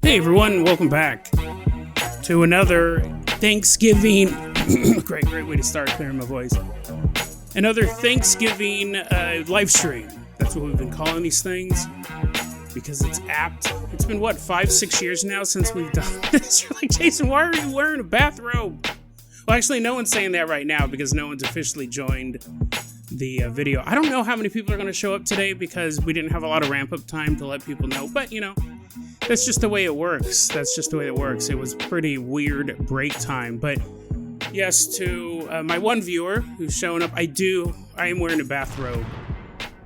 Hey everyone, welcome back to another Thanksgiving. great way to start clearing my voice. Another Thanksgiving live stream. That's what we've been calling these things because it's apt. It's been 5-6 years now since we've done this. You're like, Jason, why are you wearing a bathrobe? Well, actually, no one's saying that right now because no one's officially joined the video. I don't know how many people are going to show up today because we didn't have a lot of ramp up time to let people know, but that's just the way it works. It was pretty weird break time, but yes, to my one viewer who's showing up, I am wearing a bathrobe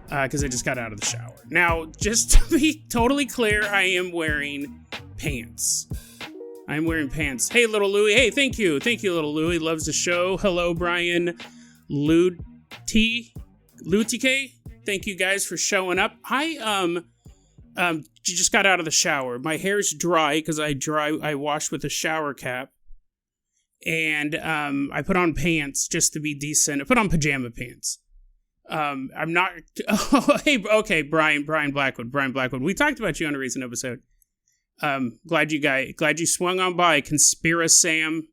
because I just got out of the shower. Now, just to be totally clear, I am wearing pants. Hey, little Louie. Hey, thank you, little Louie. Loves the show. Hello, Brian Lutike. Thank you guys for showing up. I just got out of the shower. My hair's dry because I washed with a shower cap. And I put on pants just to be decent. I put on pajama pants. I'm not. Oh, hey, okay, Brian Blackwood. We talked about you on a recent episode. Glad you swung on by. Conspira Sam,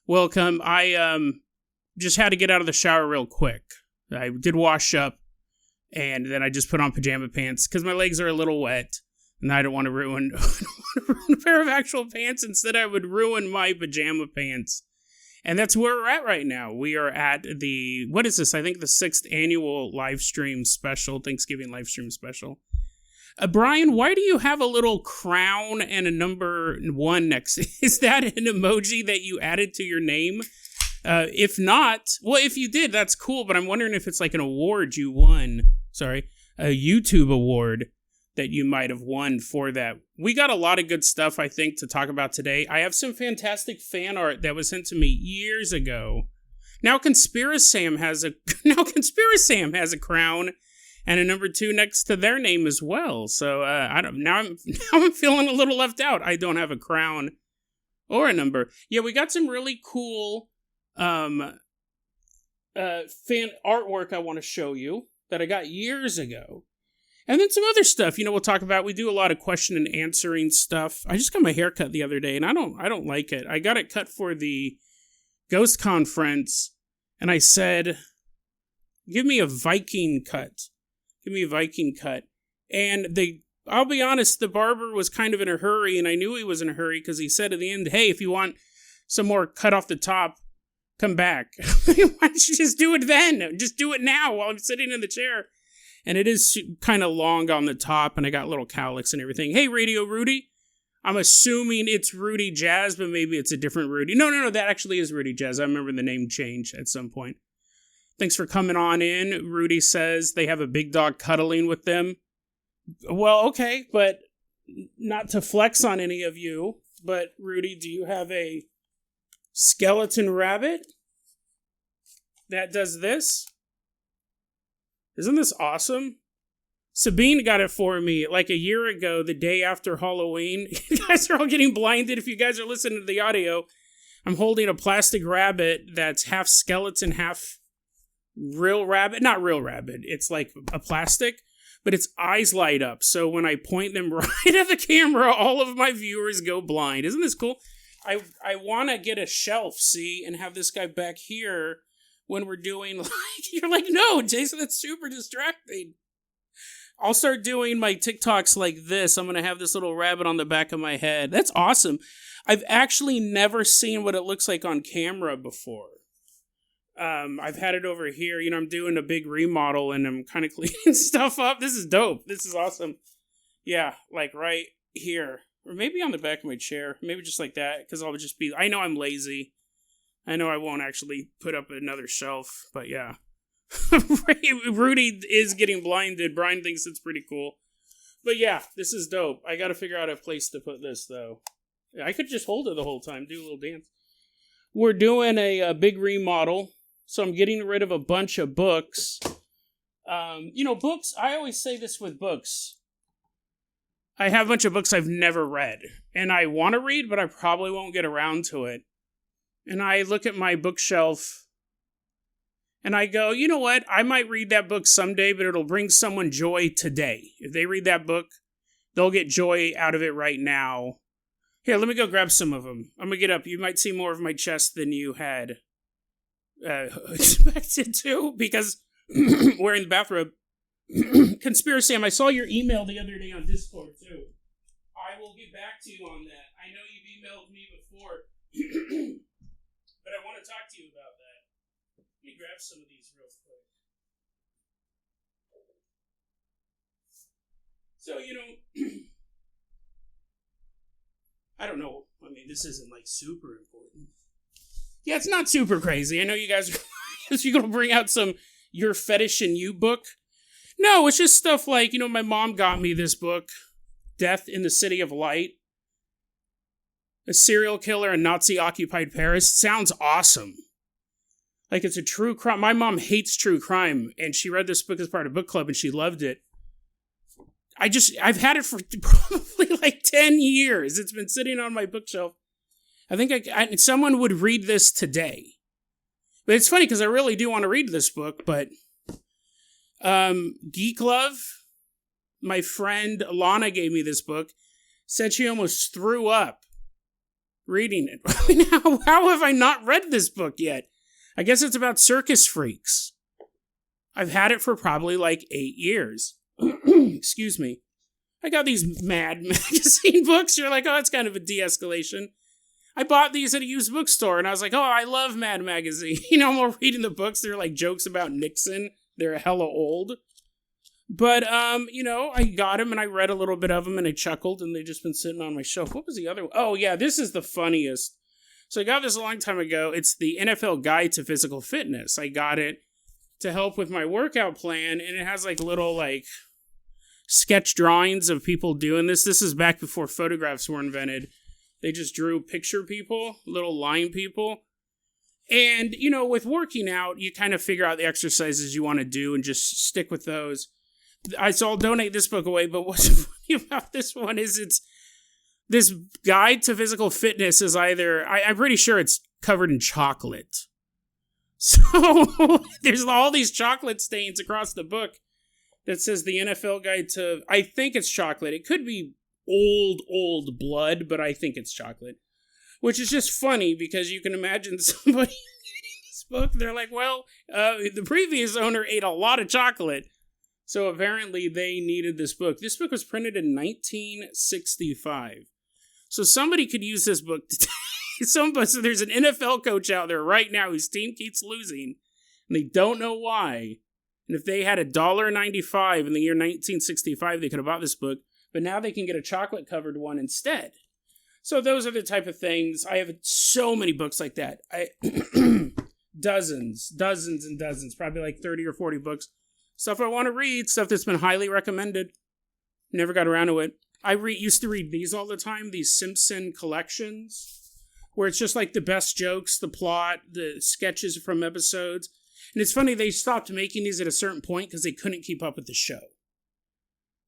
welcome. I just had to get out of the shower real quick. I did wash up, and then I just put on pajama pants because my legs are a little wet, and I don't want to ruin a pair of actual pants. Instead, I would ruin my pajama pants. And that's where we're at right now. We are at what is this? I think the 6th annual live stream special, Thanksgiving live stream special. Brian, why do you have a little crown and a number 1 next? Is that an emoji that you added to your name? If not, well, if you did, that's cool. But I'm wondering if it's like an award you won. Sorry, a YouTube award that you might have won for that. We got a lot of good stuff, I think, to talk about today. I have some fantastic fan art that was sent to me years ago. Now Conspira Sam has a crown and a number 2 next to their name as well. So now I'm feeling a little left out. I don't have a crown or a number. Yeah, we got some really cool fan artwork I want to show you that I got years ago. And then some other stuff, we'll talk about. We do a lot of question and answering stuff. I just got my hair cut the other day, and I don't like it. I got it cut for the Ghost Conference, and I said, give me a Viking cut. And I'll be honest, the barber was kind of in a hurry, and I knew he was in a hurry because he said at the end, hey, if you want some more cut off the top, come back. Why don't you just do it then? Just do it now while I'm sitting in the chair. And it is kind of long on the top, and I got little cowlicks and everything. Hey, Radio Rudy. I'm assuming it's Rudy Jazz, but maybe it's a different Rudy. No, that actually is Rudy Jazz. I remember the name changed at some point. Thanks for coming on in. Rudy says they have a big dog cuddling with them. Well, okay, but not to flex on any of you, but Rudy, do you have a skeleton rabbit that does this? Isn't this awesome? Sabine got it for me like a year ago, the day after Halloween. You guys are all getting blinded if you guys are listening to the audio. I'm holding a plastic rabbit that's half skeleton, half real rabbit. Not real rabbit. It's like a plastic, but its eyes light up. So when I point them right at the camera, all of my viewers go blind. Isn't this cool? I want to get a shelf, see, and have this guy back here when we're doing, you're like, no, Jason, that's super distracting. I'll start doing my TikToks like this. I'm going to have this little rabbit on the back of my head. That's awesome. I've actually never seen what it looks like on camera before. I've had it over here. I'm doing a big remodel and I'm kind of cleaning stuff up. This is dope. This is awesome. Yeah, like right here. Or maybe on the back of my chair. Maybe just like that, because I know I'm lazy. I know I won't actually put up another shelf, but yeah. Rudy is getting blinded. Brian thinks it's pretty cool. But yeah, this is dope. I gotta figure out a place to put this, though. I could just hold it the whole time, do a little dance. We're doing a big remodel, so I'm getting rid of a bunch of books. Books, I always say this with books. I have a bunch of books I've never read, and I want to read, but I probably won't get around to it. And I look at my bookshelf and I go, you know what? I might read that book someday, but it'll bring someone joy today. If they read that book, they'll get joy out of it right now. Here, let me go grab some of them. I'm gonna get up. You might see more of my chest than you had expected to, because wearing the bathrobe. Conspiracy Sam, I saw your email the other day on Discord, too. I will get back to you on that. I know you've emailed me before, but I want to talk to you about that. Let me grab some of these real quick. So, I don't know. I mean, this isn't, like, super important. Yeah, it's not super crazy. I know you guys are you're going to bring out some Your Fetish and You book. No, it's just stuff like, my mom got me this book, Death in the City of Light. A serial killer in Nazi-occupied Paris. Sounds awesome. Like, it's a true crime. My mom hates true crime, and she read this book as part of book club, and she loved it. I've had it for probably like 10 years. It's been sitting on my bookshelf. I think someone would read this today. But it's funny because I really do want to read this book, but Geek Love, my friend Lana gave me this book, said she almost threw up reading it. I mean, how have I not read this book yet? I guess it's about circus freaks. I've had it for probably like 8 years. Excuse me. I got these Mad Magazine books. You're like, oh, it's kind of a de-escalation. I bought these at a used bookstore, and I was like, oh, I love Mad Magazine. I'm reading the books. They're like jokes about Nixon. They're hella old. But, I got them, and I read a little bit of them, and I chuckled, and they've just been sitting on my shelf. What was the other one? Oh, yeah, this is the funniest. So I got this a long time ago. It's the NFL Guide to Physical Fitness. I got it to help with my workout plan, and it has, like, little, like, sketch drawings of people doing this. This is back before photographs were invented. They just drew picture people, little line people. And, with working out, you kind of figure out the exercises you want to do and just stick with those. So I'll donate this book away, but what's funny about this one is it's this guide to physical fitness is either, I'm pretty sure it's covered in chocolate. So there's all these chocolate stains across the book that says the NFL Guide to, I think it's chocolate. It could be old blood, but I think it's chocolate. Which is just funny because you can imagine somebody reading this book. They're like, well, the previous owner ate a lot of chocolate. So apparently they needed this book. This book was printed in 1965. So somebody could use this book today. So there's an NFL coach out there right now whose team keeps losing, and they don't know why. And if they had $1.95 in the year 1965, they could have bought this book. But now they can get a chocolate-covered one instead. So those are the type of things. I have so many books like that. Dozens and dozens. Probably like 30 or 40 books. Stuff I want to read. Stuff that's been highly recommended. Never got around to it. I used to read these all the time. These Simpson collections. Where it's just like the best jokes, the plot, the sketches from episodes. And it's funny, they stopped making these at a certain point because they couldn't keep up with the show.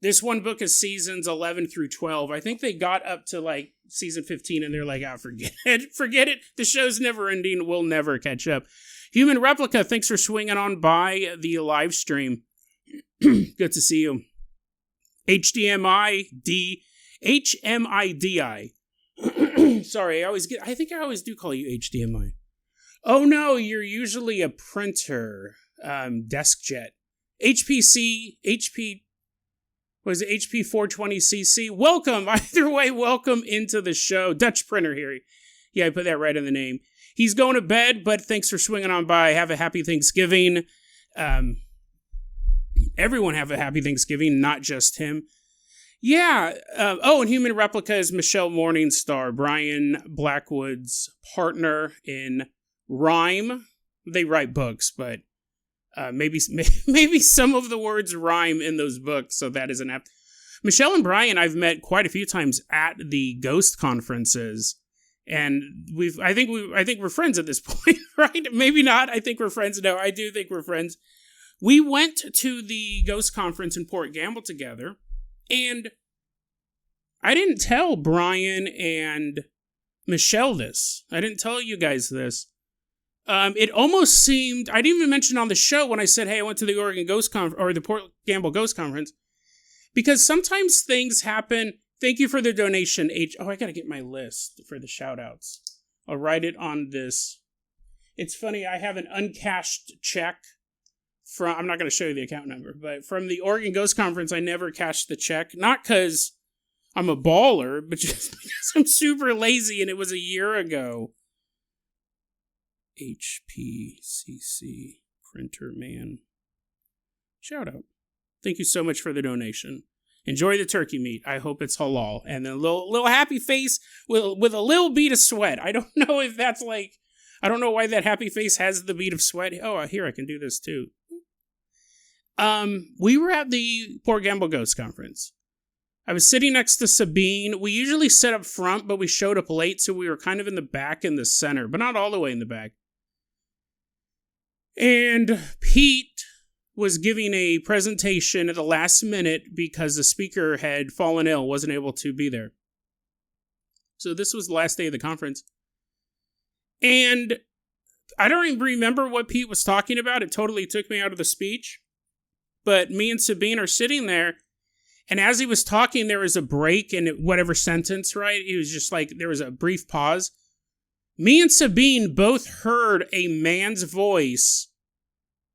This one book is seasons 11 through 12. I think they got up to like season 15 and they're like, forget it. Forget it. The show's never ending. We'll never catch up. Human Replica, thanks for swinging on by the live stream. Good to see you. HMIDI. Sorry, I think I always do call you HDMI. Oh no, you're usually a printer. DeskJet. HP 420cc? Welcome, either way, welcome into the show. Dutch printer here. Yeah, I put that right in the name. He's going to bed, but thanks for swinging on by. Have a happy Thanksgiving. Everyone have a happy Thanksgiving, not just him. Yeah. And Human Replica is Michelle Morningstar, Brian Blackwood's partner in rhyme. They write books, but maybe some of the words rhyme in those books, so that is an app. Michelle and Brian I've met quite a few times at the Ghost conferences, and I think we're friends at this point, right? Maybe not. I think we're friends. No, I do think we're friends. We went to the Ghost conference in Port Gamble together, and I didn't tell Brian and Michelle this. I didn't tell you guys this. It almost seemed, I didn't even mention on the show when I said, hey, I went to the Oregon Ghost Conference, or the Port Gamble Ghost Conference, because sometimes things happen Thank you for the donation, Oh, I gotta get my list for the shout-outs. I'll write it on this. It's funny, I have an uncashed check from, I'm not going to show you the account number, but from the Oregon Ghost Conference, I never cashed the check. Not because I'm a baller, but just because I'm super lazy and it was a year ago. HPCC Printer Man. Shout out. Thank you so much for the donation. Enjoy the turkey meat. I hope it's halal. And then a little happy face with a little bead of sweat. I don't know if that's like, I don't know why that happy face has the bead of sweat. Oh, here, I can do this too. We were at the Port Gamble Ghost Conference. I was sitting next to Sabine. We usually sit up front, but we showed up late, so we were kind of in the back in the center, but not all the way in the back. And Pete was giving a presentation at the last minute because the speaker had fallen ill, wasn't able to be there. So this was the last day of the conference. And I don't even remember what Pete was talking about. It totally took me out of the speech. But me and Sabine are sitting there, and as he was talking, there was a break in whatever sentence, right? It was just like, there was a brief pause. Me and Sabine both heard a man's voice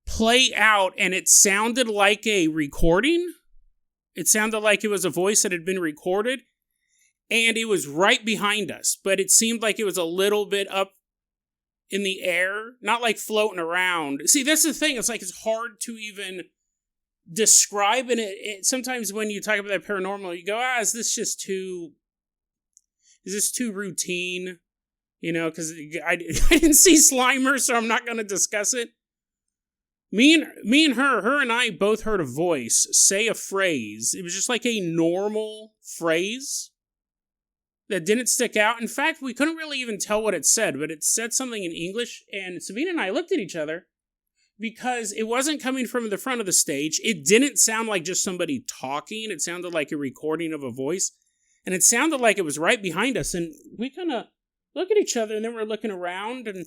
play out, and it sounded like a recording. It sounded like it was a voice that had been recorded, and it was right behind us, but it seemed like it was a little bit up in the air, not like floating around. See, that's the thing. It's like, it's hard to even describe, and it sometimes when you talk about that paranormal, you go, is this too routine? You know, because I didn't see Slimer, so I'm not going to discuss it. Me and her and I both heard a voice say a phrase. It was just like a normal phrase that didn't stick out. In fact, we couldn't really even tell what it said, but it said something in English, and Sabina and I looked at each other because it wasn't coming from the front of the stage. It didn't sound like just somebody talking. It sounded like a recording of a voice, and it sounded like it was right behind us, and we kind of look at each other, and then we're looking around, and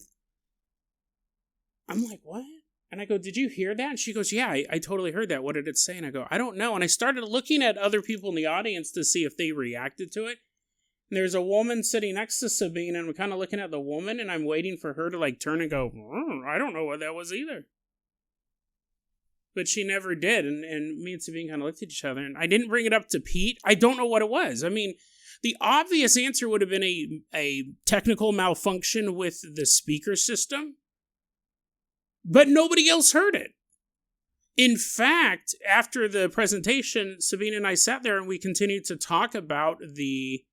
I'm like, what? And I go, did you hear that? And she goes, yeah, I totally heard that. What did it say? And I go, I don't know. And I started looking at other people in the audience to see if they reacted to it. And there's a woman sitting next to Sabine, and I'm kind of looking at the woman, and I'm waiting for her to like turn and go, I don't know what that was either. But she never did. And me and Sabine kind of looked at each other, and I didn't bring it up to Pete. I don't know what it was. I mean, the obvious answer would have been a technical malfunction with the speaker system. But nobody else heard it. In fact, after the presentation, Sabine and I sat there and we continued to talk about the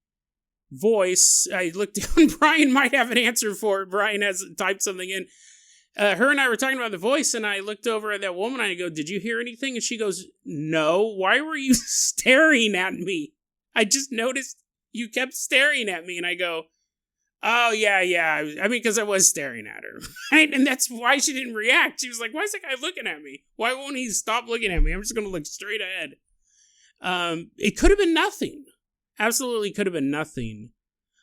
voice. I looked down, Brian might have an answer for it. Brian has typed something in. Her and I were talking about the voice, and I looked over at that woman and I go, did you hear anything? And she goes, no. Why were you staring at me? I just noticed you kept staring at me. And I go, oh, yeah. I mean, because I was staring at her, right? And that's why she didn't react. She was like, why is that guy looking at me? Why won't he stop looking at me? I'm just going to look straight ahead. It could have been nothing. Absolutely could have been nothing.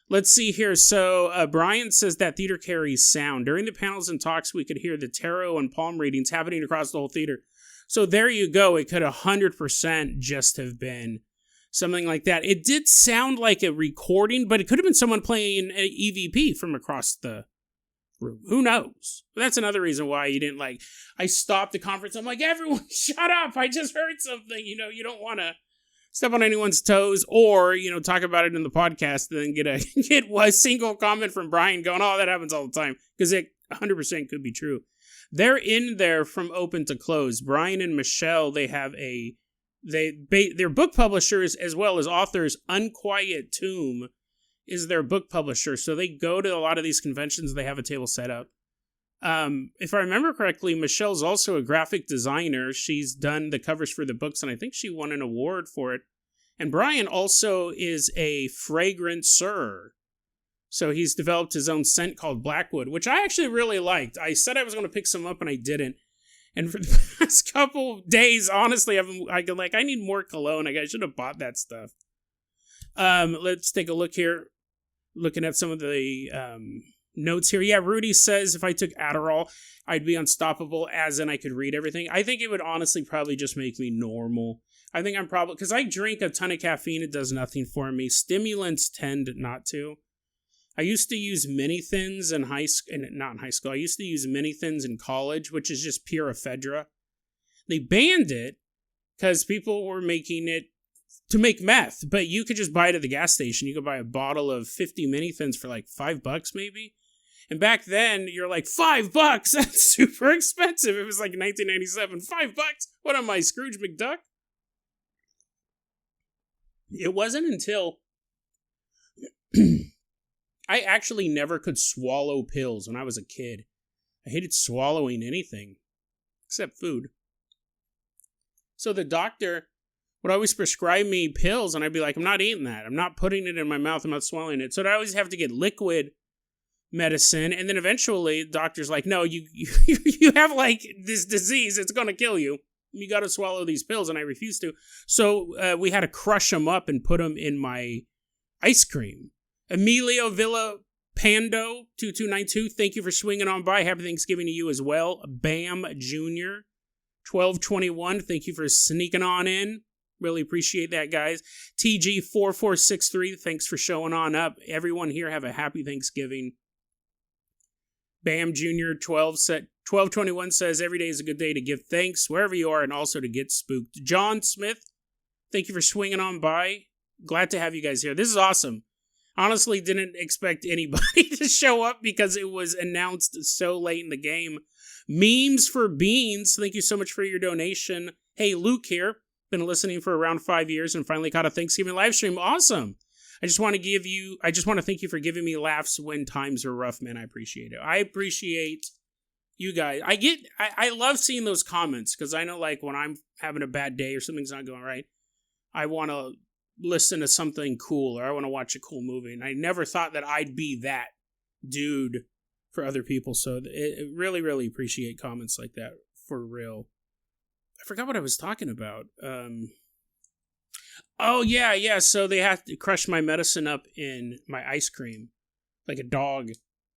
Let's see here. So Brian says that theater carries sound. During the panels and talks, we could hear the tarot and palm readings happening across the whole theater. So there you go. It could 100% just have been something like that. It did sound like a recording, but it could have been someone playing an EVP from across the room. Who knows? But that's another reason why you didn't like... I stopped the conference. I'm like, everyone, shut up. I just heard something. You know, you don't want to step on anyone's toes or, you know, talk about it in the podcast and then get a single comment from Brian going, oh, that happens all the time. Because it 100% could be true. They're in there from open to close. Brian and Michelle, they have they're book publishers as well as authors. Unquiet Tomb is their book publisher. So they go to a lot of these conventions. They have a table set up. If I remember correctly, Michelle's also a graphic designer. She's done the covers for the books, and I think she won an award for it. And Brian also is a fragrancer. So he's developed his own scent called Blackwood, which I actually really liked. I said I was going to pick some up, and I didn't. And for the past couple days, honestly, I need more cologne. I should have bought that stuff. Let's take a look here. Looking at some of the notes here. Yeah, Rudy says if I took Adderall, I'd be unstoppable, as in I could read everything. I think it would honestly probably just make me normal. I think I'm probably, because I drink a ton of caffeine, it does nothing for me. Stimulants tend not to. I used to use mini thins in not in high school. I used to use mini thins in college, which is just pure ephedra. They banned it because people were making it to make meth, but you could just buy it at the gas station. You could buy a bottle of 50 mini thins for like $5 maybe. And back then, you're like, $5? That's super expensive. It was like 1997. $5? What am I, Scrooge McDuck? It wasn't until I actually never could swallow pills when I was a kid. I hated swallowing anything except food. So the doctor would always prescribe me pills, and I'd be like, I'm not eating that. I'm not putting it in my mouth. I'm not swallowing it. So I'd always have to get liquid medicine, and then eventually the doctor's like, no, you have like this disease. It's going to kill you. You got to swallow these pills, and I refused to. So we had to crush them up and put them in my ice cream. Emilio Villa Pando 2292, thank you for swinging on by. Happy Thanksgiving to you as well. Bam Jr. 1221, thank you for sneaking on in. Really appreciate that, guys. TG4463, thanks for showing on up. Everyone here have a happy Thanksgiving. Bam Jr. 1221 says, every day is a good day to give thanks wherever you are and also to get spooked. John Smith, thank you for swinging on by. Glad to have you guys here. This is awesome. Honestly, didn't expect anybody to show up because it was announced so late in the game. Memes for Beans, thank you so much for your donation. Hey, Luke here. Been listening for around 5 years and finally caught a Thanksgiving live stream. Awesome. I just want to thank you for giving me laughs when times are rough, man. I appreciate it. I appreciate you guys. I love seeing those comments because I know like when I'm having a bad day or something's not going right, I want to listen to something cool or I want to watch a cool movie. And I never thought that I'd be that dude for other people. So it really, really appreciate comments like that for real. I forgot what I was talking about. Oh, yeah. So they have to crush my medicine up in my ice cream like a dog.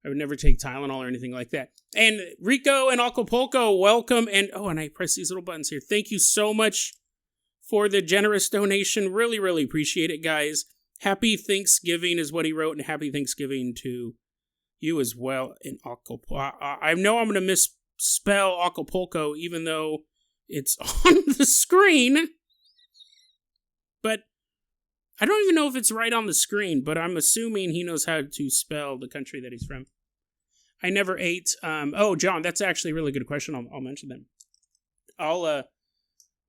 I would never take Tylenol or anything like that. And Rico and Acapulco, welcome. And I press these little buttons here. Thank you so much for the generous donation. Really, really appreciate it, guys. Happy Thanksgiving is what he wrote, and happy Thanksgiving to you as well in Acapulco. I know I'm going to misspell Acapulco, even though it's on the screen. But I don't even know if it's right on the screen, but I'm assuming he knows how to spell the country that he's from. I never ate. John, that's actually a really good question. I'll mention them.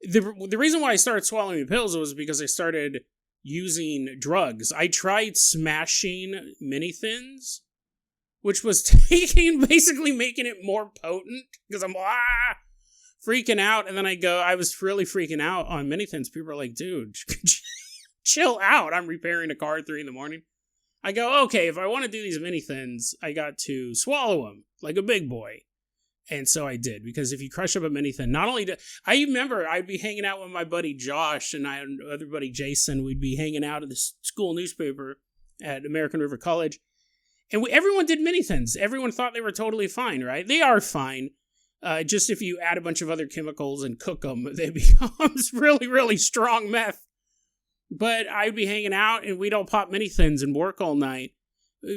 The reason why I started swallowing pills was because I started using drugs. I tried smashing mini thins, which was basically making it more potent because I'm freaking out. And then I was really freaking out on mini thins. People are like, dude, chill out. I'm repairing a car at 3 a.m. I go, okay, if I want to do these mini thins, I got to swallow them like a big boy. And so I did, because if you crush up a mini thin, not only I remember I'd be hanging out with my buddy Josh and other buddy Jason. We'd be hanging out at the school newspaper at American River College. And everyone did mini thins. Everyone thought they were totally fine, right? They are fine. Just if you add a bunch of other chemicals and cook them, they become really, really strong meth. But I'd be hanging out and we'd all pop mini thins and work all night.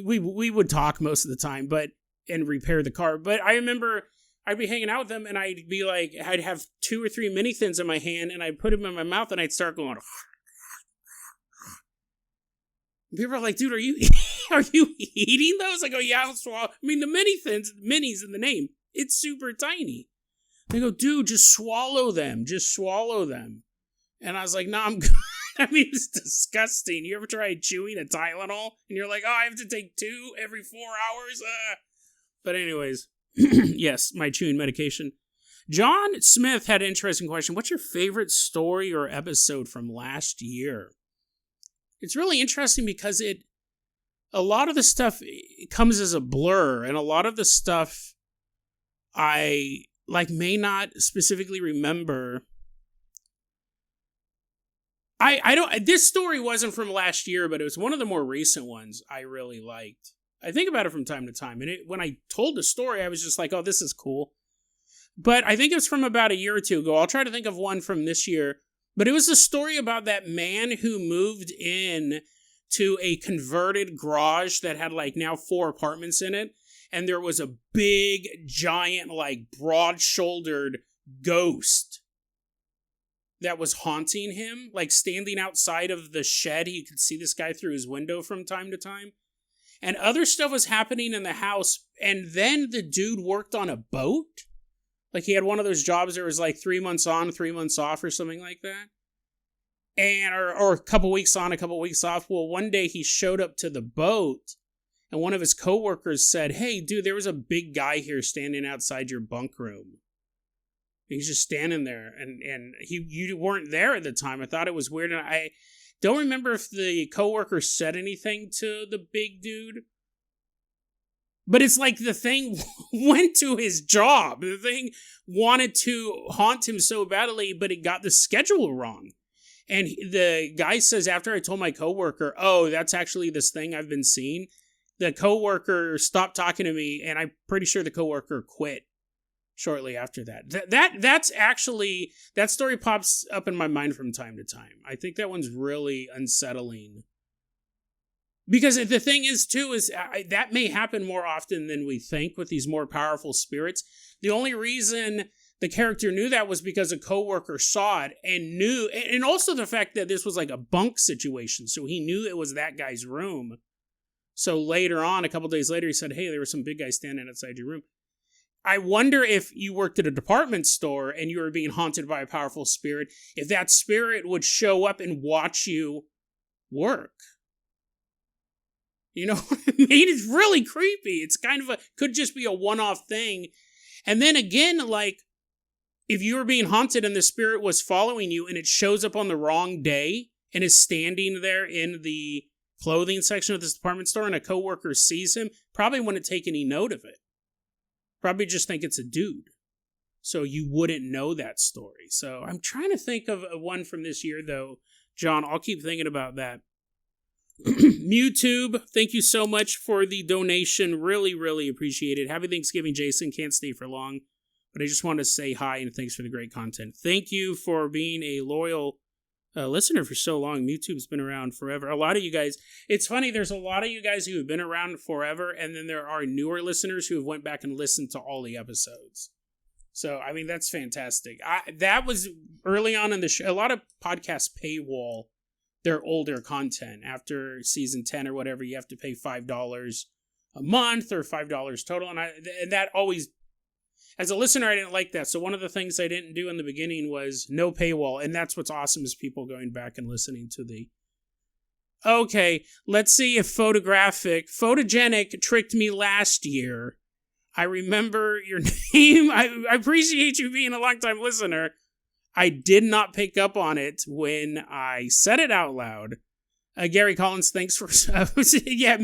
We would talk most of the time, and repair the car. But I remember I'd be hanging out with them and I'd be like, I'd have 2 or 3 mini thins in my hand and I'd put them in my mouth and I'd start going. People are like, dude, are you eating those? I go, yeah, I'll swallow. I mean, the mini thins, minis in the name, it's super tiny. They go, dude, just swallow them. Just swallow them. And I was like, nah, I'm good. I mean, it's disgusting. You ever tried chewing a Tylenol? And you're like, I have to take 2 every 4 hours? But anyways, yes, my chewing medication. John Smith had an interesting question. What's your favorite story or episode from last year? It's really interesting because a lot of the stuff comes as a blur, and a lot of the stuff I may not specifically remember. This story wasn't from last year, but it was one of the more recent ones I really liked. I think about it from time to time, and when I told the story, I was just like, oh, this is cool. But I think it was from about a year or two ago. I'll try to think of one from this year. But it was a story about that man who moved in to a converted garage that had like now 4 apartments in it. And there was a big, giant, like broad-shouldered ghost that was haunting him, like standing outside of the shed. He could see this guy through his window from time to time. And other stuff was happening in the house. And then the dude worked on a boat. Like he had one of those jobs that was like 3 months on, 3 months off or something like that. And or a couple weeks on, a couple weeks off. Well, one day he showed up to the boat and one of his coworkers said, "Hey, dude, there was a big guy here standing outside your bunk room." He's just standing there, and you weren't there at the time. I thought it was weird, and I don't remember if the coworker said anything to the big dude. But it's like the thing went to his job. The thing wanted to haunt him so badly, but it got the schedule wrong. And the guy says, after I told my coworker, "Oh, that's actually this thing I've been seeing," the coworker stopped talking to me, and I'm pretty sure the coworker quit shortly after that. That's actually, that story pops up in my mind from time to time. I think that one's really unsettling. Because the thing is, too, is that may happen more often than we think with these more powerful spirits. The only reason the character knew that was because a coworker saw it and knew, and also the fact that this was like a bunk situation, so he knew it was that guy's room. So later on, a couple days later, he said, "Hey, there was some big guy standing outside your room." I wonder if you worked at a department store and you were being haunted by a powerful spirit, if that spirit would show up and watch you work. You know what I mean? It's really creepy. It's kind of could just be a one-off thing. And then again, like, if you were being haunted and the spirit was following you and it shows up on the wrong day and is standing there in the clothing section of this department store and a coworker sees him, probably wouldn't take any note of it. Probably just think it's a dude. So you wouldn't know that story. So I'm trying to think of one from this year, though. John, I'll keep thinking about that. MewTube, thank you so much for the donation. Really, really appreciate it. Happy Thanksgiving, Jason. Can't stay for long, but I just want to say hi and thanks for the great content. Thank you for being a loyal listener for so long. MewTube's been around forever. A lot of you guys, it's funny, there's a lot of you guys who have been around forever, and then there are newer listeners who have went back and listened to all the episodes. So, I mean, that's fantastic. That was early on in the show. A lot of podcasts paywall their older content. After season 10 or whatever, you have to pay $5 a month or $5 total. And that always, as a listener, I didn't like that. So one of the things I didn't do in the beginning was no paywall. And that's what's awesome is people going back and listening to the... Okay, let's see if Photogenic tricked me last year. I remember your name. I appreciate you being a longtime listener. I did not pick up on it when I said it out loud. Gary Collins, thanks for... yeah,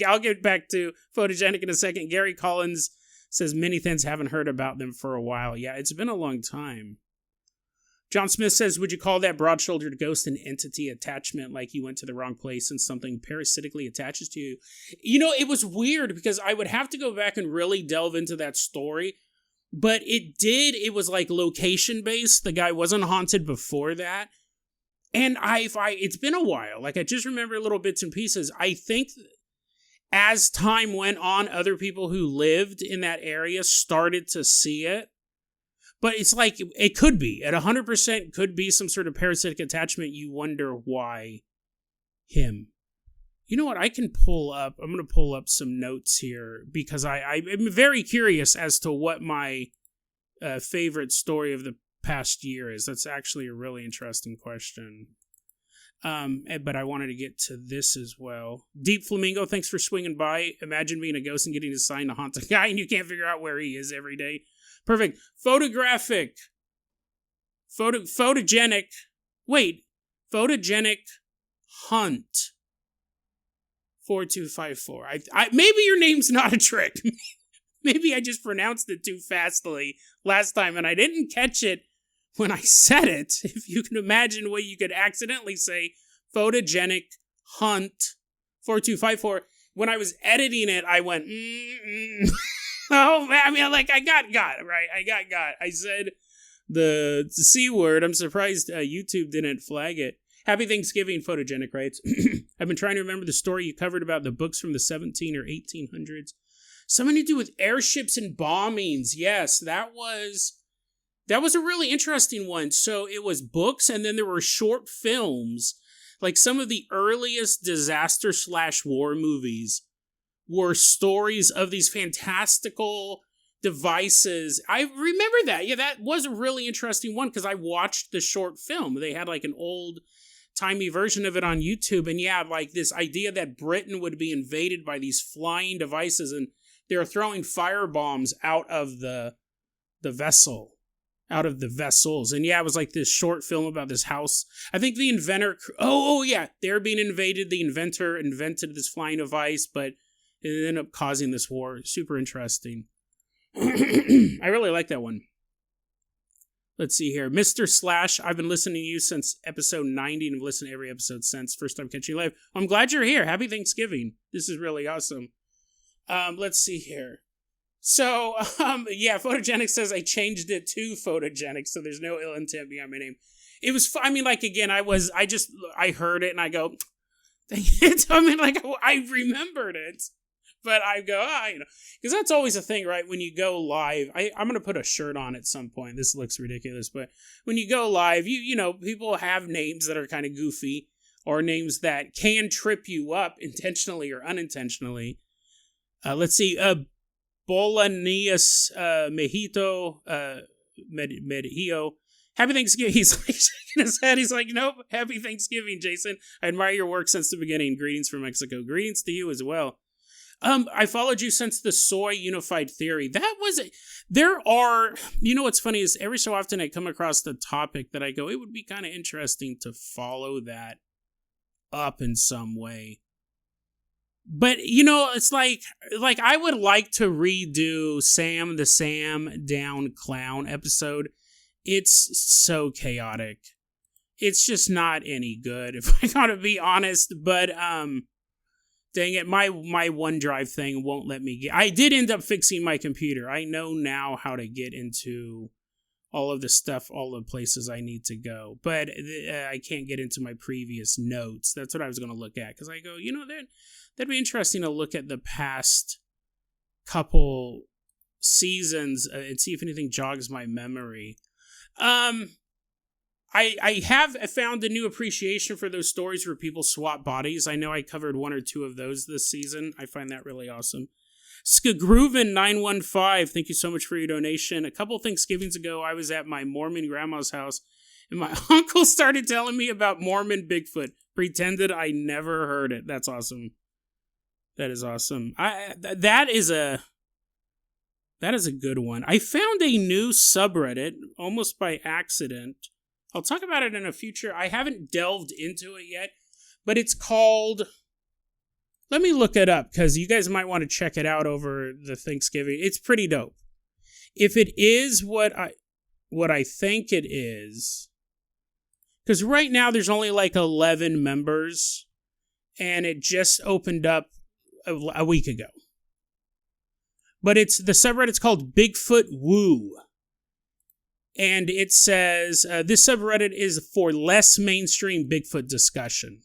I'll get back to Photogenic in a second. Gary Collins says, many things haven't heard about them for a while. Yeah, it's been a long time. John Smith says, would you call that broad-shouldered ghost an entity attachment, like you went to the wrong place and something parasitically attaches to you? You know, it was weird because I would have to go back and really delve into that story. But it was like location-based. The guy wasn't haunted before that. And it's been a while. Like, I just remember little bits and pieces. I think as time went on, other people who lived in that area started to see it. But it's like, it could be. At 100% could be some sort of parasitic attachment. You wonder why him. You know what? I'm going to pull up some notes here because I'm very curious as to what my favorite story of the past year is. That's actually a really interesting question. But I wanted to get to this as well. Deep Flamingo, thanks for swinging by. Imagine being a ghost and getting assigned to haunt a guy and you can't figure out where he is every day. Perfect. Photogenic. Photogenic Hunt. 4254. Maybe your name's not a trick. Maybe I just pronounced it too fastly last time and I didn't catch it when I said it. If you can imagine what you could accidentally say, Photogenic Hunt 4254. When I was editing it, I went, Oh, I mean, like, I got, right? I got. I said the C word. I'm surprised YouTube didn't flag it. Happy Thanksgiving, Photogenic writes. I've been trying to remember the story you covered about the books from the 17 or 1800s. Something to do with airships and bombings. Yes, that was a really interesting one. So it was books, and then there were short films. Like some of the earliest disaster/war movies were stories of these fantastical devices. I remember that. Yeah, that was a really interesting one because I watched the short film. They had like an old timey version of it on YouTube. And yeah, like this idea that Britain would be invaded by these flying devices and they're throwing fire bombs out of the vessels. And yeah, it was like this short film about this house. I think the inventor, yeah, they're being invaded. The inventor invented this flying device, but it ended up causing this war. Super interesting. I really like that one. Let's see here. Mr. Slash, I've been listening to you since episode 90 and have listened to every episode since. First time catching you live. I'm glad you're here. Happy Thanksgiving. This is really awesome. Let's see here. So, yeah, Photogenic says I changed it to Photogenic, so there's no ill intent behind my name. It was, again, I heard it and I go, dang it. I remembered it. But I go, because that's always a thing, right? When you go live, I'm going to put a shirt on at some point. This looks ridiculous, but when you go live, you know, people have names that are kind of goofy or names that can trip you up intentionally or unintentionally. Let's see, Bolaños Mejito Medillo. Happy Thanksgiving. He's like shaking his head. He's like, nope, happy Thanksgiving, Jason. I admire your work since the beginning. Greetings from Mexico. Greetings to you as well. I followed you since the soy unified theory. You know what's funny is every so often I come across the topic that I go, it would be kind of interesting to follow that up in some way. But, you know, it's like I would like to redo Sam the Sam Down Clown episode. It's so chaotic. It's just not any good, if I gotta be honest. But, dang it, my OneDrive thing won't let me I did end up fixing my computer. I know now how to get into all of the stuff, all the places I need to go. But I can't get into my previous notes. That's what I was going to look at. Because I go, you know, that'd be interesting to look at the past couple seasons and see if anything jogs my memory. I have found a new appreciation for those stories where people swap bodies. I know I covered one or two of those this season. I find that really awesome. Skagrooven915, thank you so much for your donation. A couple Thanksgivings ago, I was at my Mormon grandma's house, and my uncle started telling me about Mormon Bigfoot. Pretended I never heard it. That's awesome. That is awesome. That is a good one. I found a new subreddit, almost by accident. I'll talk about it in a future. I haven't delved into it yet, but it's called... Let me look it up, because you guys might want to check it out over the Thanksgiving. It's pretty dope. If it is what I think it is, because right now there's only like 11 members, and it just opened up a week ago. But the subreddit's called Bigfoot Woo. And it says, this subreddit is for less mainstream Bigfoot discussion.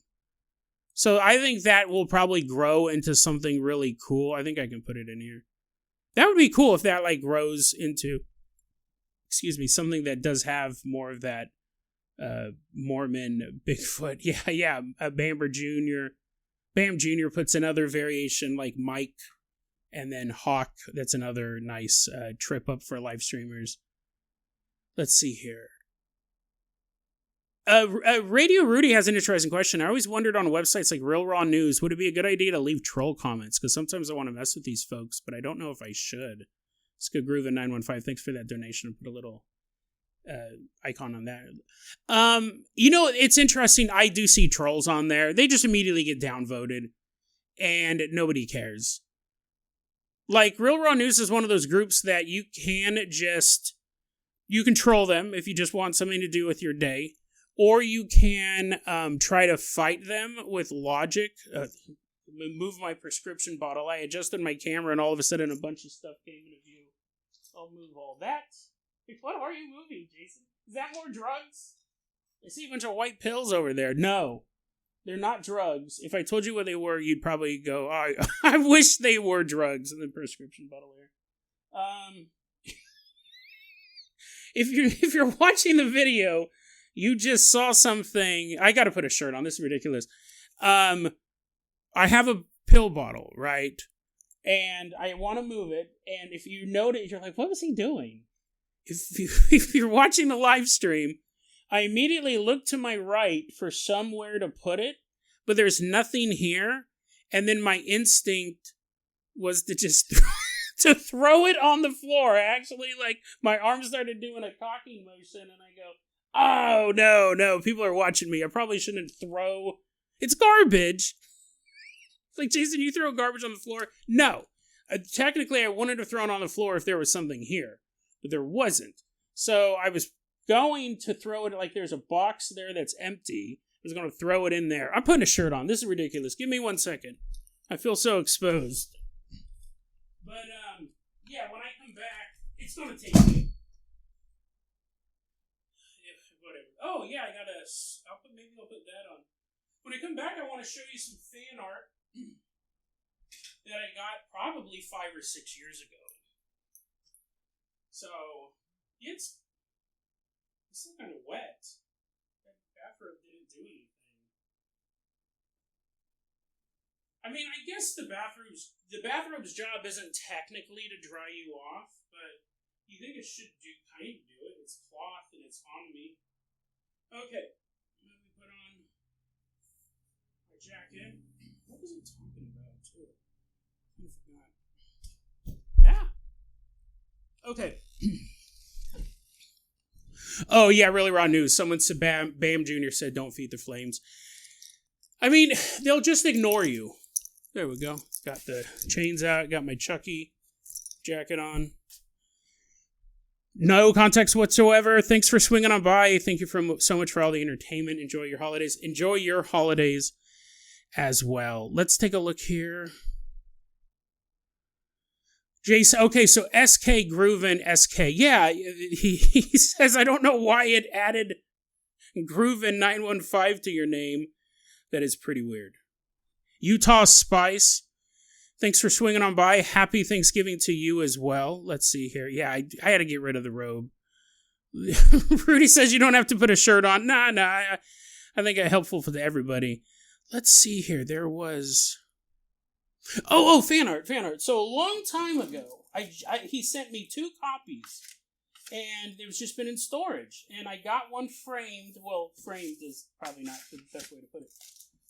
So I think that will probably grow into something really cool. I think I can put it in here. That would be cool if that like grows into, something that does have more of that Mormon Bigfoot. Yeah. Bamber Jr. Bam Jr. puts another variation like Mike, and then Hawk. That's another nice trip up for live streamers. Let's see here. Radio Rudy has an interesting question. I always wondered on websites like Real Raw News, would it be a good idea to leave troll comments? Because sometimes I want to mess with these folks, but I don't know if I should. Skagrooven915, thanks for that donation. Put a little icon on that. You know, it's interesting. I do see trolls on there. They just immediately get downvoted, and nobody cares. Like, Real Raw News is one of those groups that you can troll them if you just want something to do with your day. Or you can try to fight them with logic. Move my prescription bottle. I adjusted my camera, and all of a sudden a bunch of stuff came into view. I'll move all that. What are you moving, Jason? Is that more drugs? I see a bunch of white pills over there. No, they're not drugs. If I told you what they were, you'd probably go, oh, I wish they were drugs in the prescription bottle here. If you're watching the video, you just saw something. I got to put a shirt on. This is ridiculous. I have a pill bottle, right? And I want to move it. And if you notice, you're like, what was he doing? If you're watching the live stream, I immediately look to my right for somewhere to put it, but there's nothing here. And then my instinct was to just to throw it on the floor. Actually, like, my arm started doing a cocking motion, and I go, oh, no, people are watching me. I probably shouldn't throw. It's garbage. It's like, Jason, you throw garbage on the floor? No. Technically, I wanted to throw it on the floor if there was something here, but there wasn't. So I was going to throw it, like there's a box there that's empty. I was going to throw it in there. I'm putting a shirt on. This is ridiculous. Give me 1 second. I feel so exposed. But, yeah, when I come back, it's going to take me. Whatever. Oh, yeah, maybe I'll put that on. When I come back, I want to show you some fan art that I got probably 5 or 6 years ago. So, it's still kind of wet. That bathrobe didn't do anything. I mean, I guess the bathrobe's job isn't technically to dry you off, but you think it should do it. It's cloth and it's on me. Okay, let me put on my jacket. What was I talking about, too? I forgot. Yeah. Okay. Oh, yeah, really raw news. Someone said, Bam Jr. said, don't feed the flames. I mean, they'll just ignore you. There we go. Got the chains out. Got my Chucky jacket on. No context whatsoever. Thanks for swinging on by. Thank you so much for all the entertainment. Enjoy your holidays. Enjoy your holidays as well. Let's take a look here. Jason, okay, so SK Groovin SK. Yeah, he says, I don't know why it added Groovin 915 to your name. That is pretty weird. Utah Spice, thanks for swinging on by. Happy Thanksgiving to you as well. Let's see here. Yeah, I had to get rid of the robe. Rudy says you don't have to put a shirt on. Nah, I think it's helpful for everybody. Let's see here. There was... Oh, fan art. So a long time ago, he sent me 2 copies, and they've just been in storage. And I got one framed. Well, framed is probably not the best way to put it.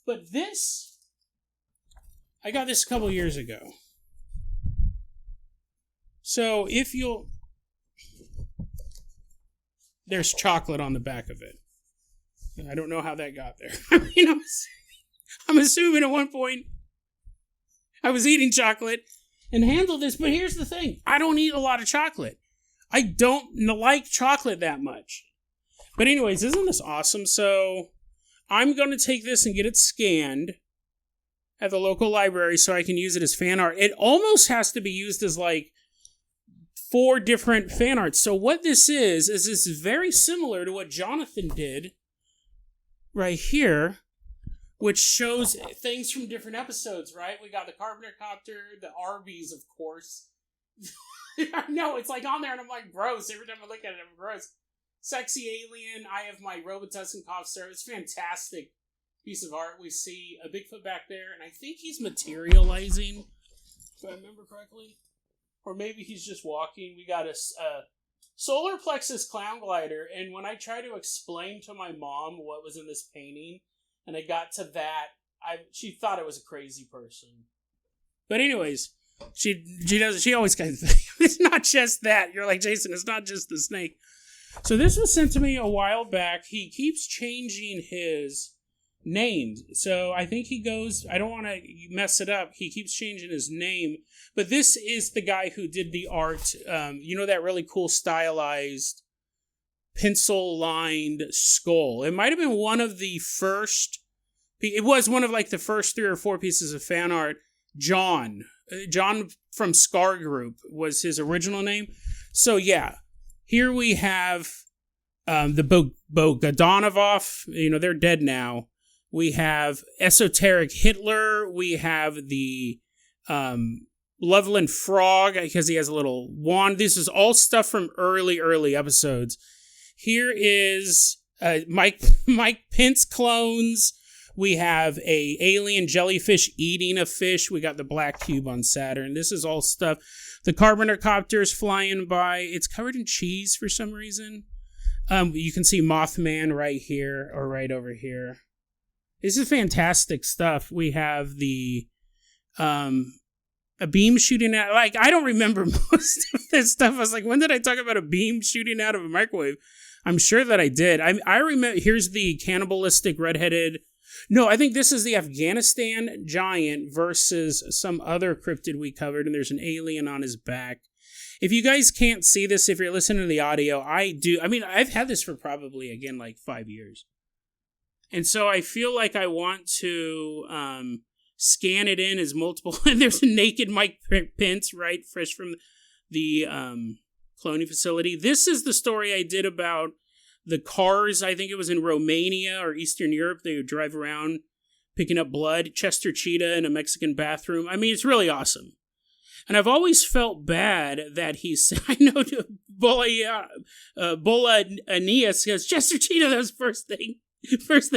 But this, I got this a couple years ago. So if you'll... There's chocolate on the back of it. I don't know how that got there. I mean, I'm assuming at one point I was eating chocolate and handled this, but here's the thing. I don't eat a lot of chocolate. I don't like chocolate that much. But anyways, isn't this awesome? So I'm going to take this and get it scanned at the local library so I can use it as fan art. It almost has to be used as like 4 different fan arts. So what this is this is very similar to what Jonathan did right here, which shows things from different episodes, right? We got the Carpenter Copter, the Arby's, of course. No, it's like on there and I'm like, gross. Every time I look at it, I'm gross. Sexy Alien, I have my Robitussin cough syrup. It's a fantastic piece of art. We see a Bigfoot back there, and I think he's materializing, if I remember correctly. Or maybe he's just walking. We got a solar plexus clown glider, and when I tried to explain to my mom what was in this painting, and I got to that, she thought I was a crazy person. But anyways, she always kind of thinks, it's not just that. You're like, Jason, it's not just the snake. So this was sent to me a while back. He keeps changing his names. So I think he goes, I don't want to mess it up. He keeps changing his name. But this is the guy who did the art. You know that really cool stylized pencil-lined skull. It might have been one of the first... It was one of like the first 3 or 4 pieces of fan art. John from Scar Group was his original name. So yeah, Here we have the Bogdanov. They're dead now. We have Esoteric Hitler. We have the Loveland Frog, because he has a little wand. This is all stuff from early episodes. Here is Mike Pence clones. We have a alien jellyfish eating a fish. We got the black cube on Saturn. This is all stuff. The Carpenter copter's flying by. It's covered in cheese for some reason. You can see Mothman right here or right over here. This is fantastic stuff. We have the a beam shooting out. Like, I don't remember most of this stuff. I was like, when did I talk about a beam shooting out of a microwave? I'm sure that I did. I remember. Here's the cannibalistic redheaded. No, I think this is the Afghanistan giant versus some other cryptid we covered, and there's an alien on his back. If you guys can't see this, if you're listening to the audio, I've had this for probably, again, like 5 years. And so I feel like I want to scan it in as multiple. And there's a naked Mike Pence, right, fresh from the cloning facility. This is the story I did about the cars. I think it was in Romania or Eastern Europe. They would drive around picking up blood. Chester Cheetah in a Mexican bathroom. I mean, it's really awesome. And I've always felt bad that I know Bola Aeneas goes, Chester Cheetah, that was first thing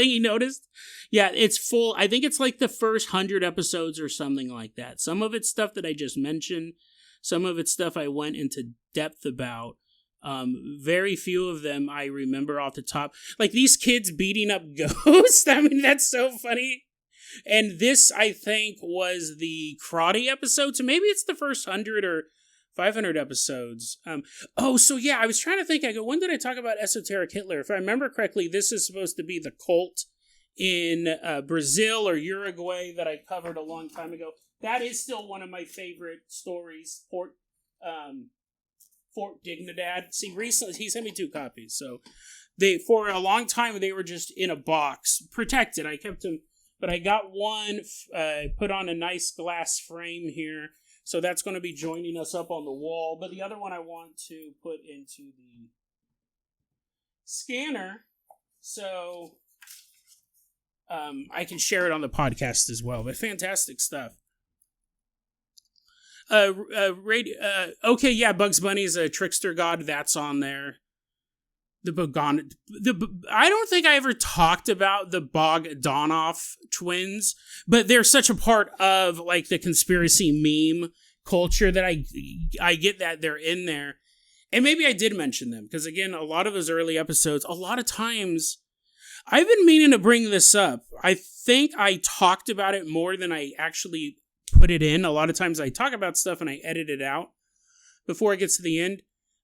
he noticed. Yeah, it's full. I think it's like the first 100 episodes or something like that. Some of it's stuff that I just mentioned. Some of it's stuff I went into depth about. Very few of them I remember off the top. Like these kids beating up ghosts. I mean, that's so funny. And this, I think, was the karate episode. So maybe it's the first 100 or 500 episodes. I was trying to think. I go, when did I talk about Esoteric Hitler? If I remember correctly, this is supposed to be the cult in Brazil or Uruguay that I covered a long time ago. That is still one of my favorite stories. Fort Dignidad. See, recently he sent me 2 copies. So for a long time they were just in a box, protected. I kept them, but I got one put on a nice glass frame here. So that's going to be joining us up on the wall. But the other one I want to put into the scanner so I can share it on the podcast as well. But fantastic stuff. Bugs Bunny is a trickster god. That's on there. I don't think I ever talked about the Bogdanov twins, but they're such a part of like the conspiracy meme culture that I get that they're in there. And maybe I did mention them because, again, a lot of those early episodes, a lot of times I've been meaning to bring this up. I think I talked about it more than I actually put it in. A lot of times I talk about stuff and I edit it out before it gets to the end.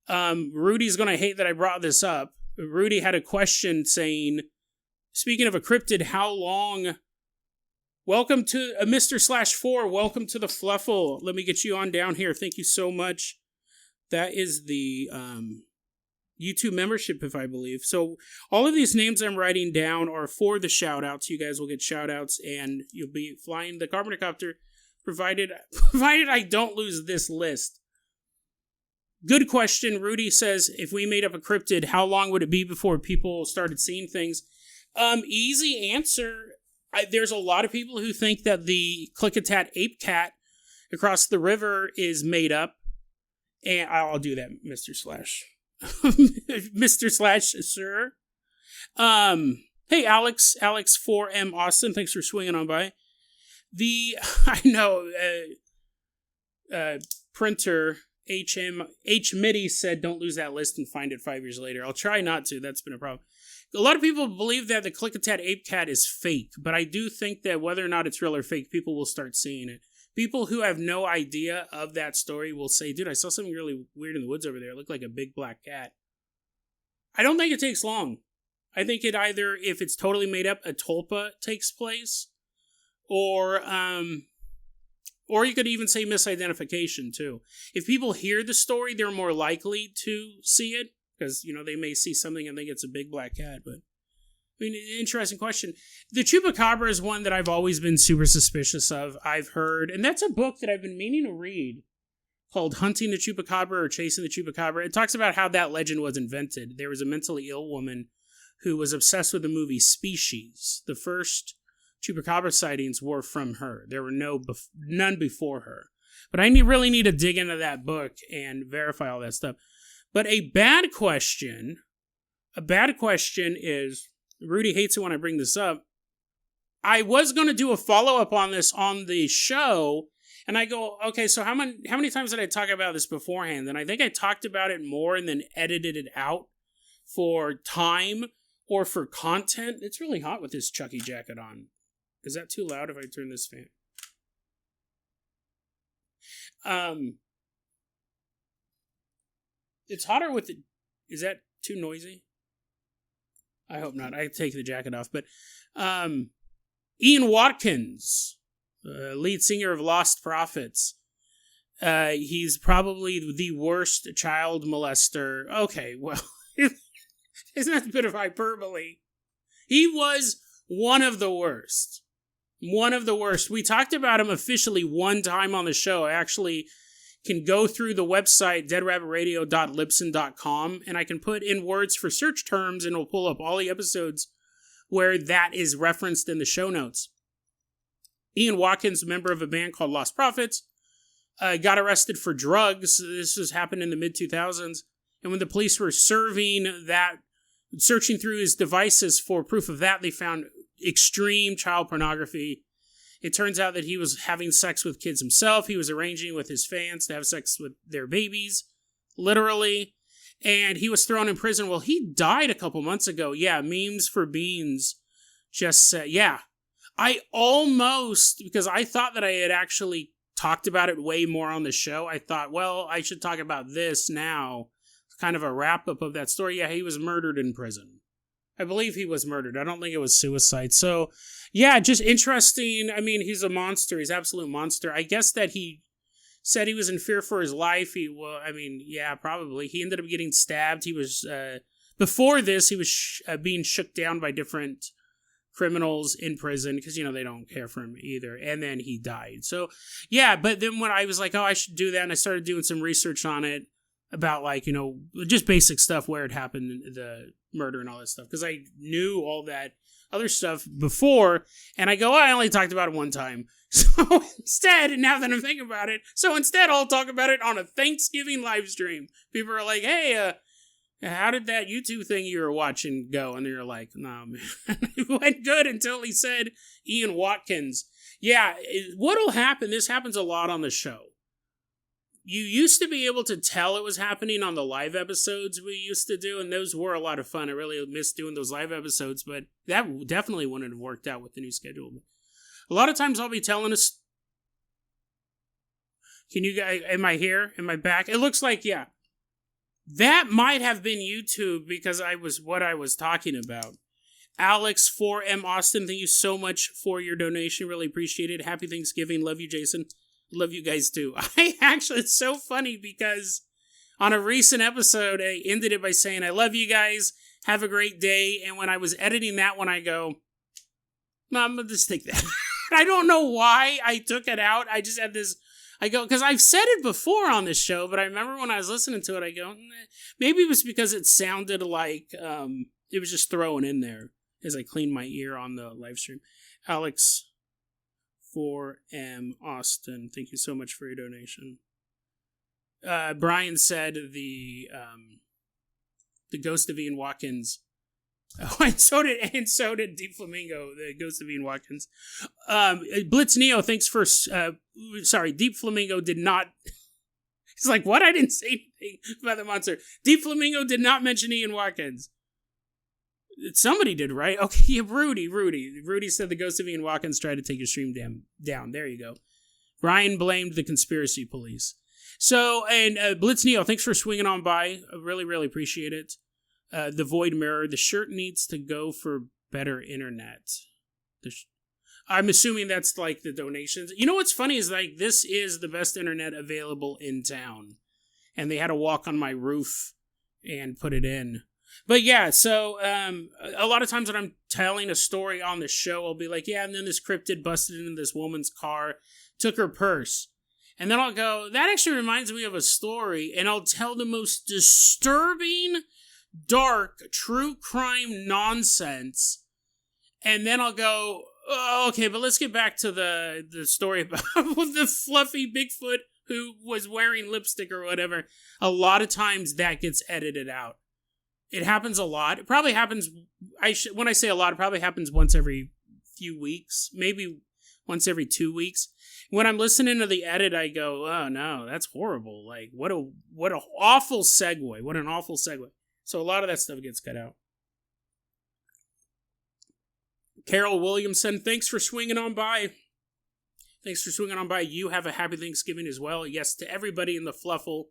Rudy's going to hate that I brought this up. Rudy had a question saying, speaking of a cryptid, how long... Welcome to Mr./4. Welcome to the Fluffle. Let me get you on down here. Thank you so much. That is the YouTube membership, if I believe. So all of these names I'm writing down are for the shout-outs. You guys will get shout-outs, and you'll be flying the Carpenter Copter, provided I don't lose this list. Good question. Rudy says, if we made up a cryptid, how long would it be before people started seeing things? Easy answer. There's a lot of people who think that the Klickitat ape cat across the river is made up. And I'll do that, Mr. Slash. Mr. Slash, sir. Hey, Alex 4M Austin. Thanks for swinging on by. Printer HMIDI said don't lose that list and find it 5 years later. I'll try not to. That's been a problem. A lot of people believe that the Klickitat ape cat is fake, but I do think that whether or not it's real or fake, people will start seeing it. People who have no idea of that story will say, dude, I saw something really weird in the woods over there. It looked like a big black cat. I don't think it takes long. I think it either, if it's totally made up, a tulpa takes place, or you could even say misidentification too. If people hear the story, they're more likely to see it. Because, they may see something and think it's a big black cat. But, interesting question. The Chupacabra is one that I've always been super suspicious of. I've heard, and that's a book that I've been meaning to read, called Hunting the Chupacabra or Chasing the Chupacabra. It talks about how that legend was invented. There was a mentally ill woman who was obsessed with the movie Species. The first Chupacabra sightings were from her. There were none before her. But I really need to dig into that book and verify all that stuff. But a bad question is, Rudy hates it when I bring this up. I was going to do a follow-up on this on the show, and I go, okay, so how many times did I talk about this beforehand? And I think I talked about it more and then edited it out for time or for content. It's really hot with this Chucky jacket on. Is that too loud if I turn this fan? It's hotter with it. Is that too noisy? I hope not. I take the jacket off. But Ian Watkins, lead singer of Lost Prophets. He's probably the worst child molester. Okay, well, isn't that a bit of hyperbole? He was one of the worst. One of the worst. We talked about him officially one time on the show. I actually can go through the website, deadrabbitradio.libsyn.com, and I can put in words for search terms, and it'll pull up all the episodes where that is referenced in the show notes. Ian Watkins, a member of a band called Lost Prophets, got arrested for drugs. This has happened in the mid-2000s. And when the police were searching through his devices for proof of that, they found extreme child pornography. It turns out that he was having sex with kids himself. He was arranging with his fans to have sex with their babies, literally. And he was thrown in prison. Well, he died a couple months ago. Yeah, Memes for Beans just said, yeah. I almost, because I thought that I had actually talked about it way more on the show, I thought, well, I should talk about this now. Kind of a wrap-up of that story. Yeah, he was murdered in prison. I believe he was murdered. I don't think it was suicide. So, yeah, just interesting. I mean, he's a monster. He's an absolute monster. I guess that he said he was in fear for his life. Yeah, probably. He ended up getting stabbed. He was, before this, he was being shook down by different criminals in prison because, they don't care for him either. And then he died. So, yeah, but then when I was like, oh, I should do that, and I started doing some research on it about, just basic stuff where it happened, the murder and all that stuff, because I knew all that other stuff before, and I go, I only talked about it one time. So instead, now that I'm thinking about it, I'll talk about it on a Thanksgiving live stream. People are like, hey, how did that YouTube thing you were watching go? And they're like, no, man, it went good until he said Ian Watkins. Yeah, what'll happen, this happens a lot on the show. You used to be able to tell it was happening on the live episodes we used to do, and those were a lot of fun. I really missed doing those live episodes, but that definitely wouldn't have worked out with the new schedule. A lot of times I'll be telling us, can you guys, am I here? Am I back? It looks like, yeah. That might have been YouTube because what I was talking about. Alex 4M Austin, thank you so much for your donation. Really appreciate it. Happy Thanksgiving. Love you, Jason. Love you guys too. It's so funny because on a recent episode, I ended it by saying, I love you guys. Have a great day. And when I was editing that one, I go, no, I'm going to just take that. I don't know why I took it out. I just had this, I go, because I've said it before on this show, but I remember when I was listening to it, I go, maybe it was because it sounded like it was just thrown in there as I cleaned my ear on the live stream. Alex 4M Austin, thank you so much for your donation. Brian said the Ghost of Ian Watkins. Oh, and so did Deep Flamingo, the Ghost of Ian Watkins. Blitz Neo, thanks for Deep Flamingo did not. He's like, what? I didn't say anything about the monster. Deep Flamingo did not mention Ian Watkins. Somebody did, right? Okay, yeah, Rudy. Rudy said the Ghost of Ian Watkins tried to take his stream down. There you go. Brian blamed the conspiracy police. So, and Blitz Neo, thanks for swinging on by. I really, really appreciate it. The Void Mirror, the shirt needs to go for better internet. I'm assuming that's like the donations. You know what's funny is like this is the best internet available in town. And they had to walk on my roof and put it in. But yeah, so a lot of times when I'm telling a story on the show, I'll be like, yeah, and then this cryptid busted into this woman's car, took her purse. And then I'll go, that actually reminds me of a story, and I'll tell the most disturbing, dark, true crime nonsense. And then I'll go, oh, okay, but let's get back to the story about the fluffy Bigfoot who was wearing lipstick or whatever. A lot of times that gets edited out. It happens a lot. It probably happens, when I say a lot, it probably happens once every few weeks, maybe once every 2 weeks. When I'm listening to the edit, I go, oh no, that's horrible. Like, what a awful segue. What an awful segue. So a lot of that stuff gets cut out. Carol Williamson, thanks for swinging on by. Thanks for swinging on by. You have a happy Thanksgiving as well. Yes, to everybody in the Fluffle.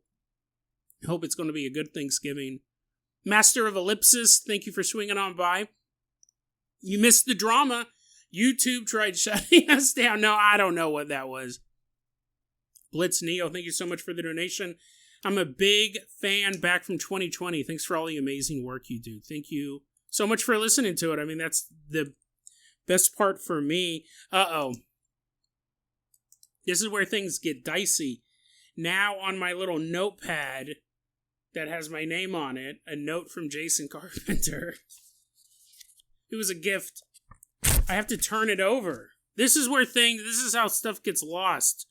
Hope it's going to be a good Thanksgiving. Master of Ellipsis, thank you for swinging on by. You missed the drama. YouTube tried shutting us down. No, I don't know what that was. Blitz Neo, thank you so much for the donation. I'm a big fan back from 2020. Thanks for all the amazing work you do. Thank you so much for listening to it. I mean, that's the best part for me. Uh-oh. This is where things get dicey. Now on my little notepad that has my name on it, a note from Jason Carpenter. It was a gift. I have to turn it over. This is how stuff gets lost,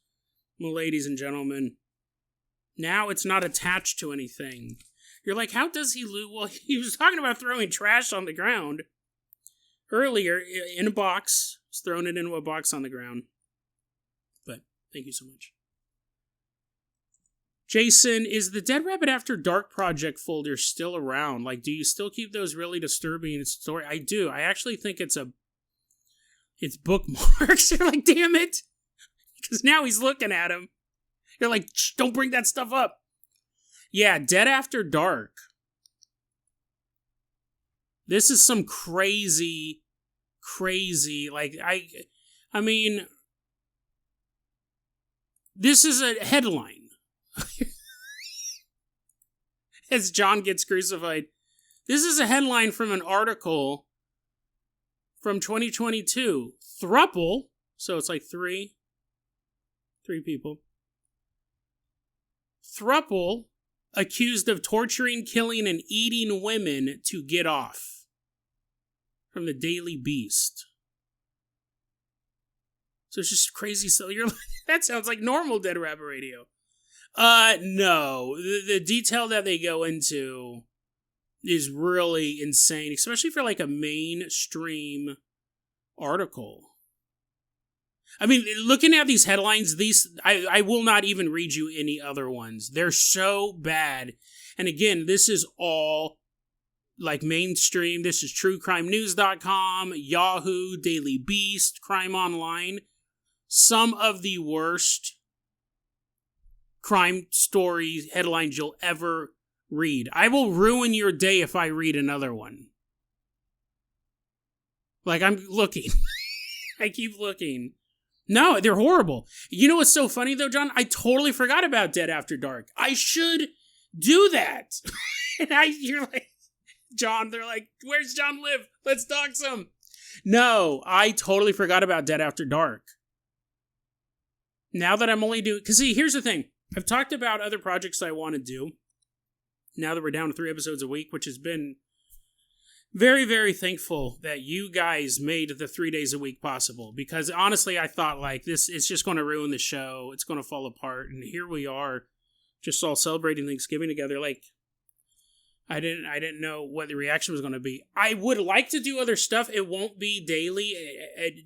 ladies and gentlemen. Now it's not attached to anything. You're like, how does he lose? Well, he was talking about throwing trash on the ground earlier in a box. He's thrown it into a box on the ground. But thank you so much. Jason, is the Dead Rabbit After Dark project folder still around? Like, do you still keep those really disturbing stories? I do. I actually think it's bookmarks. They're like, damn it. Because now he's looking at him. They're like, don't bring that stuff up. Yeah, Dead After Dark. This is some crazy, like, I mean, this is a headline. As John gets crucified. This is a headline from an article from 2022. Thruple, so it's like three people. Thruple accused of torturing, killing, and eating women to get off. From the Daily Beast. So it's just crazy. So you're like, that sounds like normal Dead Rabbit Radio. No. The detail that they go into is really insane, especially for like a mainstream article. I mean, looking at these headlines, I will not even read you any other ones. They're so bad. And again, this is all like mainstream. This is truecrimenews.com, Yahoo, Daily Beast, Crime Online. Some of the worst crime story headlines you'll ever read. I will ruin your day if I read another one. Like, I'm looking. I keep looking. No, they're horrible. You know what's so funny, though, John? I totally forgot about Dead After Dark. I should do that. And you're like, John, they're like, where's John live? Let's talk some. No, I totally forgot about Dead After Dark. Now that I'm only doing... Because, see, here's the thing. I've talked about other projects I want to do. Now that we're down to 3 episodes a week, which has been very, very thankful that you guys made the 3 days a week possible. Because honestly, I thought like this, it's just going to ruin the show. It's going to fall apart. And here we are, just all celebrating Thanksgiving together. Like, I didn't know what the reaction was going to be. I would like to do other stuff. It won't be daily.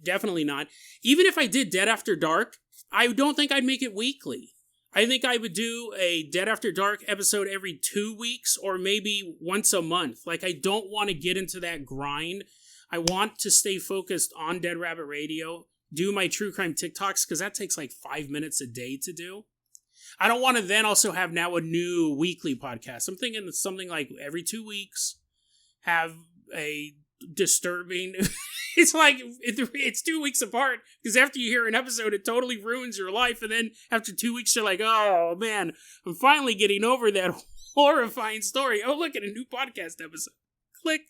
Definitely not. Even if I did Dead After Dark, I don't think I'd make it weekly. I think I would do a Dead After Dark episode every 2 weeks or maybe once a month. Like, I don't want to get into that grind. I want to stay focused on Dead Rabbit Radio, do my true crime TikToks, because that takes like 5 minutes a day to do. I don't want to then also have now a new weekly podcast. I'm thinking something like every 2 weeks, have a disturbing... It's like, it's 2 weeks apart, because after you hear an episode, it totally ruins your life, and then after 2 weeks, you're like, oh, man, I'm finally getting over that horrifying story. Oh, look at a new podcast episode. Click.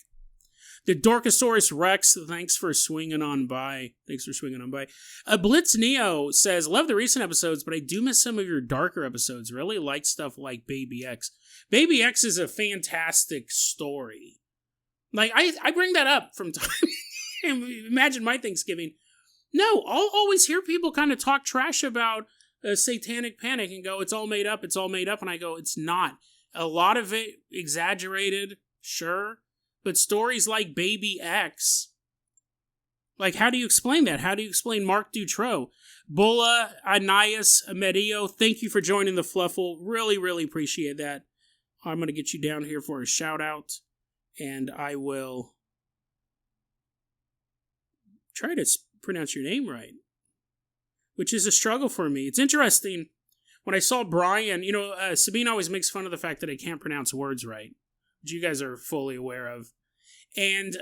The Dorkosaurus Rex, thanks for swinging on by. Blitz Neo says, love the recent episodes, but I do miss some of your darker episodes. Really like stuff like Baby X. Baby X is a fantastic story. Like, I bring that up from time. Imagine my Thanksgiving. No, I'll always hear people kind of talk trash about Satanic Panic and go, it's all made up. And I go, it's not. A lot of it exaggerated, sure. But stories like Baby X, like, how do you explain that? How do you explain Mark Dutroux? Bulla, Anais, Medio, thank you for joining the Fluffle. Really, really appreciate that. I'm going to get you down here for a shout out, and I will try to pronounce your name right, which is a struggle for me. It's interesting. When I saw Brian, Sabine always makes fun of the fact that I can't pronounce words right, which you guys are fully aware of. And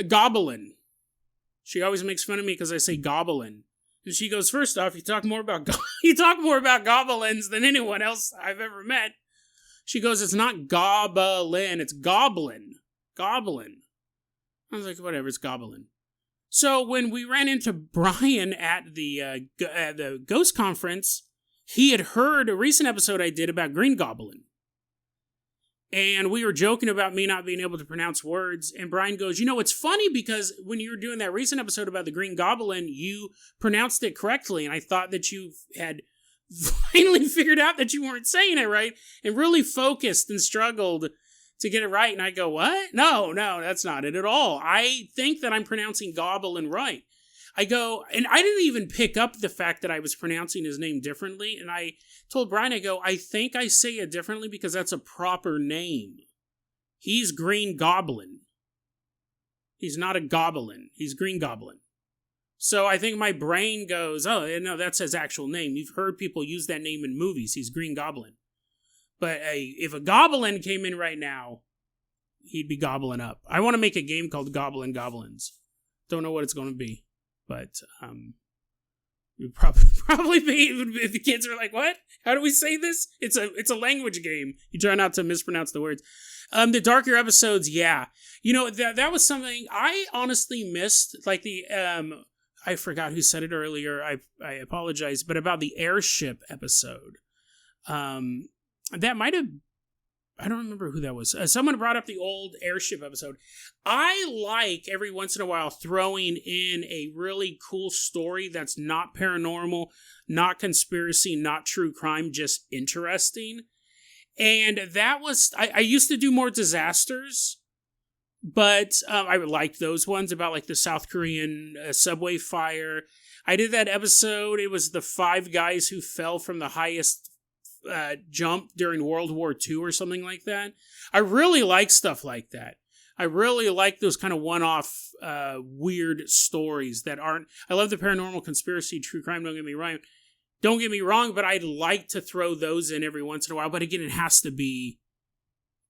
Goblin. She always makes fun of me because I say Goblin. And she goes, first off, you talk more about goblins than anyone else I've ever met. She goes, it's not Goblin, it's Goblin. Goblin. I was like, whatever, it's Goblin. So when we ran into Brian at the Ghost Conference, he had heard a recent episode I did about Green Goblin. And we were joking about me not being able to pronounce words. And Brian goes, it's funny because when you were doing that recent episode about the Green Goblin, you pronounced it correctly. And I thought that you had finally figured out that you weren't saying it right and really focused and struggled to get it right. And I go, what? No, that's not it at all. I think that I'm pronouncing Goblin right. I go, and I didn't even pick up the fact that I was pronouncing his name differently. And I told Brian, I go, I think I say it differently because that's a proper name. He's Green Goblin. He's not a goblin. He's Green Goblin. So I think my brain goes, oh, no, that's his actual name. You've heard people use that name in movies. He's Green Goblin. But if a goblin came in right now, he'd be gobbling up. I want to make a game called Goblin Goblins. Don't know what it's going to be. But it would probably be if the kids are like, what? How do we say this? It's a language game. You try not to mispronounce the words. The darker episodes, yeah. That was something I honestly missed. Like I forgot who said it earlier. I apologize. But about the airship episode. That might have, I don't remember who that was. Someone brought up the old airship episode. I like every once in a while throwing in a really cool story that's not paranormal, not conspiracy, not true crime, just interesting. And that was, I used to do more disasters, but I liked those ones about like the South Korean subway fire. I did that episode. It was the 5 guys who fell from the highest jump during World War II or something like that. I really like stuff like that. I really like those kind of one-off weird stories that aren't... I love the paranormal, conspiracy, true crime, don't get me wrong, but I'd like to throw those in every once in a while, but again, it has to be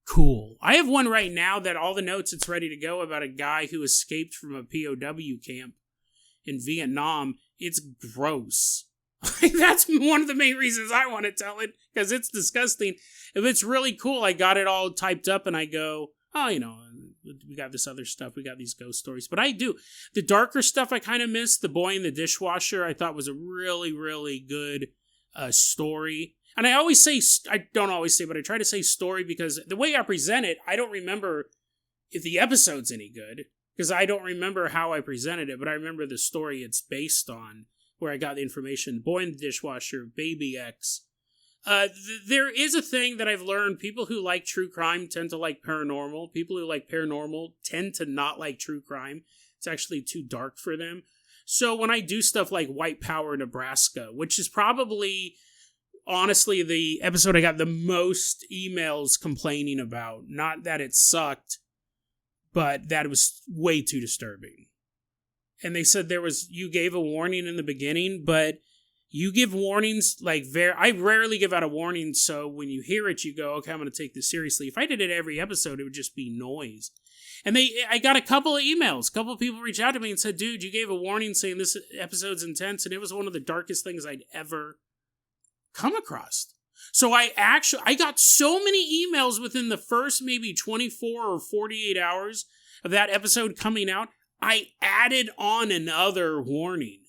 cool. I have one right now that all the notes, it's ready to go, about a guy who escaped from a POW camp in Vietnam. It's gross. That's one of the main reasons I want to tell it, because it's disgusting. If it's really cool, I got it all typed up and I go, oh, we got this other stuff, we got these ghost stories. But I do. The darker stuff I kind of missed. The Boy in the Dishwasher I thought was a really, really good story. And I don't always say, but I try to say story because the way I present it, I don't remember if the episode's any good, because I don't remember how I presented it, but I remember the story it's based on, where I got the information. Boy in the Dishwasher, Baby X. There is a thing that I've learned. People who like true crime tend to like paranormal. People who like paranormal tend to not like true crime. It's actually too dark for them. So when I do stuff like White Power, Nebraska, which is probably, honestly, the episode I got the most emails complaining about. Not that it sucked, but that it was way too disturbing. And they said you gave a warning in the beginning, but you give warnings I rarely give out a warning, so when you hear it, you go, okay, I'm going to take this seriously. If I did it every episode, it would just be noise. And I got a couple of emails. A couple of people reached out to me and said, dude, you gave a warning saying this episode's intense, and it was one of the darkest things I'd ever come across. So I got so many emails within the first maybe 24 or 48 hours of that episode coming out. I added on another warning.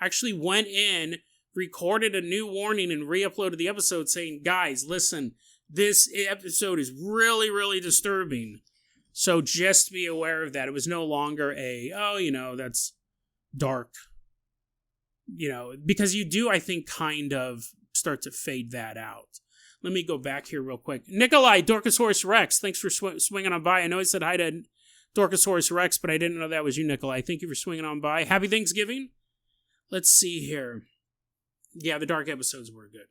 Actually went in, recorded a new warning, and re-uploaded the episode saying, guys, listen, this episode is really, really disturbing. So just be aware of that. It was no longer that's dark. Because you do, I think, kind of start to fade that out. Let me go back here real quick. Nikolai, Dorkosaurus Rex, thanks for swinging on by. I know I said hi to Dorkosaurus Rex, but I didn't know that was you, Nikolai. Thank you for swinging on by. Happy Thanksgiving. Let's see here. Yeah, the dark episodes were good.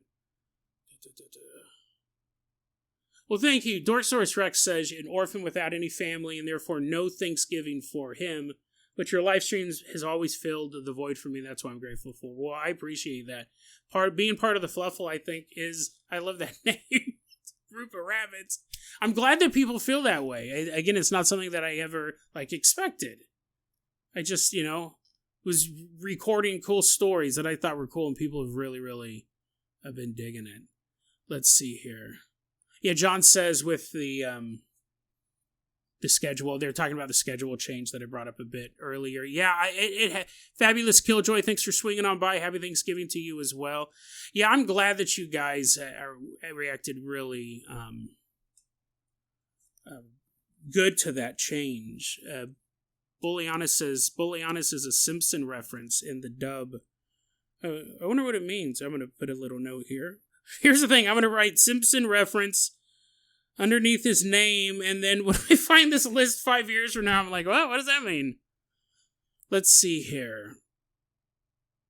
Well, thank you. Dorkosaurus Rex says, an orphan without any family and therefore no Thanksgiving for him. But your live streams has always filled the void for me. That's what I'm grateful for. Well, I appreciate that. Being part of the Fluffle, I think, I love that name. Group of rabbits. I'm glad that people feel that way. Again, it's not something that I ever, expected. I just, was recording cool stories that I thought were cool, and people have really, really have been digging it. Let's see here. Yeah, John says with the schedule, they're talking about the schedule change that I brought up a bit earlier. Yeah, Fabulous Killjoy, thanks for swinging on by. Happy Thanksgiving to you as well. Yeah, I'm glad that you guys reacted really good to that change. Bullianus is a Simpson reference in the dub. I wonder what it means. I'm going to put a little note here. Here's the thing. I'm going to write Simpson reference underneath his name, and then when I find this list 5 years from now, I'm like, well, what does that mean? Let's see here.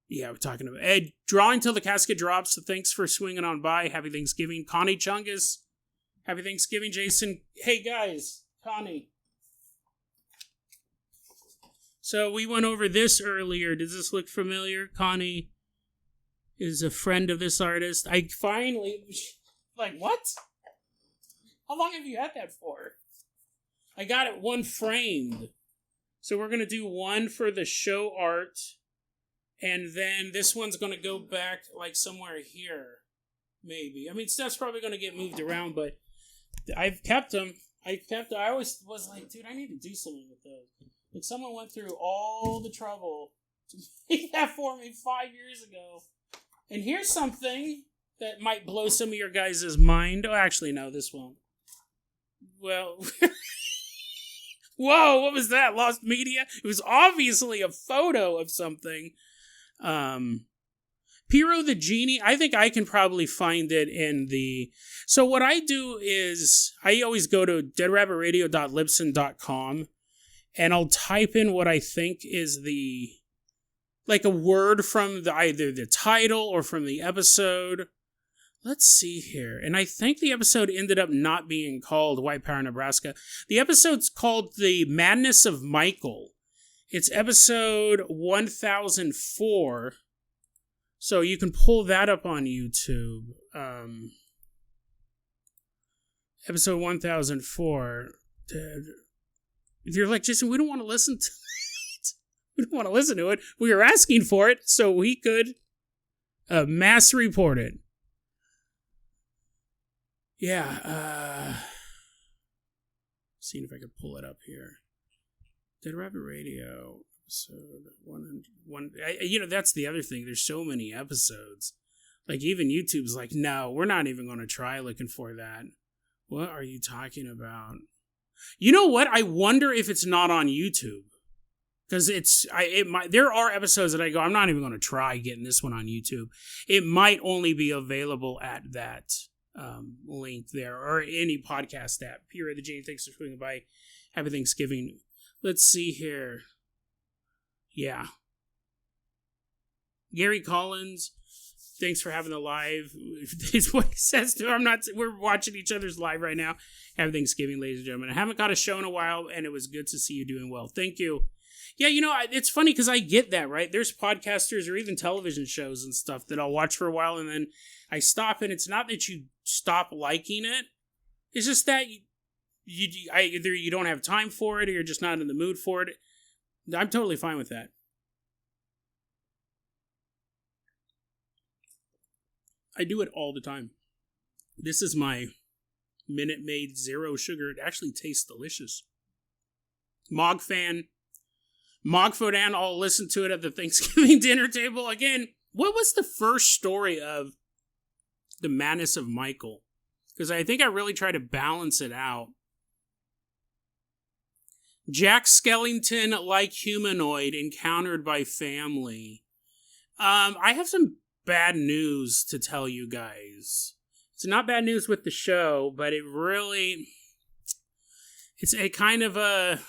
Yeah, we're talking about Ed. Drawing till the casket drops, so thanks for swinging on by. Happy Thanksgiving. Connie Chungus. Happy Thanksgiving, Jason. Hey, guys. Connie. So we went over this earlier. Does this look familiar? Connie is a friend of this artist. I finally... what? How long have you had that for? I got it one framed. So we're going to do one for the show art. And then this one's going to go back somewhere here. Maybe. I mean, stuff's probably going to get moved around, but I've kept them. I always was like, dude, I need to do something with those. Someone went through all the trouble to make that for me 5 years ago. And here's something that might blow some of your guys' mind. Oh, actually, no, this won't. Well, whoa, what was that? Lost media? It was obviously a photo of something. Piro the Genie, I think I can probably find it in the... So what I do is, I always go to deadrabbitradio.libsyn.com, and I'll type in what I think is the... a word from either the title or from the episode. Let's see here. And I think the episode ended up not being called White Power Nebraska. The episode's called The Madness of Michael. It's episode 1004. So you can pull that up on YouTube. Episode 1004. If you're like, Jason, we don't want to listen to it. We don't want to listen to it. We were asking for it so we could mass report it. Yeah, seeing if I could pull it up here. Dead Rabbit Radio, episode 101. That's the other thing. There's so many episodes. Even YouTube's like, no, we're not even going to try looking for that. What are you talking about? You know what? I wonder if it's not on YouTube. Because there are episodes that I go, I'm not even going to try getting this one on YouTube. It might only be available at that link there, or any podcast app. Pierre the Genie, thanks for swinging by. Happy Thanksgiving. Let's see here. Yeah. Gary Collins, thanks for having the live. It's what he says to. We're watching each other's live right now. Happy Thanksgiving, ladies and gentlemen. I haven't got a show in a while, and it was good to see you doing well. Thank you. Yeah, it's funny because I get that, right? There's podcasters or even television shows and stuff that I'll watch for a while, and then I stop, and it's not that you stop liking it. It's just that either you don't have time for it or you're just not in the mood for it. I'm totally fine with that. I do it all the time. This is my Minute Maid Zero Sugar. It actually tastes delicious. Mogfodan, I'll listen to it at the Thanksgiving dinner table. Again, what was the first story of The Madness of Michael? Because I think I really try to balance it out. Jack Skellington-like humanoid encountered by family. I have some bad news to tell you guys. It's not bad news with the show, but it really... It's a kind of a...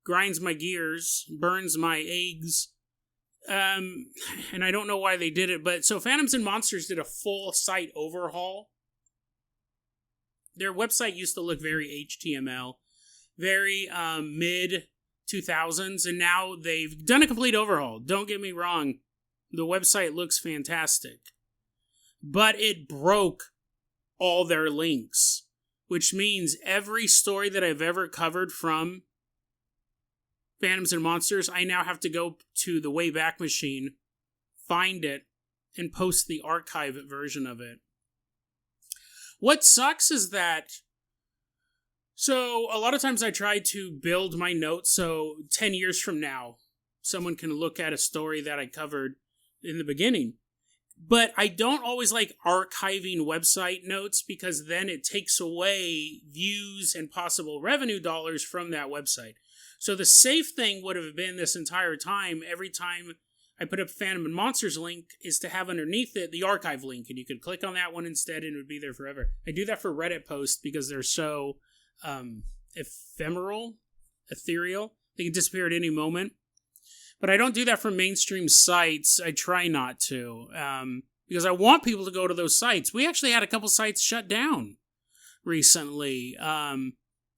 grinds my gears, burns my eggs. And I don't know why they did it, but so Phantoms and Monsters did a full site overhaul. Their website used to look very HTML, very mid-2000s, and now they've done a complete overhaul. Don't get me wrong, the website looks fantastic. But it broke all their links, which means every story that I've ever covered from Phantoms and Monsters, I now have to go to the Wayback Machine, find it, and post the archive version of it. What sucks is that, so a lot of times I try to build my notes so 10 years from now, someone can look at a story that I covered in the beginning. But I don't always like archiving website notes because then it takes away views and possible revenue dollars from that website. So the safe thing would have been this entire time, every time I put up Phantom and Monsters link, is to have underneath it the archive link, and you could click on that one instead and it would be there forever. I do that for Reddit posts because they're so ethereal. They can disappear at any moment. But I don't do that for mainstream sites. I try not to, because I want people to go to those sites. We actually had a couple sites shut down recently.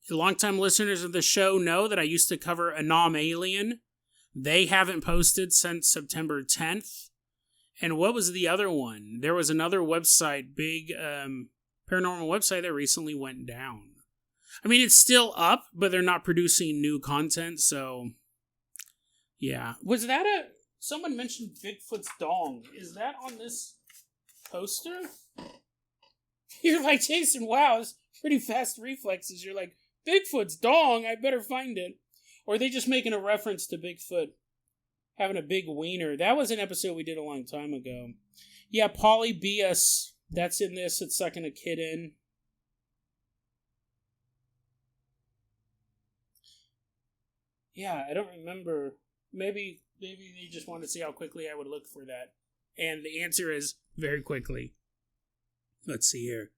Longtime listeners of the show know that I used to cover Anom Alien. They haven't posted since September 10th. And what was the other one? There was another website, big paranormal website that recently went down. I mean, it's still up, but they're not producing new content, so... Yeah. Was that someone mentioned Bigfoot's dong. Is that on this poster? You're like, Jason, wow, it's pretty fast reflexes. You're like, Bigfoot's dong, I better find it. Or are they just making a reference to Bigfoot having a big wiener? That was an episode we did a long time ago. Yeah, Polybius, that's in this. It's sucking a kid in. Yeah, I don't remember. Maybe they just wanted to see how quickly I would look for that. And the answer is very quickly. Let's see here.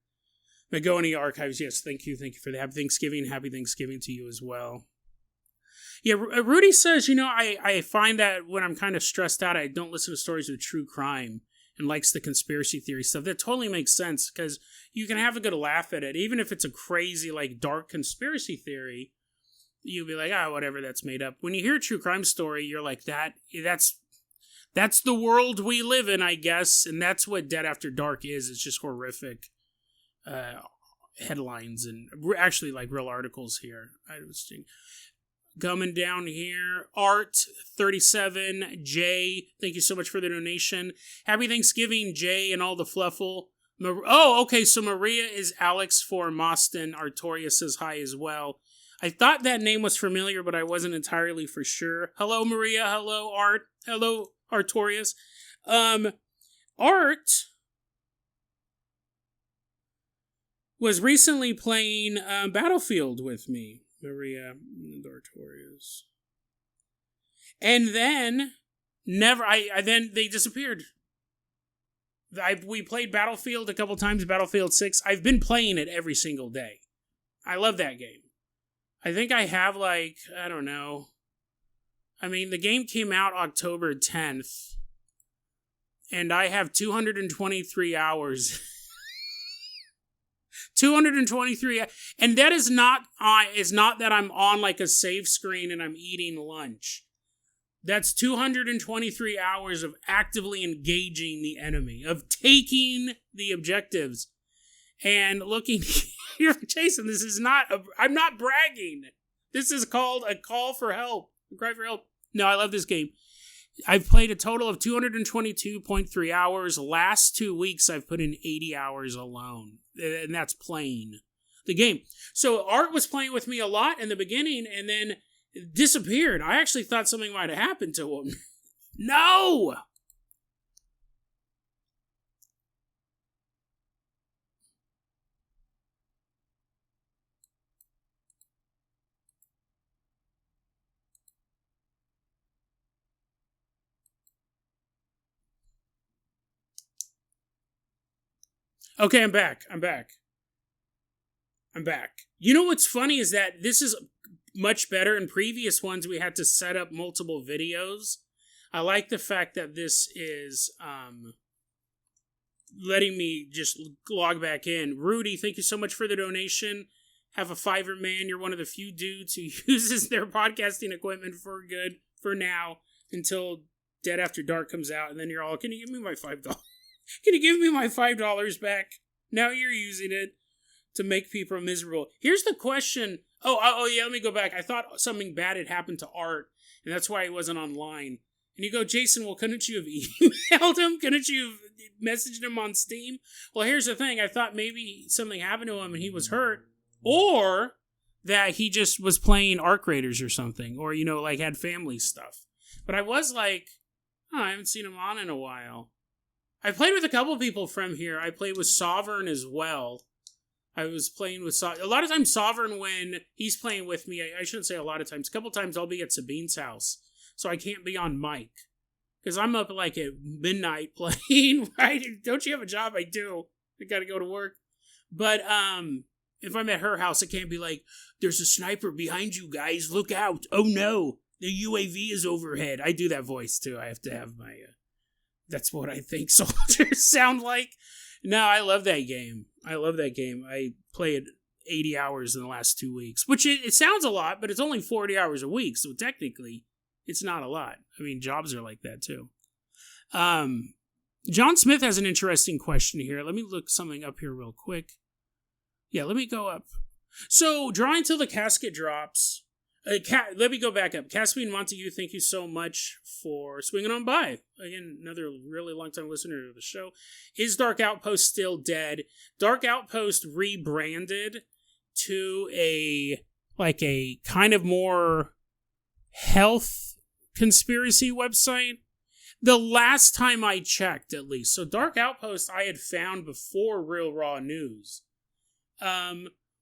Magoni Archives, yes, thank you for that. Happy Thanksgiving to you as well. Yeah, Rudy says, I find that when I'm kind of stressed out, I don't listen to stories of true crime and likes the conspiracy theory stuff. That totally makes sense because you can have a good laugh at it. Even if it's a crazy, dark conspiracy theory, you'll be like, whatever, that's made up. When you hear a true crime story, you're like, that's the world we live in, I guess. And that's what Dead After Dark is. It's just horrific headlines and actually real articles here. I was thinking. Coming down here, Art37, Jay, thank you so much for the donation. Happy Thanksgiving, Jay, and all the fluffle. Okay, so Maria is Alex for Moston. Artorias says hi as well. I thought that name was familiar, but I wasn't entirely for sure. Hello, Maria. Hello, Art. Hello, Artorias. Art was recently playing Battlefield with me. Maria and Artorias. And then, then they disappeared. We played Battlefield a couple times, Battlefield 6. I've been playing it every single day. I love that game. I think I have I don't know. I mean, the game came out October 10th. And I have 223 hours. 223, and that is not that I'm on a save screen and I'm eating lunch. That's 223 hours of actively engaging the enemy, of taking the objectives, and looking here, Jason. This is not. I'm not bragging. This is called a call for help, a cry for help. No, I love this game. I've played a total of 222.3 hours. Last 2 weeks, I've put in 80 hours alone. And that's playing the game. So Art was playing with me a lot in the beginning and then disappeared. I actually thought something might have happened to him. No! Okay, I'm back. You know what's funny is that this is much better. In previous ones, we had to set up multiple videos. I like the fact that this is letting me just log back in. Rudy, thank you so much for the donation. Have a Fiverr man. You're one of the few dudes who uses their podcasting equipment for good for now until Dead After Dark comes out. And then you're all, can you give me my $5? Can you give me my $5 back? Now you're using it to make people miserable. Here's the question. Oh yeah, let me go back. I thought something bad had happened to Art, and that's why he wasn't online. And you go, Jason, well, couldn't you have emailed him? Couldn't you have messaged him on Steam? Well, here's the thing. I thought maybe something happened to him and he was hurt, or that he just was playing Arc Raiders or something, or, like had family stuff. But I was like, I haven't seen him on in a while. I played with a couple people from here. I played with Sovereign as well. I was playing with a lot of times Sovereign when he's playing with me. I shouldn't say a lot of times. A couple times I'll be at Sabine's house, so I can't be on mic because I'm up like at midnight playing. Right? Don't you have a job? I do. I got to go to work. But if I'm at her house, I can't be like, "There's a sniper behind you, guys. Look out! Oh no, the UAV is overhead." I do that voice too. I have to have my. That's what I think soldiers sound like. No, I love that game. I played 80 hours in the last 2 weeks, which it sounds a lot, but it's only 40 hours a week, so technically it's not a lot. I mean, jobs are like that too. John Smith has an interesting question here. Let me look something up here real quick. Yeah, let me go up. So, Drawing Till the Casket Drops. Let me go back up. Caspian Montague, thank you so much for swinging on by. Again, another really long-time listener to the show. Is Dark Outpost still dead? Dark Outpost rebranded to a kind of more health conspiracy website. The last time I checked, at least. So Dark Outpost I had found before Real Raw News.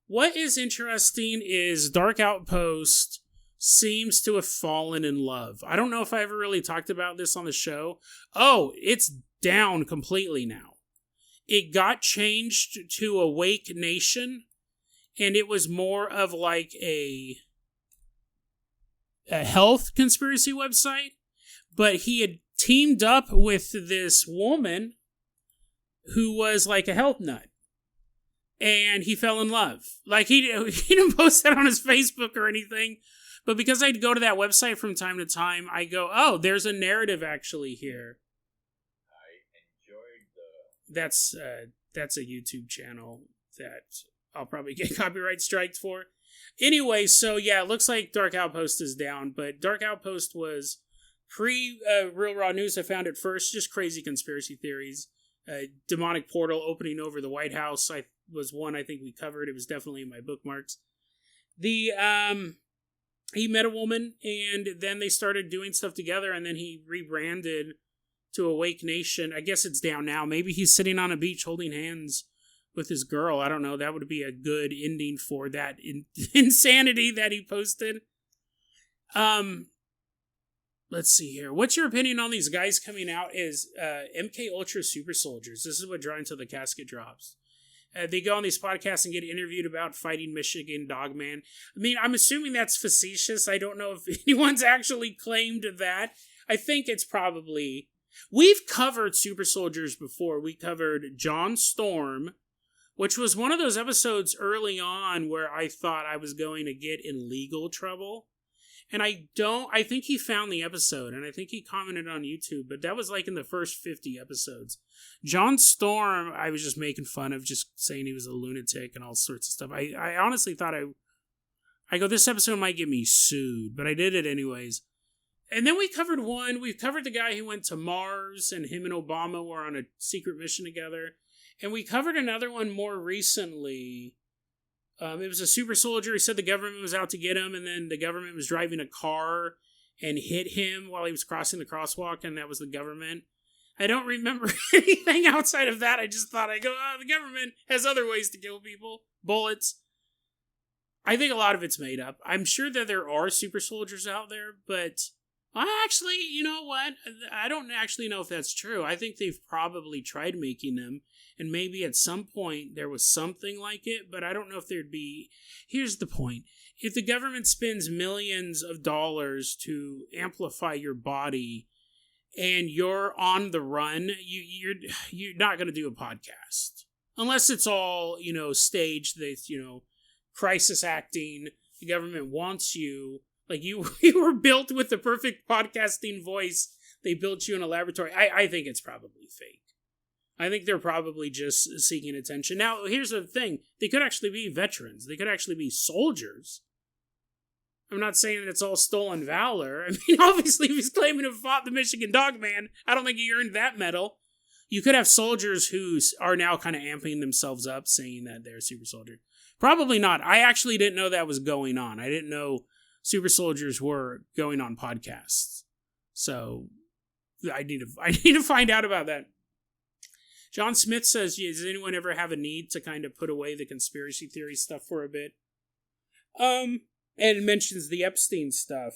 What is interesting is Dark Outpost seems to have fallen in love. I don't know if I ever really talked about this on the show. Oh, it's down completely now. It got changed to Awake Nation, and it was more of like a health conspiracy website, but he had teamed up with this woman who was like a health nut. And he fell in love. Like, he didn't post that on his Facebook or anything. But because I'd go to that website from time to time, I go, oh, there's a narrative actually here. I enjoyed That's a YouTube channel that I'll probably get copyright striked for. Anyway, so yeah, it looks like Dark Outpost is down. But Dark Outpost was pre-Real Raw News. I found it first. Just crazy conspiracy theories. Demonic portal opening over the White House was one I think we covered. It was definitely in my bookmarks. He met a woman, and then they started doing stuff together, and then he rebranded to Awake Nation. I guess it's down now. Maybe he's sitting on a beach holding hands with his girl. I don't know. That would be a good ending for that insanity that he posted. Let's see here. What's your opinion on these guys coming out as MK Ultra Super Soldiers? This is what Drawing Till the Casket Drops. They go on these podcasts and get interviewed about fighting Michigan Dogman. I mean, I'm assuming that's facetious. I don't know if anyone's actually claimed that. I think it's probably... We've covered Super Soldiers before. We covered John Storm, which was one of those episodes early on where I thought I was going to get in legal trouble. And I think he found the episode, and I think he commented on YouTube, but that was like in the first 50 episodes. John Storm, I was just making fun of, just saying he was a lunatic and all sorts of stuff. I honestly thought I go, this episode might get me sued, but I did it anyways. And then we covered the guy who went to Mars, and him and Obama were on a secret mission together. And we covered another one more recently. It was a super soldier. He said the government was out to get him, and then the government was driving a car and hit him while he was crossing the crosswalk, and that was the government. I don't remember anything outside of that. I just thought, the government has other ways to kill people. Bullets. I think a lot of it's made up. I'm sure that there are super soldiers out there, but actually, you know what? I don't actually know if that's true. I think they've probably tried making them, and maybe at some point there was something like it, but I don't know if there'd be... Here's the point. If the government spends millions of dollars to amplify your body and you're on the run, you're not going to do a podcast. Unless it's all, staged, that's, crisis acting, the government wants you, like you were built with the perfect podcasting voice, they built you in a laboratory. I think it's probably fake. I think they're probably just seeking attention. Now, here's the thing. They could actually be veterans. They could actually be soldiers. I'm not saying that it's all stolen valor. I mean, obviously, if he's claiming to have fought the Michigan Dog Man, I don't think he earned that medal. You could have soldiers who are now kind of amping themselves up, saying that they're a super soldier. Probably not. I actually didn't know that was going on. I didn't know super soldiers were going on podcasts. So I need to find out about that. John Smith says, does anyone ever have a need to kind of put away the conspiracy theory stuff for a bit? And it mentions the Epstein stuff.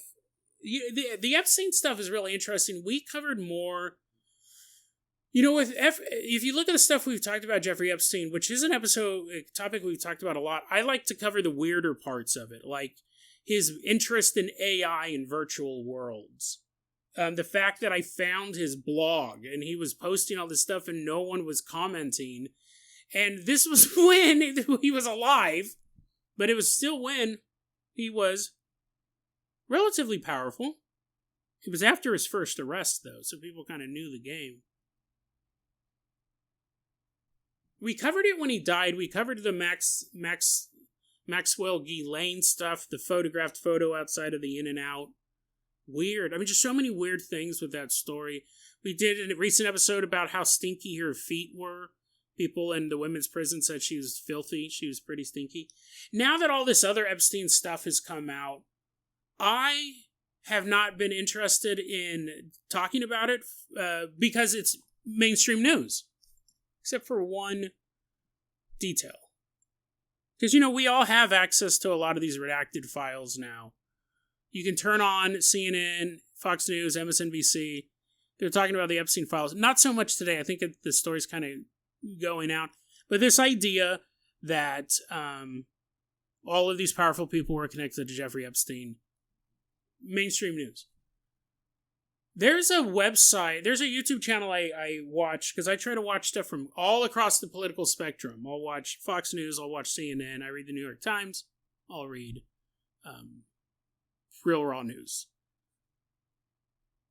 The Epstein stuff is really interesting. We covered more... if you look at the stuff we've talked about Jeffrey Epstein, which is a topic we've talked about a lot, I like to cover the weirder parts of it, like his interest in AI and virtual worlds. The fact that I found his blog, and he was posting all this stuff and no one was commenting. And this was when he was alive, but it was still when he was relatively powerful. It was after his first arrest, though, so people kind of knew the game. We covered it when he died. We covered the Maxwell Ghislaine stuff, the photographed photo outside of the In-N-Out. Weird. I mean, just so many weird things with that story. We did a recent episode about how stinky her feet were. People in the women's prison said she was filthy. She was pretty stinky. Now that all this other Epstein stuff has come out, I have not been interested in talking about it because it's mainstream news. Except for one detail. Because, we all have access to a lot of these redacted files now. You can turn on CNN, Fox News, MSNBC. They're talking about the Epstein files. Not so much today. I think the story's kind of going out. But this idea that all of these powerful people were connected to Jeffrey Epstein. Mainstream news. There's a website, there's a YouTube channel I watch, because I try to watch stuff from all across the political spectrum. I'll watch Fox News, I'll watch CNN, I read the New York Times, I'll read Real Raw News.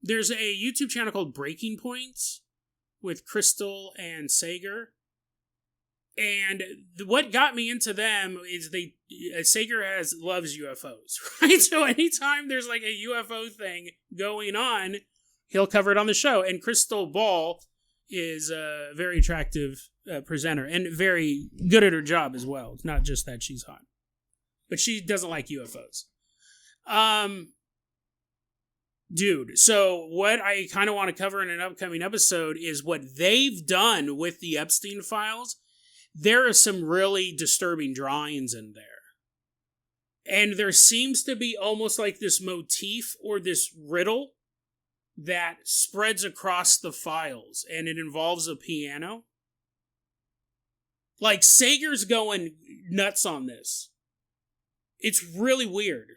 There's a YouTube channel called Breaking Points with Crystal and Sager. And what got me into them is Sager loves UFOs, right? So anytime there's like a UFO thing going on, he'll cover it on the show. And Crystal Ball is a very attractive presenter and very good at her job as well. It's not just that she's hot, but she doesn't like UFOs. Dude, so what I kind of want to cover in an upcoming episode is what they've done with the Epstein files. There are some really disturbing drawings in there. And there seems to be almost like this motif or this riddle that spreads across the files, and it involves a piano. Like, Sager's going nuts on this. It's really weird.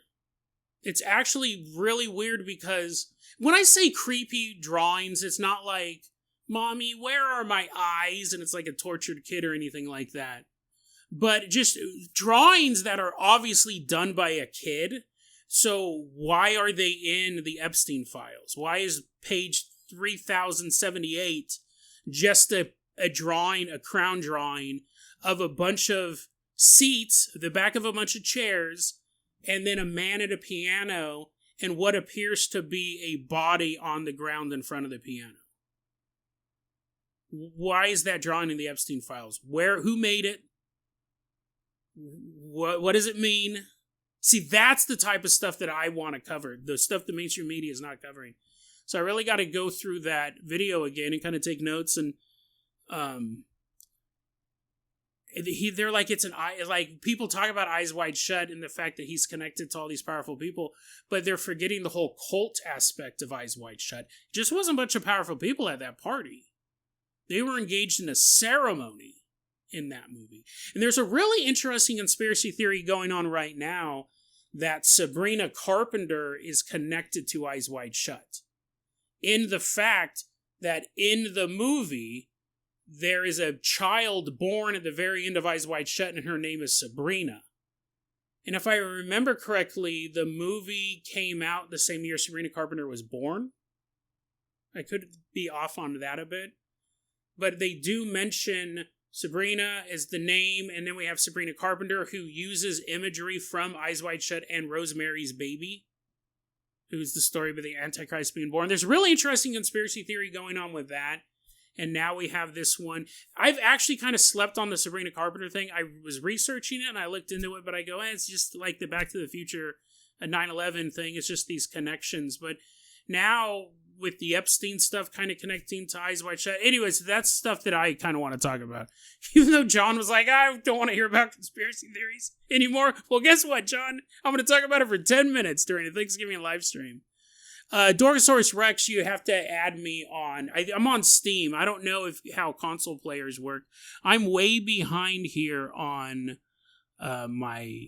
It's actually really weird because when I say creepy drawings, it's not like, Mommy, where are my eyes? And it's like a tortured kid or anything like that. But just drawings that are obviously done by a kid. So why are they in the Epstein files? Why is page 3078 just a drawing, a crown drawing of a bunch of seats, the back of a bunch of chairs, and then a man at a piano, and what appears to be a body on the ground in front of the piano. Why is that drawn in the Epstein files? Who made it? What does it mean? See, that's the type of stuff that I want to cover. The stuff the mainstream media is not covering. So I really got to go through that video again and kind of take notes. And they're like, it's an eye, like people talk about Eyes Wide Shut and the fact that he's connected to all these powerful people, but they're forgetting the whole cult aspect of Eyes Wide Shut. It just wasn't a bunch of powerful people at that party. They were engaged in a ceremony in that movie. And there's a really interesting conspiracy theory going on right now that Sabrina Carpenter is connected to Eyes Wide Shut. In the fact that in the movie, there is a child born at the very end of Eyes Wide Shut, and her name is Sabrina. And if I remember correctly, the movie came out the same year Sabrina Carpenter was born. I could be off on that a bit. But they do mention Sabrina as the name, and then we have Sabrina Carpenter, who uses imagery from Eyes Wide Shut and Rosemary's Baby, who's the story of the Antichrist being born. There's a really interesting conspiracy theory going on with that. And now we have this one. I've actually kind of slept on the Sabrina Carpenter thing. I was researching it and I looked into it, but I go, it's just like the Back to the Future, a 9/11 thing. It's just these connections. But now with the Epstein stuff kind of connecting to Eyes Wide Shut. Anyways, that's stuff that I kind of want to talk about. Even though John was like, I don't want to hear about conspiracy theories anymore. Well, guess what, John? I'm going to talk about it for 10 minutes during the Thanksgiving live stream. Dorgosaurus Rex, you have to add me on. I'm on Steam. I don't know how console players work. I'm way behind here on my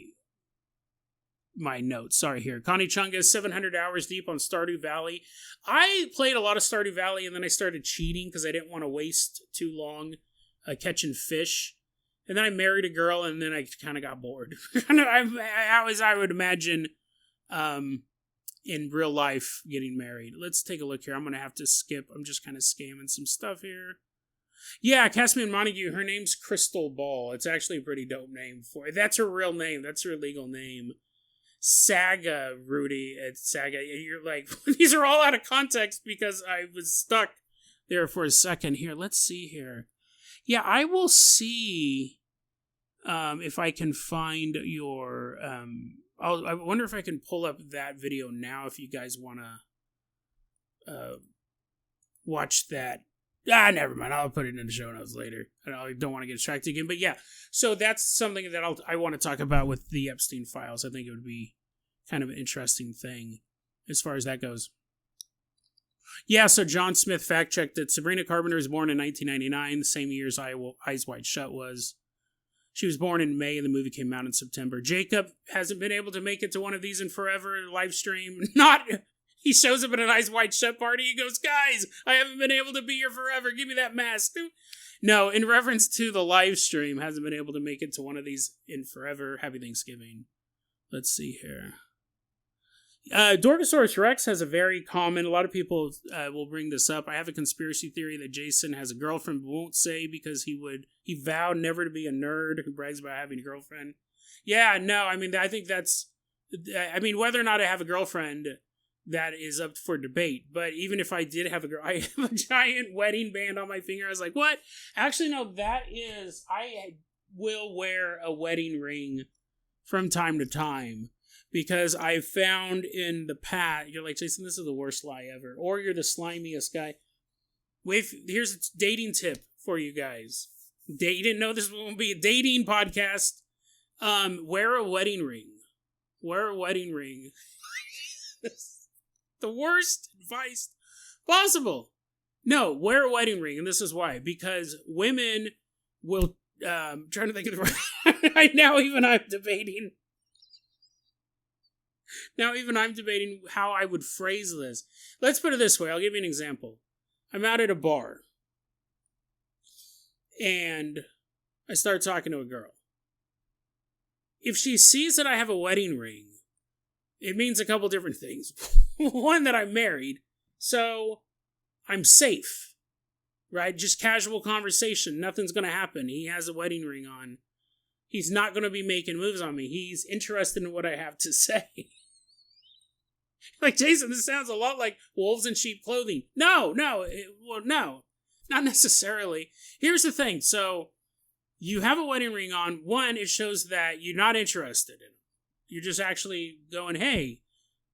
notes. Sorry here. Connie Chunga is 700 hours deep on Stardew Valley. I played a lot of Stardew Valley and then I started cheating because I didn't want to waste too long catching fish. And then I married a girl and then I kind of got bored. As I would imagine in real life getting married. Let's take a look here. I'm going to have to skip. I'm just kind of scamming some stuff here. Yeah, Caspian Montague, her name's Crystal Ball. It's actually a pretty dope name for it. That's her real name. That's her legal name. Saga, Rudy. It's Saga. You're like, these are all out of context because I was stuck there for a second here. Let's see here. Yeah, I will see if I can find your... I wonder if I can pull up that video now if you guys want to watch that. Never mind. I'll put it in the show notes later. I don't want to get distracted again. But yeah, so that's something that I want to talk about with the Epstein files. I think it would be kind of an interesting thing as far as that goes. Yeah, so John Smith fact-checked that Sabrina Carpenter was born in 1999, the same year as Eyes Wide Shut was. She was born in May and the movie came out in September. Jacob hasn't been able to make it to one of these in forever live stream. He shows up at an Eyes Wide Shut party. He goes, guys, I haven't been able to be here forever. Give me that mask. No, in reference to the live stream, hasn't been able to make it to one of these in forever. Happy Thanksgiving. Let's see here. Dorgosaurus Rex has a very common, a lot of people will bring this up. I have a conspiracy theory that Jason has a girlfriend, but won't say because he vowed never to be a nerd who brags about having a girlfriend. Yeah, no, I mean, I think whether or not I have a girlfriend, that is up for debate. But even if I did have a girl, I have a giant wedding band on my finger. I was like, what? Actually, no, I will wear a wedding ring from time to time. Because I've found in the past, you're like, Jason, this is the worst lie ever. Or you're the slimiest guy. Here's a dating tip for you guys. You didn't know this won't be a dating podcast. Wear a wedding ring. Wear a wedding ring. The worst advice possible. No, wear a wedding ring. And this is why. Because women will... I'm trying to think of the right... Now even I'm debating... Now, even I'm debating how I would phrase this. Let's put it this way. I'll give you an example. I'm out at a bar. And I start talking to a girl. If she sees that I have a wedding ring, it means a couple different things. One, that I'm married. So, I'm safe. Right? Just casual conversation. Nothing's going to happen. He has a wedding ring on. He's not going to be making moves on me. He's interested in what I have to say. Like, Jason, this sounds a lot like wolves in sheep clothing. No, no, not necessarily. Here's the thing. So, you have a wedding ring on. One, it shows that you're not interested in it. You're just actually going, hey,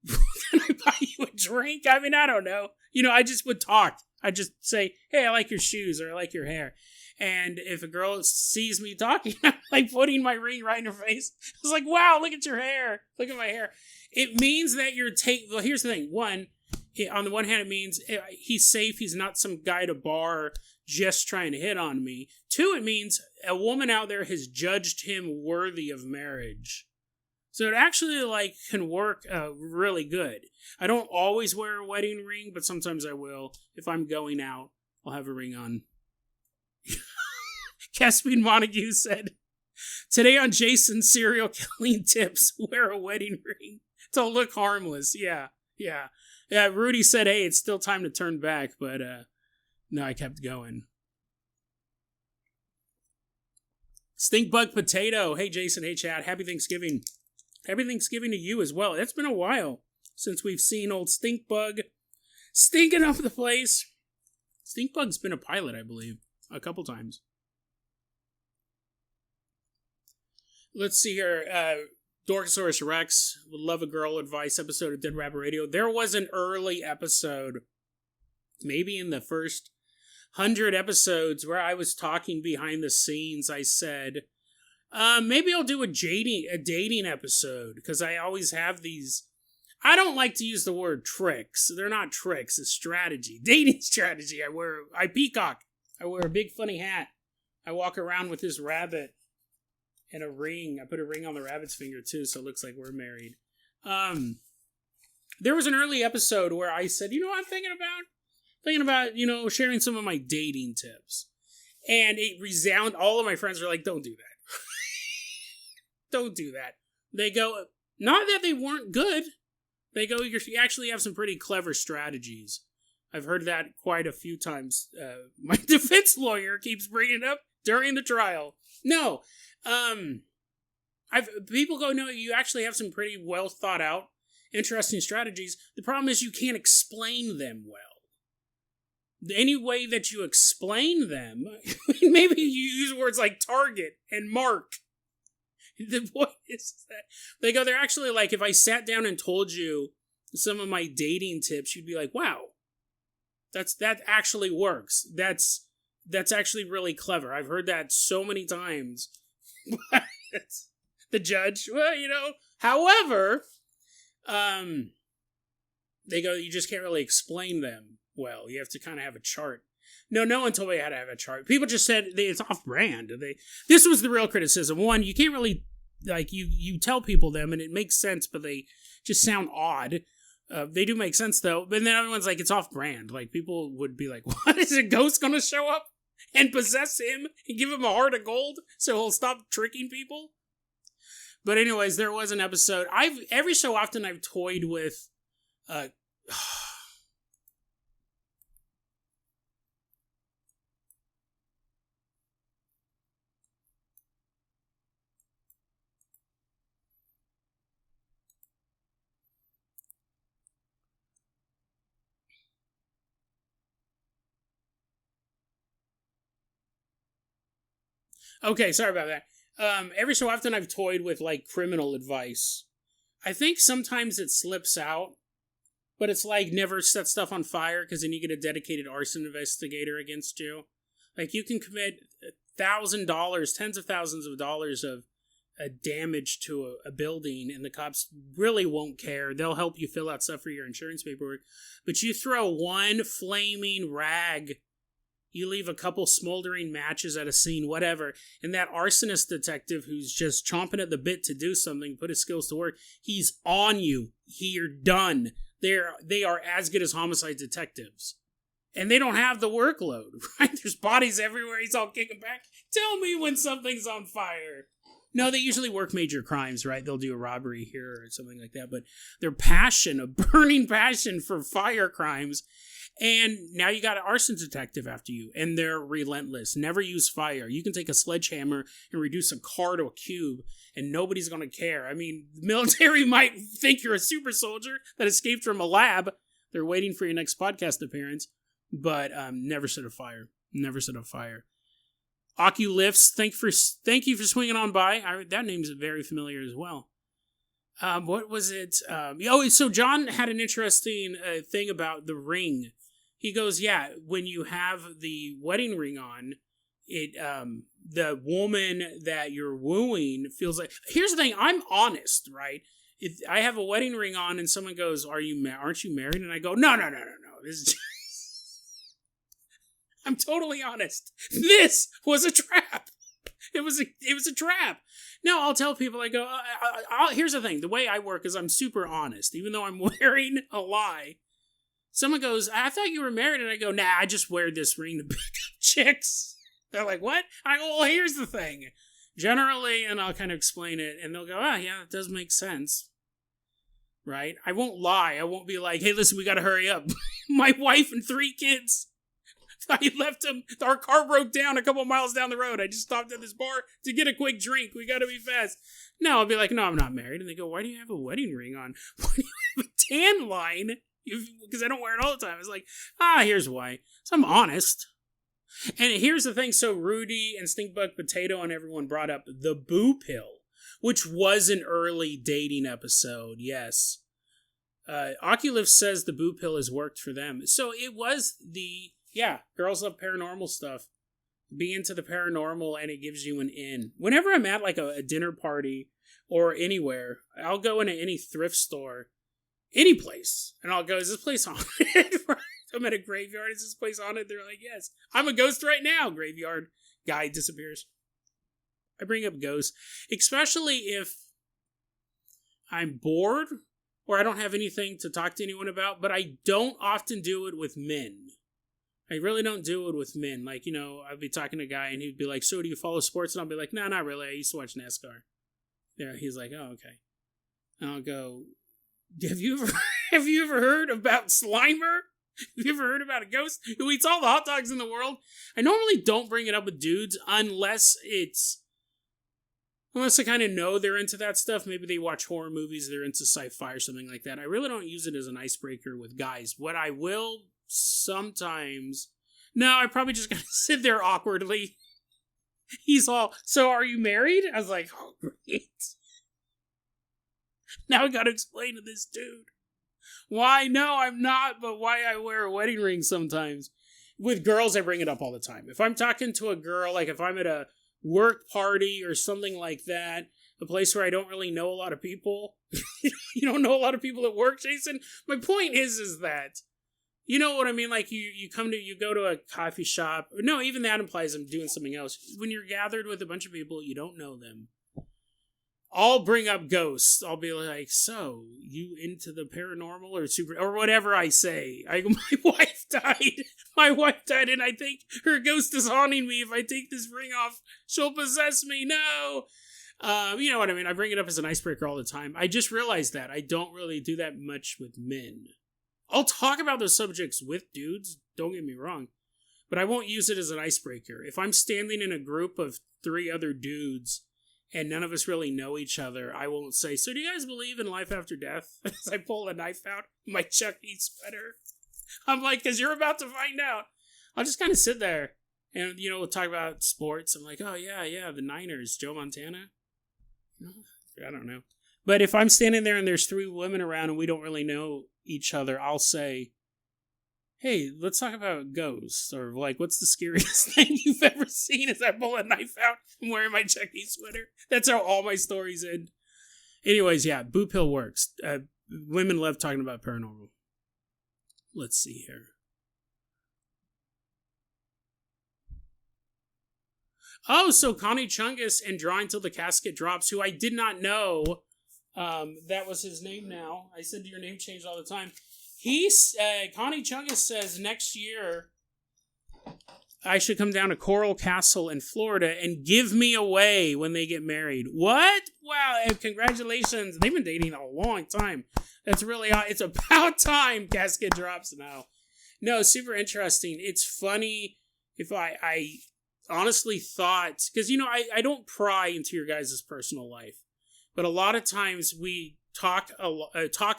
can I buy you a drink? I mean, I don't know. I just would talk. I'd just say, hey, I like your shoes or I like your hair. And if a girl sees me talking, I'm like putting my ring right in her face. It's like, wow, look at your hair. Look at my hair. It means that you're well, here's the thing. One, on the one hand, it means he's safe. He's not some guy at a bar just trying to hit on me. Two, it means a woman out there has judged him worthy of marriage. So it actually can work really good. I don't always wear a wedding ring, but sometimes I will. If I'm going out, I'll have a ring on. Caspian Montague said, today on Jason's serial killing tips, wear a wedding ring to look harmless. Yeah. Rudy said, hey, it's still time to turn back, but no, I kept going. Stinkbug Potato. Hey, Jason. Hey, Chad. Happy Thanksgiving. Happy Thanksgiving to you as well. It's been a while since we've seen old Stinkbug stinking up the place. Stinkbug's been a pilot, I believe, a couple times. Let's see here. Dorkosaurus Rex, would love a girl advice episode of Dead Rabbit Radio. There was an early episode, maybe in the first 100 episodes, where I was talking behind the scenes. I said, maybe I'll do a dating episode, because I always have these. I don't like to use the word tricks. They're not tricks. It's strategy. Dating strategy. I peacock. I wear a big funny hat. I walk around with this rabbit and a ring. I put a ring on the rabbit's finger too, so it looks like we're married. There was an early episode where I said, I'm thinking about, sharing some of my dating tips. And it resounded. All of my friends were like, don't do that. Don't do that. They go, not that they weren't good. They go, you actually have some pretty clever strategies. I've heard that quite a few times. My defense lawyer keeps bringing it up during the trial. No. People go, no, you actually have some pretty well thought out, interesting strategies. The problem is you can't explain them well. Any way that you explain them, maybe you use words like target and mark. The point is that they're actually like, if I sat down and told you some of my dating tips, you'd be like, wow, that actually works. That's actually really clever. I've heard that so many times. The judge, well, however, they go, you just can't really explain them well. You have to kind of have a chart. No one told me how to have a chart. People just said it's off-brand. This was the real criticism. One, you can't really, you tell people them, and it makes sense, but they just sound odd. They do make sense, though. But then everyone's like, it's off-brand. Like, people would be like, what, is a ghost going to show up and possess him and give him a heart of gold so he'll stop tricking people? But anyways, there was an episode. Every so often I've toyed with okay, sorry about that. Every so often I've toyed with, criminal advice. I think sometimes it slips out, but it's never set stuff on fire, because then you get a dedicated arson investigator against you. You can commit $1,000, tens of thousands of dollars of damage to a building, and the cops really won't care. They'll help you fill out stuff for your insurance paperwork. But you throw one flaming rag, you leave a couple smoldering matches at a scene, whatever, and that arsonist detective who's just chomping at the bit to do something, put his skills to work, he's on you. You're done. They are as good as homicide detectives. And they don't have the workload, right? There's bodies everywhere. He's all kicking back. Tell me when something's on fire. No, they usually work major crimes, right? They'll do a robbery here or something like that. But their passion, a burning passion for fire crimes. And now you got an arson detective after you, and they're relentless. Never use fire. You can take a sledgehammer and reduce a car to a cube, and nobody's going to care. I mean, the military might think you're a super soldier that escaped from a lab. They're waiting for your next podcast appearance, but never set a fire. Never set a fire. Oculifts, thank you for swinging on by. That name's very familiar as well. What was it? So John had an interesting thing about the ring. He goes, yeah, when you have the wedding ring on, it the woman that you're wooing feels like. Here's the thing. I'm honest, right? If I have a wedding ring on and someone goes, aren't you married? And I go, no. This is I'm totally honest. This was a trap. It was a trap. No, I'll tell people, I go, here's the thing. The way I work is I'm super honest. Even though I'm wearing a lie. Someone goes, I thought you were married. And I go, nah, I just wear this ring to pick up chicks. They're like, what? I go, well, here's the thing. Generally, and I'll kind of explain it. And they'll go, oh, yeah, it does make sense. Right? I won't lie. I won't be like, hey, listen, we got to hurry up. My wife and 3 kids. I left him. Our car broke down a couple miles down the road. I just stopped at this bar to get a quick drink. We got to be fast. No, I'll be like, no, I'm not married. And they go, why do you have a wedding ring on? Why do you have a tan line? Because I don't wear it all the time. It's like, here's why. So I'm honest. And here's the thing. So Rudy and Stinkbug Potato and everyone brought up the boo pill, which was an early dating episode. Yes. Oculus says the boo pill has worked for them. So it was girls love paranormal stuff. Be into the paranormal and it gives you an in. Whenever I'm at like a dinner party or anywhere, I'll go into any thrift store, any place, and I'll go, is this place haunted? I'm at a graveyard, is this place haunted? They're like, yes. I'm a ghost right now. Graveyard guy disappears. I bring up ghosts, especially if I'm bored or I don't have anything to talk to anyone about, but I don't often do it with men. I really don't do it with men. Like, I'd be talking to a guy and he'd be like, so do you follow sports? And I'll be like, no, not really. I used to watch NASCAR. Yeah, he's like, oh, okay. And I'll go, have you ever heard about Slimer? Have you ever heard about a ghost who eats all the hot dogs in the world? I normally don't bring it up with dudes unless I kind of know they're into that stuff. Maybe they watch horror movies, they're into sci-fi or something like that. I really don't use it as an icebreaker with guys. What I will sometimes... No, I probably just gotta sit there awkwardly. He's all, so are you married? I was like, oh, great. Now I gotta explain to this dude why, no, I'm not, but why I wear a wedding ring sometimes. With girls, I bring it up all the time. If I'm talking to a girl, like if I'm at a work party or something like that, a place where I don't really know a lot of people. You don't know a lot of people at work, Jason? My point is that, you know what I mean? Like you go to a coffee shop. No, even that implies I'm doing something else. When you're gathered with a bunch of people, you don't know them. I'll bring up ghosts. I'll be like, so, you into the paranormal or whatever I say. My wife died. My wife died and I think her ghost is haunting me. If I take this ring off, she'll possess me. No. You know what I mean? I bring it up as an icebreaker all the time. I just realized that. I don't really do that much with men. I'll talk about those subjects with dudes, don't get me wrong. But I won't use it as an icebreaker. If I'm standing in a group of 3 other dudes and none of us really know each other, I won't say, so do you guys believe in life after death? As I pull a knife out, my Chuck E. sweater. I'm like, because you're about to find out. I'll just kind of sit there and, we'll talk about sports. I'm like, oh, yeah, the Niners, Joe Montana. I don't know. But if I'm standing there and there's 3 women around and we don't really know each other, I'll say, hey, let's talk about ghosts, or like, what's the scariest thing you've ever seen as I pull a knife out and wearing my Chuck E. sweater? That's how all my stories end. Anyways, yeah, boo pill works. Women love talking about paranormal. Let's see here. Oh, so Connie Chungus and Drawing Till the Casket Drops, who I did not know that was his name now. I said your name changed all the time. Connie Chungus says next year I should come down to Coral Castle in Florida and give me away when they get married. What? Wow, and congratulations. They've been dating a long time. That's really, it's about time Casket Drops now. No, super interesting. It's funny if I honestly thought, because, I don't pry into your guys' personal life, but a lot of times we talk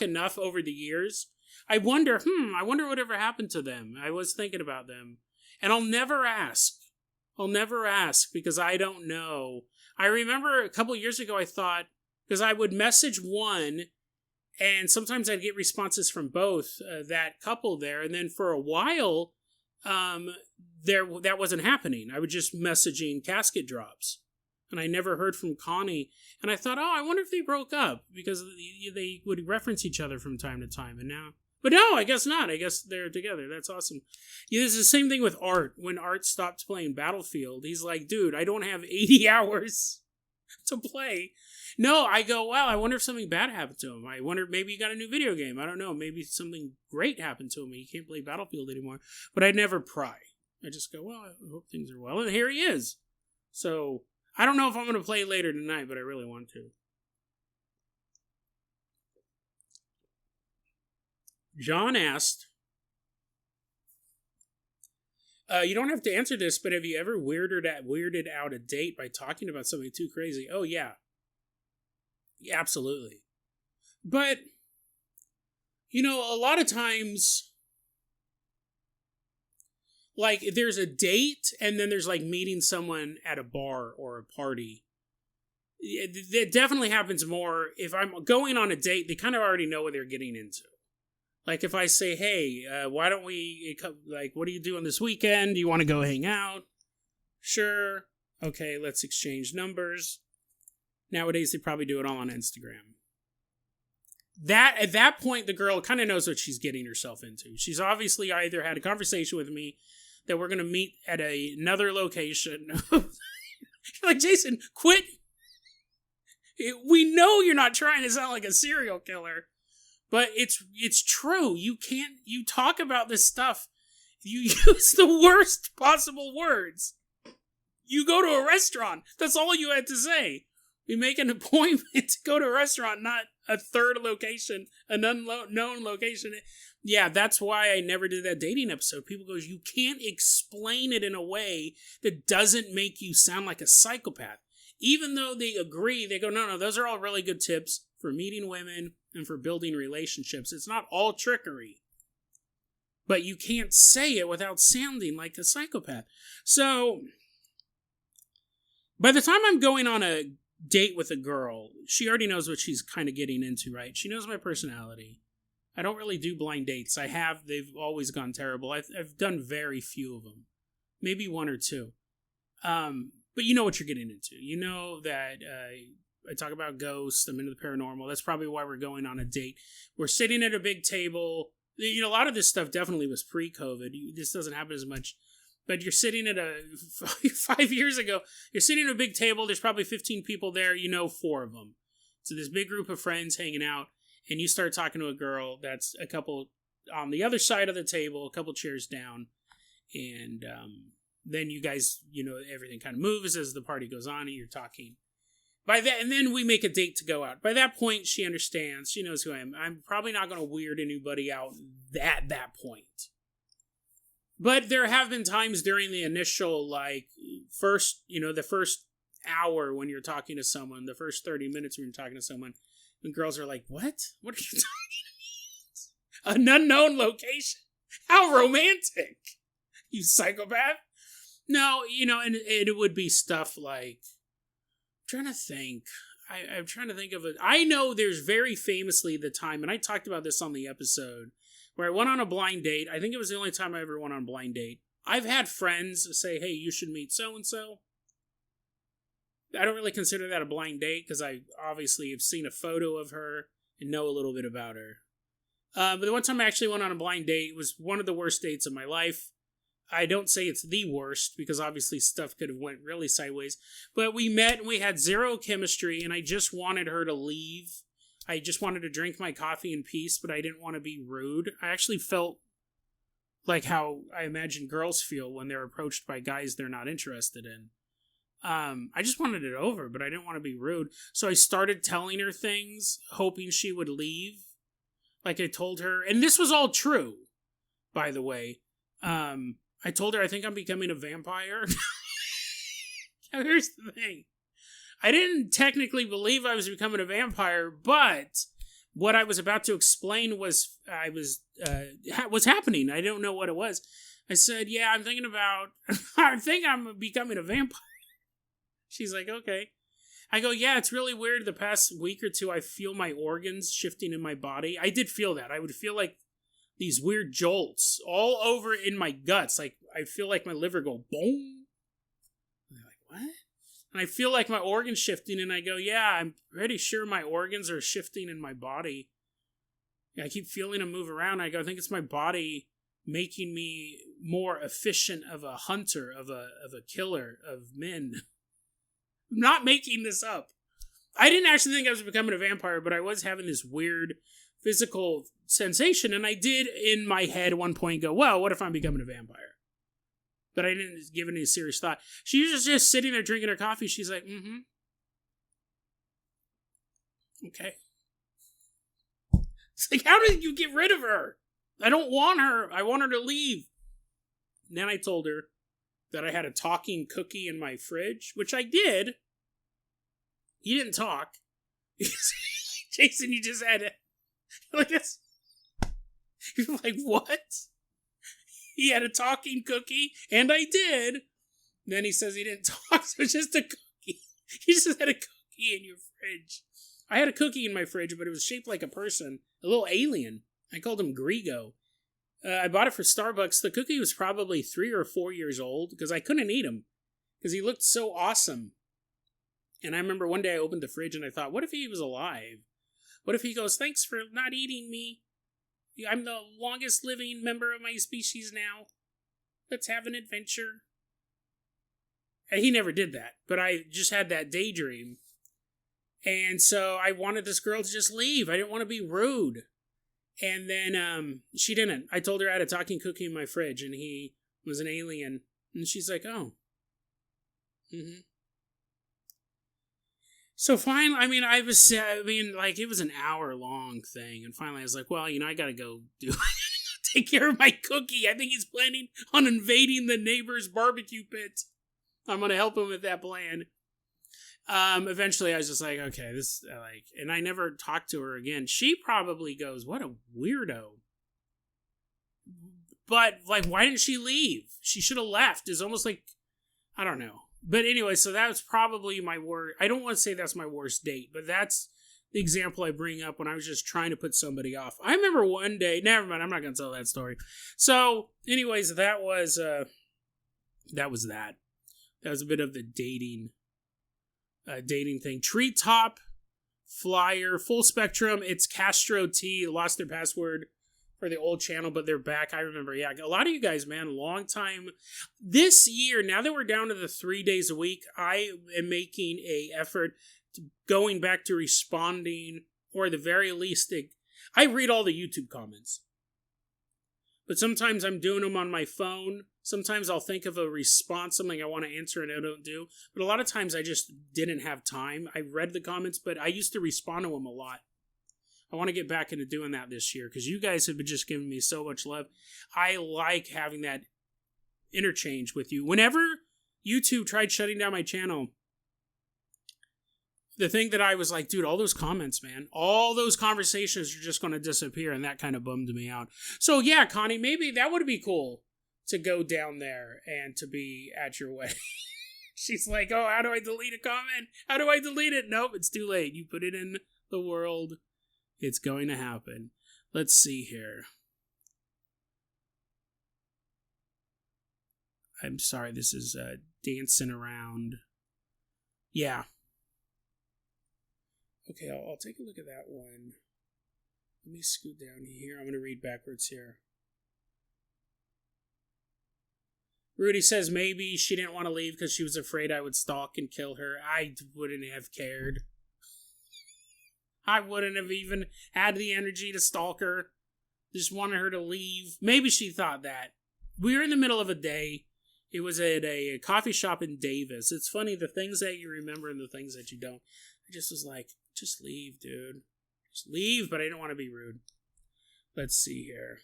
enough over the years. I wonder whatever happened to them. I was thinking about them. And I'll never ask. Because I don't know. I remember a couple years ago I thought, because I would message one, and sometimes I'd get responses from both that couple there, and then for a while, that wasn't happening. I was just messaging casket drops, and I never heard from Connie. And I thought, I wonder if they broke up, because they would reference each other from time to time, but no, I guess not. I guess they're together. That's awesome. Yeah, it's the same thing with Art. When Art stopped playing Battlefield, he's like, dude, I don't have 80 hours to play. No, I go, well, I wonder if something bad happened to him. I wonder if maybe he got a new video game. I don't know. Maybe something great happened to him. He can't play Battlefield anymore. But I never pry. I just go, well, I hope things are well. And here he is. So I don't know if I'm going to play later tonight, but I really want to. John asked, you don't have to answer this, but have you ever weirded out a date by talking about something too crazy? Oh, yeah. Yeah, absolutely. But, a lot of times, like, there's a date, and then there's, like, meeting someone at a bar or a party. It definitely happens more. If I'm going on a date, they kind of already know what they're getting into. Like, if I say, hey, why don't we, what are you doing this weekend? Do you want to go hang out? Sure. Okay, let's exchange numbers. Nowadays, they probably do it all on Instagram. At that point, the girl kind of knows what she's getting herself into. She's obviously either had a conversation with me that we're going to meet at another location. Like, Jason, quit. We know you're not trying to sound like a serial killer. But it's true. You talk about this stuff. You use the worst possible words. You go to a restaurant. That's all you had to say. We make an appointment to go to a restaurant, not a third location, an unknown location. Yeah, that's why I never did that dating episode. People go, you can't explain it in a way that doesn't make you sound like a psychopath. Even though they agree, they go, no, those are all really good tips for meeting women and for building relationships. It's not all trickery. But you can't say it without sounding like a psychopath. So, by the time I'm going on a date with a girl, she already knows what she's kind of getting into, right? She knows my personality. I don't really do blind dates. They've always gone terrible. I've done very few of them. Maybe one or two. But you know what you're getting into. You know that I talk about ghosts. I'm into the paranormal. That's probably why we're going on a date. We're sitting at a big table. A lot of this stuff definitely was pre-COVID. This doesn't happen as much. But you're sitting at 5 years ago, you're sitting at a big table. There's probably 15 people there. 4 of them. So this big group of friends hanging out. And you start talking to a girl that's a couple on the other side of the table, a couple chairs down. And then you guys, everything kind of moves as the party goes on and you're talking. And then we make a date to go out. By that point, she understands. She knows who I am. I'm probably not going to weird anybody out at that point. But there have been times during the initial, the first hour when you're talking to someone, the first 30 minutes when you're talking to someone, and girls are like, what? What are you talking about? An unknown location? How romantic! You psychopath! No, and it would be stuff like, I'm trying to think. I'm trying to think of it. I know there's very famously the time, and I talked about this on the episode, where I went on a blind date. I think it was the only time I ever went on a blind date. I've had friends say, hey, you should meet so-and-so. I don't really consider that a blind date, because I obviously have seen a photo of her and know a little bit about her. But the one time I actually went on a blind date was one of the worst dates of my life. I don't say it's the worst, because obviously stuff could have went really sideways. But we met and we had zero chemistry, and I just wanted her to leave. I just wanted to drink my coffee in peace, but I didn't want to be rude. I actually felt like how I imagine girls feel when they're approached by guys they're not interested in. I just wanted it over, but I didn't want to be rude. So I started telling her things, hoping she would leave. Like I told her, and this was all true. by the way. I told her I think I'm becoming a vampire. Now, here's the thing. I didn't technically believe I was becoming a vampire, but what I was about to explain was what's happening. I don't know what it was. I said, yeah, I'm thinking about, I think I'm becoming a vampire. She's like, okay. I go, yeah, it's really weird. The past week or two, I feel my organs shifting in my body. I did feel that. I would feel like these weird jolts all over in my guts. Like, I feel like my liver go boom. And they're like, what? And I feel like my organs shifting, and I go, yeah, I'm pretty sure my organs are shifting in my body. I keep feeling them move around. I go, I think it's my body making me more efficient of a hunter, of a killer of men. I'm not making this up. I didn't actually think I was becoming a vampire, but I was having this weird physical sensation, and I did in my head at one point go, well, what if I'm becoming a vampire? But I didn't give it any serious thought. She was just sitting there drinking her coffee. She's like, mm-hmm. Okay. It's like, how did you get rid of her? I don't want her. I want her to leave. And then I told her that I had a talking cookie in my fridge, which I did. He didn't talk. Jason, you just had it. Like this. You're like, what? He had a talking cookie, and I did. Then he says he didn't talk, so it's just a cookie. He just had a cookie in your fridge. I had a cookie in my fridge, but it was shaped like a person, a little alien. I called him Grego. I bought it for Starbucks. The cookie was probably 3 or 4 years old, because I couldn't eat him, because he looked so awesome. And I remember one day I opened the fridge, and I thought, what if he was alive? What if he goes, thanks for not eating me? I'm the longest living member of my species now. Let's have an adventure. And he never did that, but I just had that daydream. And so I wanted this girl to just leave. I didn't want to be rude. And then she didn't. I told her I had a talking cookie in my fridge, and he was an alien. And she's like, oh. Mm-hmm. So finally, it was an hour-long thing, and finally I was like, well, I gotta go take care of my cookie. I think he's planning on invading the neighbor's barbecue pit. I'm gonna help him with that plan. Eventually I was just like, okay, and I never talked to her again. She probably goes, what a weirdo. But, why didn't she leave? She should have left. It's almost like, I don't know. But anyway, so that was probably my worst. I don't want to say that's my worst date, but that's the example I bring up when I was just trying to put somebody off. I remember one day, never mind, I'm not going to tell that story. So, anyways, that was that. That was a bit of the dating thing. Treetop, Flyer, Full Spectrum. It's Castro T. Lost their password for the old channel, but they're back. I remember, yeah, a lot of you guys, man, long time. This year, now that we're down to the 3 days a week, I am making a effort to going back to responding, or at the very least, I read all the YouTube comments. But sometimes I'm doing them on my phone. Sometimes I'll think of a response, something I want to answer, and I don't do. But a lot of times I just didn't have time. I read the comments, but I used to respond to them a lot. I want to get back into doing that this year, because you guys have been just giving me so much love. I like having that interchange with you. Whenever YouTube tried shutting down my channel, the thing that I was like, dude, all those comments, man, all those conversations are just going to disappear, and that kind of bummed me out. So yeah, Connie, maybe that would be cool to go down there and to be at your wedding. She's like, oh, how do I delete a comment? How do I delete it? Nope, it's too late. You put it in the world. It's going to happen. Let's see here. I'm sorry, this is dancing around. Yeah. Okay, I'll take a look at that one. Let me scoot down here. I'm going to read backwards here. Rudy says maybe she didn't want to leave because she was afraid I would stalk and kill her. I wouldn't have cared. I wouldn't have even had the energy to stalk her. Just wanted her to leave. Maybe she thought that. We were in the middle of a day. It was at a coffee shop in Davis. It's funny, the things that you remember and the things that you don't. I just was like, just leave, dude. Just leave, but I didn't want to be rude. Let's see here.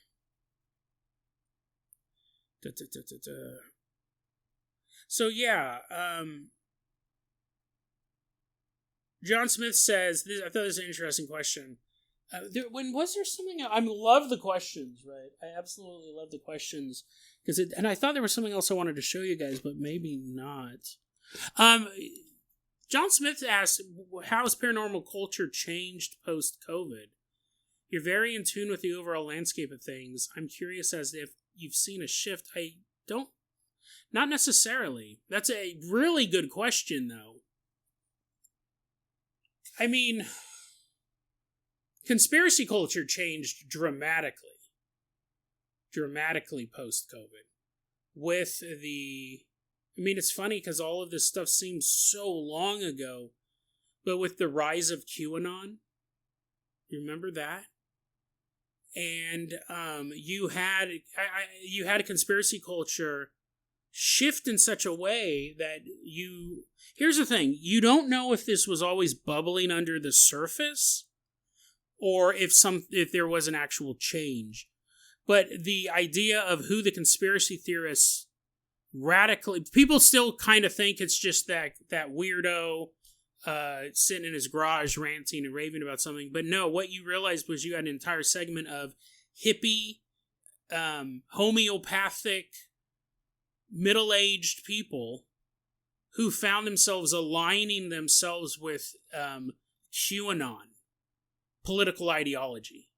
Da, da, da, da, da. So yeah, John Smith says, I thought this was an interesting question. When was there something else? I love the questions, right? I absolutely love the questions and I thought there was something else I wanted to show you guys, but maybe not. John Smith asked, "How has paranormal culture changed post-COVID? You're very in tune with the overall landscape of things. I'm curious as if you've seen a shift." Not necessarily. That's a really good question, though. I mean, conspiracy culture changed dramatically post-COVID. It's funny because all of this stuff seems so long ago, but with the rise of QAnon, you remember that? And you had a conspiracy culture shift in such a way that here's the thing, you don't know if this was always bubbling under the surface or if there was an actual change. But the idea of who the conspiracy theorists people still kind of think it's just that weirdo sitting in his garage ranting and raving about something. But no, what you realized was you had an entire segment of hippie, homeopathic, middle-aged people who found themselves aligning themselves with QAnon political ideology.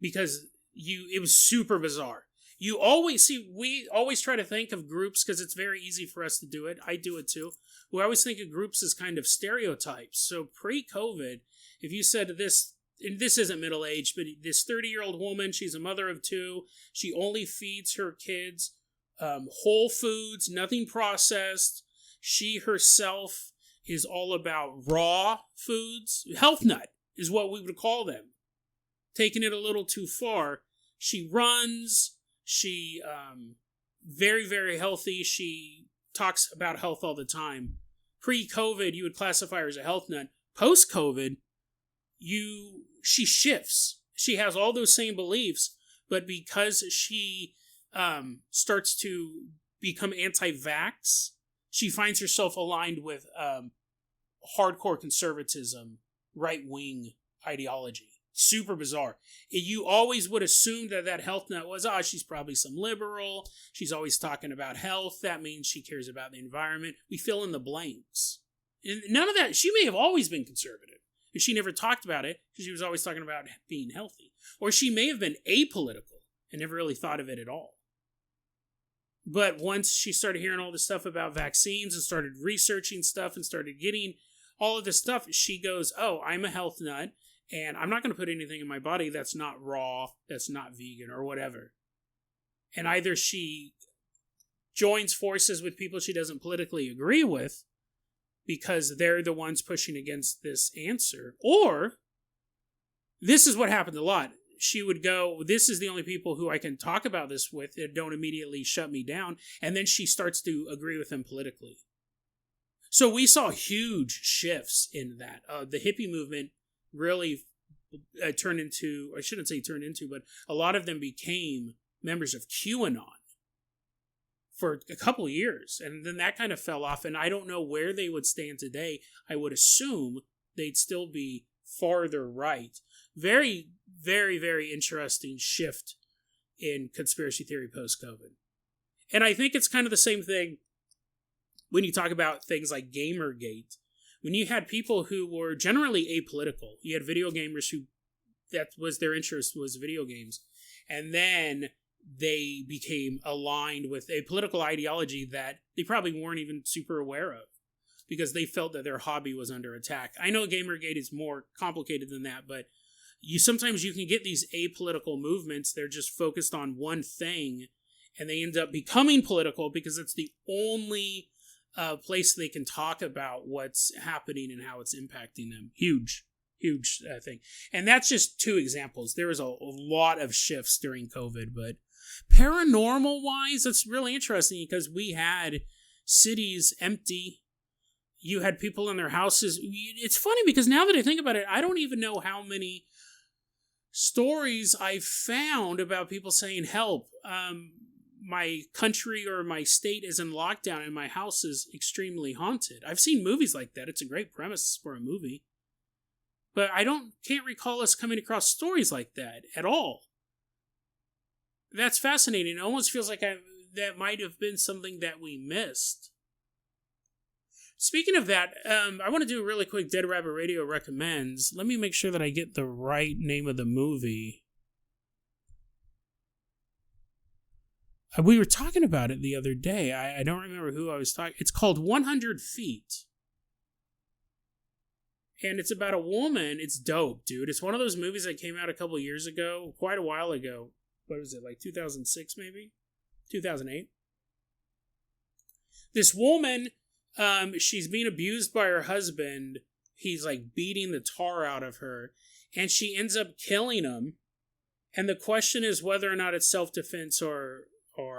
Because it was super bizarre. We always try to think of groups because it's very easy for us to do it. I do it too. We always think of groups as kind of stereotypes. So pre-COVID, if you said this, and this isn't middle-aged, but this 30-year-old woman, she's a mother of two, she only feeds her kids whole foods, nothing processed. She herself is all about raw foods. Health nut is what we would call them. Taking it a little too far. She runs. She very, very healthy. She talks about health all the time. Pre-COVID, you would classify her as a health nut. Post-COVID, she shifts. She has all those same beliefs, but because she starts to become anti-vax, she finds herself aligned with hardcore conservatism, right-wing ideology. Super bizarre. You always would assume that health nut was, she's probably some liberal. She's always talking about health. That means she cares about the environment. We fill in the blanks. And none of that. She may have always been conservative. And she never talked about it because she was always talking about being healthy. Or she may have been apolitical and never really thought of it at all. But once she started hearing all this stuff about vaccines and started researching stuff and started getting all of this stuff, she goes, I'm a health nut. And I'm not going to put anything in my body that's not raw, that's not vegan, or whatever. And either she joins forces with people she doesn't politically agree with because they're the ones pushing against this answer. Or, this is what happened a lot. She would go, this is the only people who I can talk about this with that don't immediately shut me down. And then she starts to agree with them politically. So we saw huge shifts in that. The hippie movement really turned into, I shouldn't say turned into, but a lot of them became members of QAnon for a couple of years. And then that kind of fell off, and I don't know where they would stand today. I would assume they'd still be farther right. Very, very, very interesting shift in conspiracy theory post-COVID. And I think it's kind of the same thing when you talk about things like Gamergate. When you had people who were generally apolitical, you had video gamers that was their interest was video games. And then they became aligned with a political ideology that they probably weren't even super aware of because they felt that their hobby was under attack. I know Gamergate is more complicated than that, but sometimes you can get these apolitical movements. They're just focused on one thing, and they end up becoming political because it's the only place they can talk about what's happening and how it's impacting them. Huge thing. And that's just two examples. There was a lot of shifts during COVID, but paranormal-wise, that's really interesting because we had cities empty. You had people in their houses. It's funny because now that I think about it, I don't even know how many stories I've found about people saying, help, my country or my state is in lockdown and my house is extremely haunted. I've seen movies like that. It's a great premise for a movie. But can't recall us coming across stories like that at all. That's fascinating. It almost feels like that might have been something that we missed. Speaking of that, I want to do a really quick Dead Rabbit Radio recommends. Let me make sure that I get the right name of the movie. We were talking about it the other day. I don't remember who I was talking. It's called 100 Feet. And it's about a woman. It's dope, dude. It's one of those movies that came out a couple years ago, quite a while ago. What was it, like 2006 maybe? 2008? This woman, she's being abused by her husband. He's like beating the tar out of her. And she ends up killing him. And the question is whether or not it's self-defense or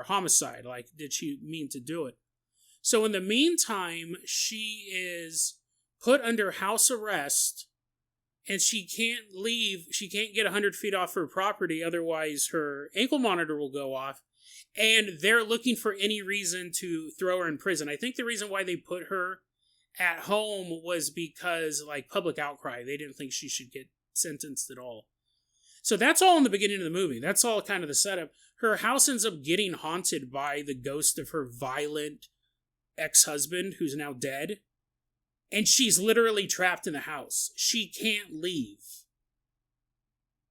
homicide. Like, did she mean to do it? So in the meantime, she is put under house arrest, and she can't leave. She can't get 100 feet off her property, otherwise her ankle monitor will go off. And they're looking for any reason to throw her in prison. I think the reason why they put her at home was because, like, public outcry. They didn't think she should get sentenced at all. So that's all in the beginning of the movie. That's all kind of the setup. Her house ends up getting haunted by the ghost of her violent ex-husband, who's now dead. And she's literally trapped in the house. She can't leave.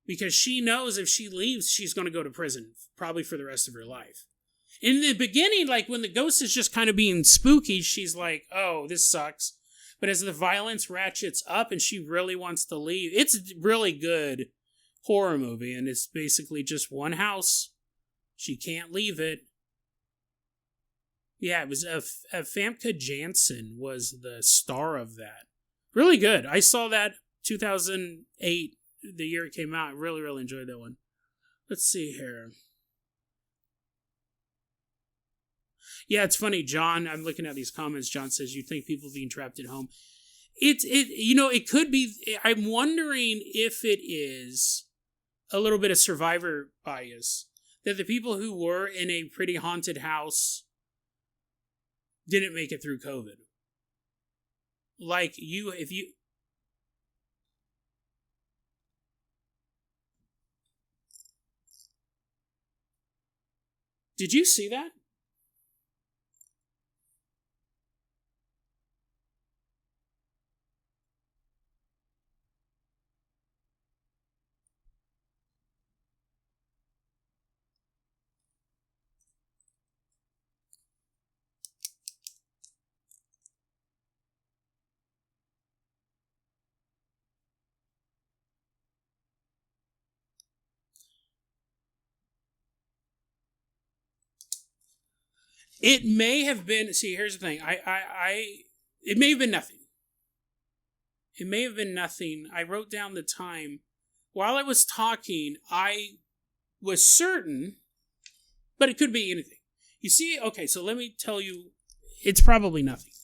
Because she knows if she leaves, she's going to go to prison, probably for the rest of her life. In the beginning, like when the ghost is just kind of being spooky, she's like, oh, this sucks. But as the violence ratchets up and she really wants to leave, it's a really good horror movie. And it's basically just one house. She can't leave it. Yeah, it was Famke Janssen was the star of that. Really good. I saw that 2008, the year it came out. I really, really enjoyed that one. Let's see here. Yeah, it's funny, John. I'm looking at these comments. John says, you think people being trapped at home. It could be. I'm wondering if it is a little bit of survivor bias. That the people who were in a pretty haunted house didn't make it through COVID. Like if you... Did you see that? It may have been. See, here's the thing. It may have been nothing. It may have been nothing. I wrote down the time. While I was talking, I was certain, but it could be anything. You see, okay, so let me tell you, it's probably nothing.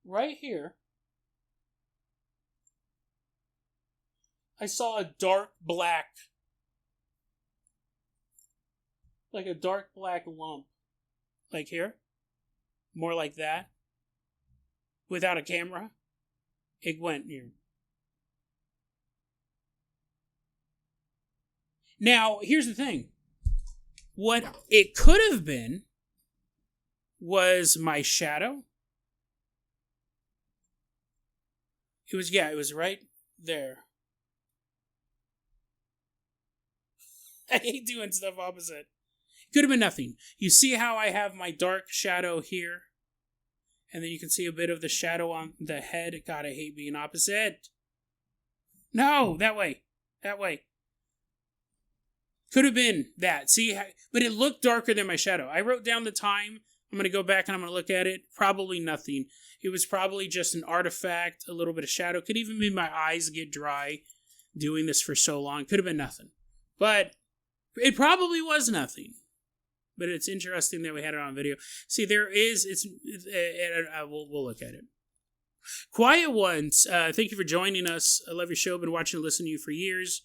Right here, I saw a dark black, like a dark black lump. Like here. More like that. Without a camera. It went here. Now, here's the thing. What it could have been was my shadow. It was right there. I hate doing stuff opposite. Could have been nothing. You see how I have my dark shadow here? And then you can see a bit of the shadow on the head. God, I hate being opposite. No, that way. That way. Could have been that. See, but it looked darker than my shadow. I wrote down the time. I'm going to go back and I'm going to look at it. Probably nothing. It was probably just an artifact, a little bit of shadow. Could even be my eyes get dry doing this for so long. Could have been nothing. But it probably was nothing. But it's interesting that we had it on video. See, we'll look at it. Quiet Ones, thank you for joining us. I love your show. Been watching and listening to you for years.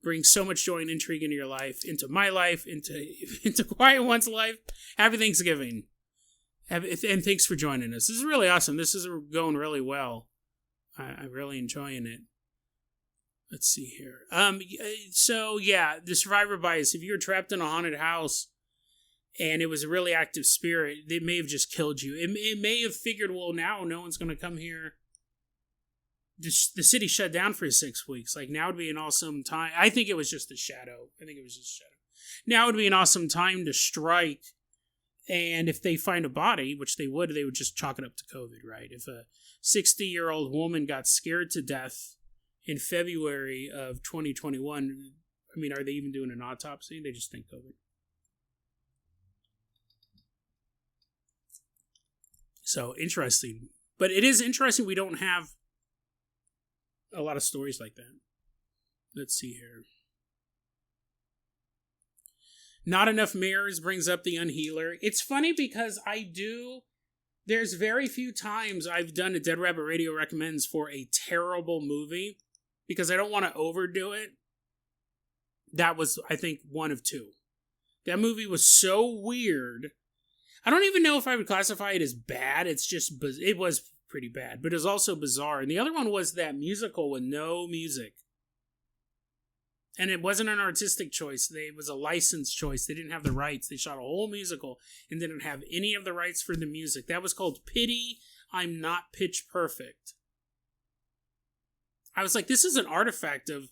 Brings so much joy and intrigue into your life, into my life, into Quiet One's life. Happy Thanksgiving. And thanks for joining us. This is really awesome. This is going really well. I'm really enjoying it. Let's see here. So yeah, the survivor bias. If you were trapped in a haunted house and it was a really active spirit, it may have just killed you. It may have figured, well, now no one's going to come here. The city shut down for 6 weeks. Like, now would be an awesome time. I think it was just a shadow. Now would be an awesome time to strike. And if they find a body, which they would just chalk it up to COVID, right? If a 60-year-old woman got scared to death in February of 2021, I mean, are they even doing an autopsy? They just think COVID. So, interesting. But it is interesting we don't have a lot of stories like that. Let's see here. Not Enough Mirrors brings up The Unhealer. It's funny because there's very few times I've done a Dead Rabbit Radio Recommends for a terrible movie because I don't want to overdo it. That was, I think, one of two. That movie was so weird. I don't even know if I would classify it as bad. It was pretty bad, but it was also bizarre. And the other one was that musical with no music. And it wasn't an artistic choice. It was a licensed choice. They didn't have the rights. They shot a whole musical and didn't have any of the rights for the music. That was called Pity, I'm Not Pitch Perfect. I was like, this is an artifact of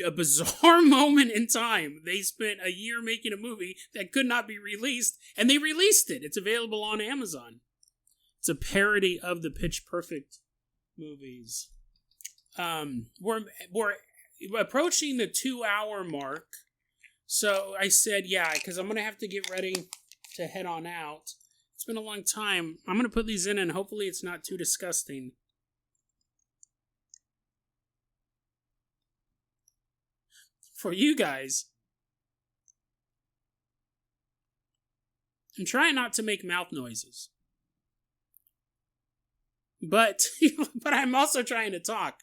a bizarre moment in time. They spent a year making a movie that could not be released, and they released it. It's available on Amazon. It's a parody of the Pitch Perfect movies. We're approaching the 2-hour mark. So I said, yeah, because I'm going to have to get ready to head on out. It's been a long time. I'm going to put these in and hopefully it's not too disgusting. For you guys. I'm trying not to make mouth noises. But I'm also trying to talk.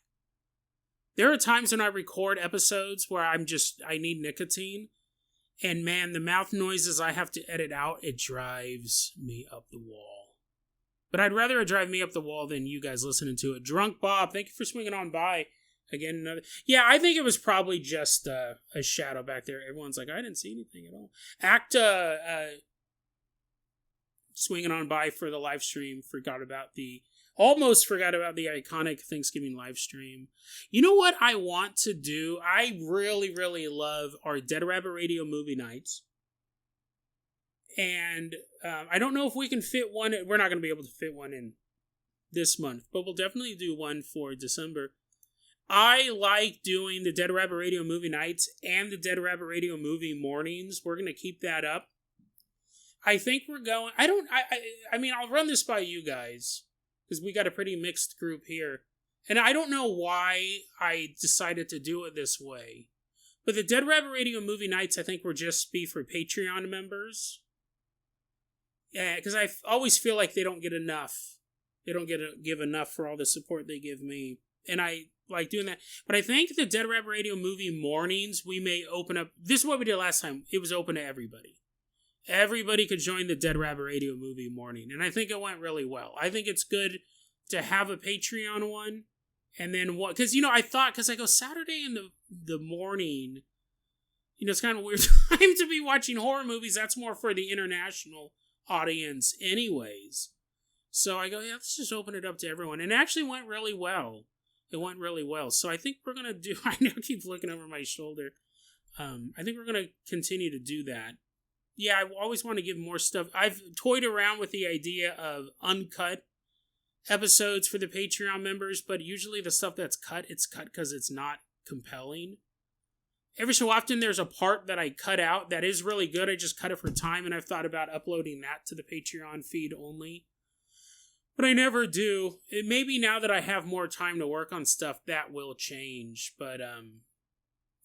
There are times when I record episodes where I need nicotine. And man, the mouth noises I have to edit out, it drives me up the wall. But I'd rather it drive me up the wall than you guys listening to it. Drunk Bob, thank you for swinging on by. Again, yeah, I think it was probably just a shadow back there. Everyone's like, I didn't see anything at all. Swinging on by for the live stream. Almost forgot about the iconic Thanksgiving live stream. You know what I want to do? I really, really love our Dead Rabbit Radio movie nights. And I don't know if we can fit one. We're not going to be able to fit one in this month, but we'll definitely do one for December. I like doing the Dead Rabbit Radio movie nights and the Dead Rabbit Radio movie mornings. We're going to keep that up. I think we're going... I mean, I'll run this by you guys, because we got a pretty mixed group here. And I don't know why I decided to do it this way. But the Dead Rabbit Radio movie nights, I think, will just be for Patreon members. Yeah, because I always feel like they don't get enough. They don't give enough for all the support they give me. And I like doing that. But I think the Dead Rabbit Radio movie mornings, we may open up... This is what we did last time. It was open to everybody. Everybody could join the Dead Rabbit Radio movie morning. And I think it went really well. I think it's good to have a Patreon one. And then what? Because, I thought, because I go Saturday in the morning, it's kind of weird time to be watching horror movies. That's more for the international audience anyways. So I go, yeah, let's just open it up to everyone. And it actually went really well. It went really well. So I think we're going to do... I now keep looking over my shoulder. I think we're going to continue to do that. Yeah, I always want to give more stuff. I've toyed around with the idea of uncut episodes for the Patreon members, but usually the stuff that's cut, it's cut because it's not compelling. Every so often there's a part that I cut out that is really good. I just cut it for time, and I've thought about uploading that to the Patreon feed only. But I never do. It may be now that I have more time to work on stuff, that will change. But,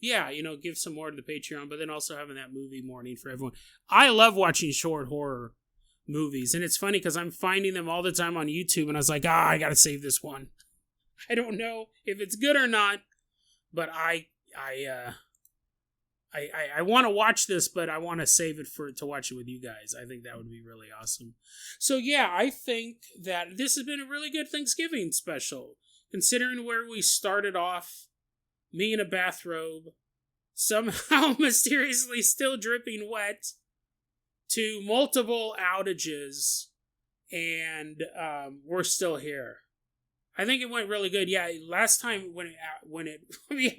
yeah, give some more to the Patreon, but then also having that movie morning for everyone. I love watching short horror movies. And it's funny because I'm finding them all the time on YouTube, and I was like, I gotta save this one. I don't know if it's good or not, but I want to watch this, but I want to save it to watch it with you guys. I think that would be really awesome. So yeah, I think that this has been a really good Thanksgiving special, considering where we started off, me in a bathrobe, somehow mysteriously still dripping wet, to multiple outages, and we're still here. I think it went really good. Yeah, last time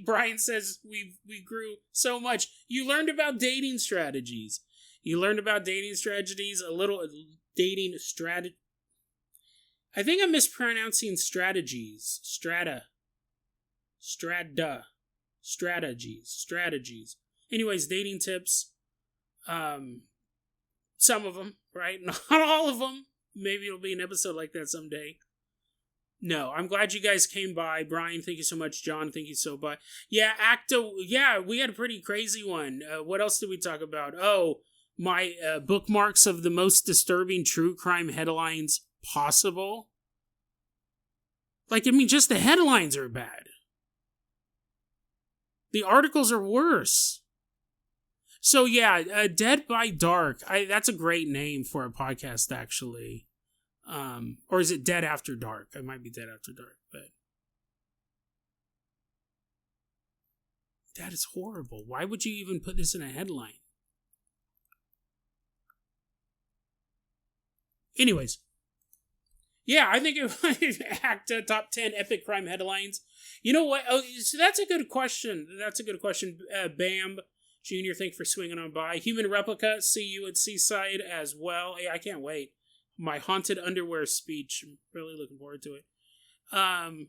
Brian says we grew so much. You learned about dating strategies. A little dating strategy. I think I'm mispronouncing strategies. Strategies. Anyways, dating tips. Some of them, right? Not all of them. Maybe it'll be an episode like that someday. No, I'm glad you guys came by. Brian, thank you so much. John, thank you so much. Yeah, we had a pretty crazy one. What else did we talk about? Oh, my bookmarks of the most disturbing true crime headlines possible. Just the headlines are bad. The articles are worse. So yeah, Dead by Dark. That's a great name for a podcast, actually. Or is it Dead After Dark? It might be Dead After Dark, but that is horrible. Why would you even put this in a headline? Anyways, yeah, I think it act top 10 epic crime headlines. You know what? Oh, so that's a good question. Bam Junior, thank you for swinging on by. Human Replica, see you at Seaside as well. Hey, I can't wait. My haunted underwear speech. I'm really looking forward to it. I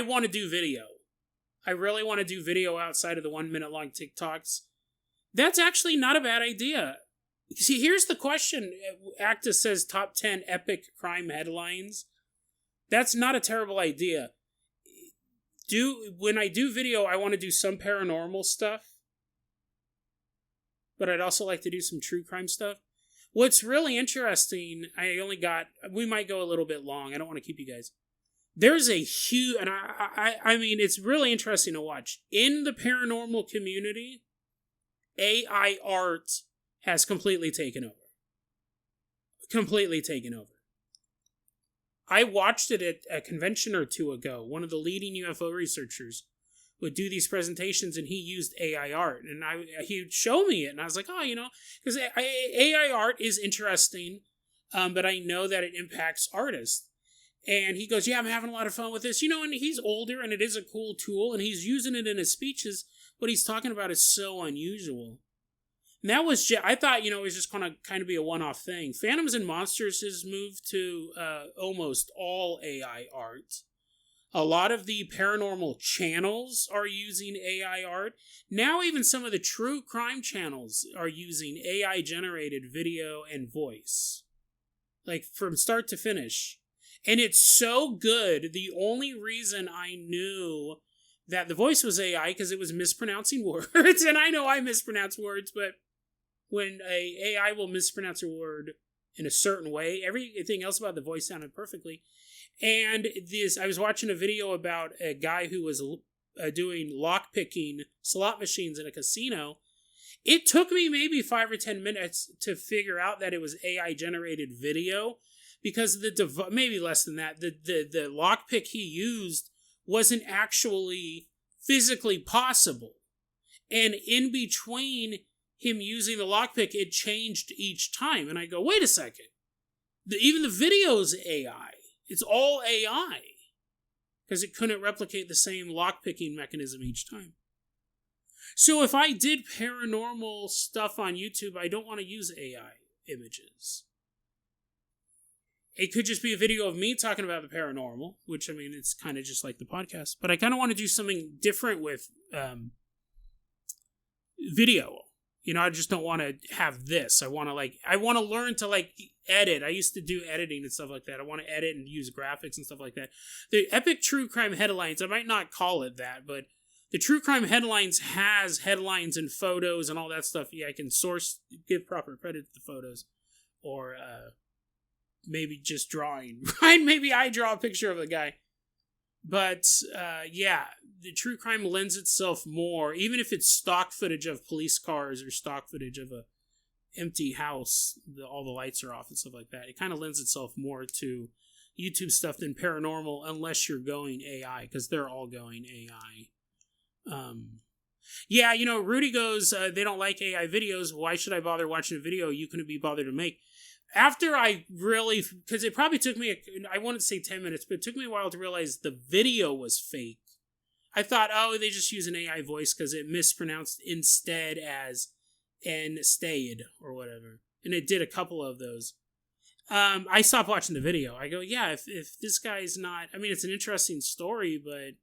want to do video. I really want to do video outside of the 1 minute long TikToks. That's actually not a bad idea. See, here's the question. Acta says top 10 epic crime headlines. That's not a terrible idea. When I do video, I want to do some paranormal stuff. But I'd also like to do some true crime stuff. What's really interesting, we might go a little bit long. I don't want to keep you guys. There's a huge, and I mean, it's really interesting to watch. In the paranormal community, AI art has completely taken over. I watched it at a convention or two ago. One of the leading UFO researchers would do these presentations, and he used AI art, and he would show me it, and I was like, because AI art is interesting, but I know that it impacts artists. And he goes, yeah, I'm having a lot of fun with this, and he's older, and it is a cool tool, and he's using it in his speeches. What he's talking about is so unusual. And that was I thought, it was just going to kind of be a one-off thing. Phantoms and Monsters has moved to almost all AI art. A lot of the paranormal channels are using AI art. Now even some of the true crime channels are using AI-generated video and voice. From start to finish. And it's so good. The only reason I knew that the voice was AI because it was mispronouncing words. And I know I mispronounce words, but when AI will mispronounce a word in a certain way, everything else about the voice sounded perfectly. And I was watching a video about a guy who was doing lock-picking slot machines in a casino. It took me maybe 5 or 10 minutes to figure out that it was AI-generated video, because maybe less than that. The lockpick he used wasn't actually physically possible. And in between him using the lockpick, it changed each time. And I go, wait a second. Even the video's AI. It's all AI. Because it couldn't replicate the same lockpicking mechanism each time. So if I did paranormal stuff on YouTube, I don't want to use AI images. It could just be a video of me talking about the paranormal, which, it's kind of just like the podcast. But I kind of want to do something different with video. I just don't want to have this. I want to learn to edit. I used to do editing and stuff like that. I want to edit and use graphics and stuff like that. The epic true crime headlines, I might not call it that, but The True Crime Headlines has headlines and photos and all that stuff. Yeah, I can give proper credit to the photos. Or maybe just drawing. Right? Maybe I draw a picture of the guy. But, yeah, the true crime lends itself more, even if it's stock footage of police cars or stock footage of a empty house, all the lights are off and stuff like that. It kind of lends itself more to YouTube stuff than paranormal, unless you're going AI, because they're all going AI. Yeah, Rudy goes, they don't like AI videos. Why should I bother watching a video you couldn't be bothered to make? After I really, because it probably took me, I wouldn't say 10 minutes, but it took me a while to realize the video was fake. I thought, they just use an AI voice because it mispronounced instead as instead or whatever. And it did a couple of those. I stopped watching the video. I go, yeah, if this guy's not, it's an interesting story, but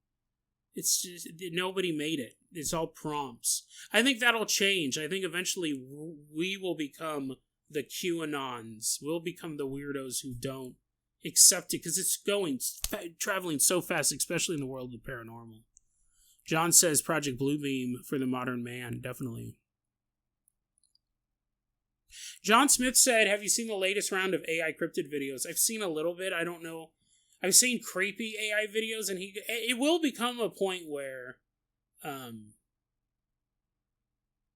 it's just, nobody made it. It's all prompts. I think that'll change. I think eventually we will become the QAnons. We'll become the weirdos who don't accept it because it's traveling so fast, especially in the world of paranormal. John says Project Bluebeam for the modern man. Definitely. John Smith said, have you seen the latest round of AI cryptid videos? I've seen a little bit. I don't know. I've seen creepy AI videos, and it will become a point where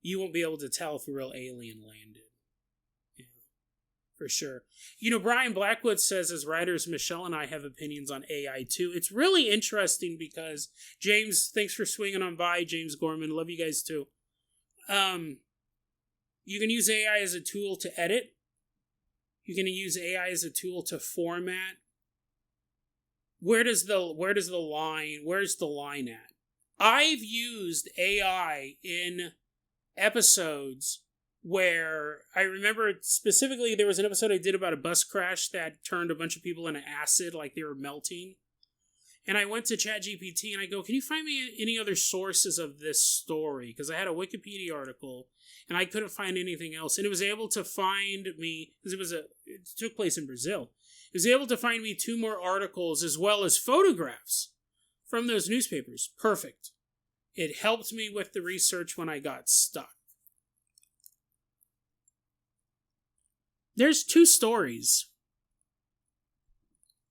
you won't be able to tell if a real alien landed. Yeah, for sure. Brian Blackwood says, as writers, Michelle and I have opinions on AI too. It's really interesting because, James, thanks for swinging on by. James Gorman, love you guys too. You can use AI as a tool to edit. You can use AI as a tool to format. Where's the line at? I've used AI in episodes where I remember specifically there was an episode I did about a bus crash that turned a bunch of people into acid, like they were melting. And I went to ChatGPT and I go, can you find me any other sources of this story? Because I had a Wikipedia article and I couldn't find anything else. And it was able to find me, because it took place in Brazil. It was able to find me 2 more articles as well as photographs from those newspapers. Perfect. It helped me with the research when I got stuck. There's 2 stories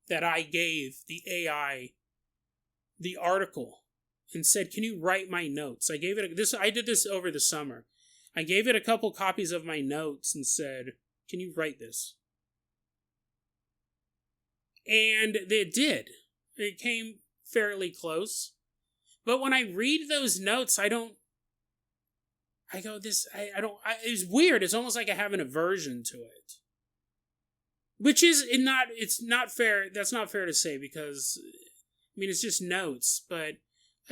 that I gave the AI the article and said, can you write my notes? I did this over the summer. I gave it a couple copies of my notes and said, can you write this? And it did. It came fairly close. But when I read those notes, it's weird. It's almost like I have an aversion to it. Which it's not fair. That's not fair to say because, it's just notes, but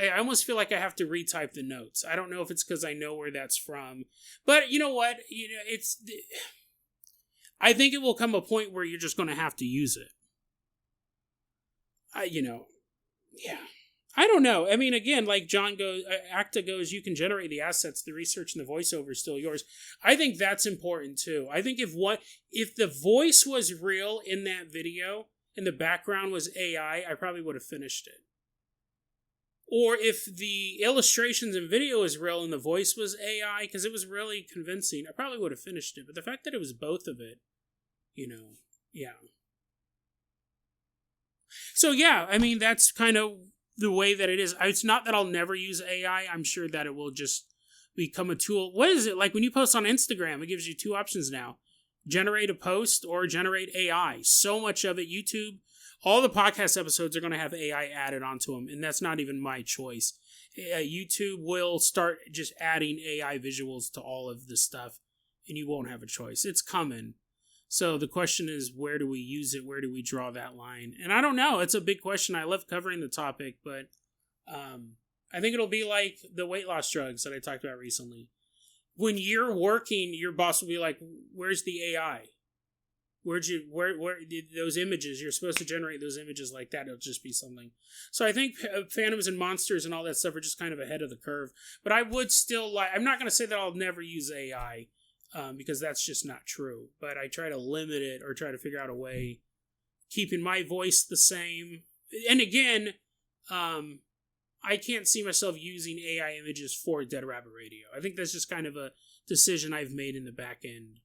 I almost feel like I have to retype the notes. I don't know if it's because I know where that's from. But you know what? I think it will come a point where you're just going to have to use it. Yeah. I don't know. Again, like John goes, Acta goes, you can generate the assets, the research, and the voiceover is still yours. I think that's important too. I think if the voice was real in that video and the background was AI, I probably would have finished it. Or if the illustrations and video is real and the voice was AI, because it was really convincing, I probably would have finished it. But the fact that it was both of it, yeah. So yeah, that's kind of the way that it is. It's not that I'll never use AI. I'm sure that it will just become a tool. What is it? Like when you post on Instagram, it gives you 2 options now. Generate a post or generate AI. So much of it, YouTube, all the podcast episodes are going to have AI added onto them, and that's not even my choice. YouTube will start just adding AI visuals to all of this stuff, and you won't have a choice. It's coming. So the question is, where do we use it? Where do we draw that line? And I don't know. It's a big question. I love covering the topic, but I think it'll be like the weight loss drugs that I talked about recently. When you're working, your boss will be like, where's the AI? Where those images, you're supposed to generate those images like that. It'll just be something. So I think Phantoms and Monsters and all that stuff are just kind of ahead of the curve. But I would still I'm not going to say that I'll never use AI. Because that's just not true. But I try to limit it or try to figure out a way, keeping my voice the same. And again, I can't see myself using AI images for Dead Rabbit Radio. I think that's just kind of a decision I've made in the back end.